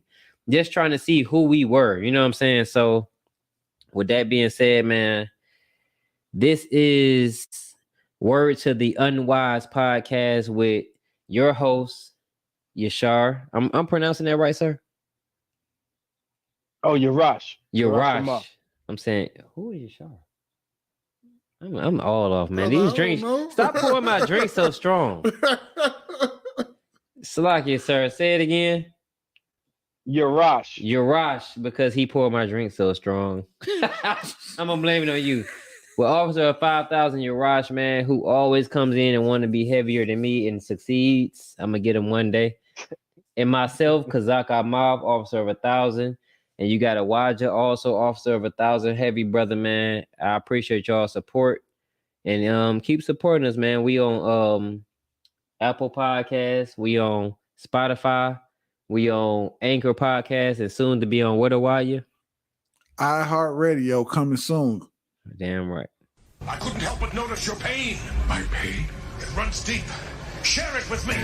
just trying to see who we were. You know what I'm saying? So with that being said, man, this is Word to the Unwise podcast with your host, Yashar. I'm pronouncing that right, sir? Oh, Yarash. Yarash. I'm saying, who is Yashar? I'm all off, man. Brother, These drinks. Stop pouring my drink so strong. Salakia, sir. Say it again. Yarash, because he poured my drink so strong. I'm gonna blame it on you. Well, Officer of 5,000, Yarash, man, who always comes in and want to be heavier than me and succeeds. I'm gonna get him one day. And myself, Kazak Ahmad, Officer of 1,000. And you got a Waja, also Officer of 1,000, heavy brother, man. I appreciate y'all support. And keep supporting us, man. We on Apple Podcasts, we on Spotify, we on Anchor Podcasts, and soon to be on what are you? iHeartRadio coming soon. Damn right. I couldn't help but notice your pain. My pain? It runs deep. Share it with me.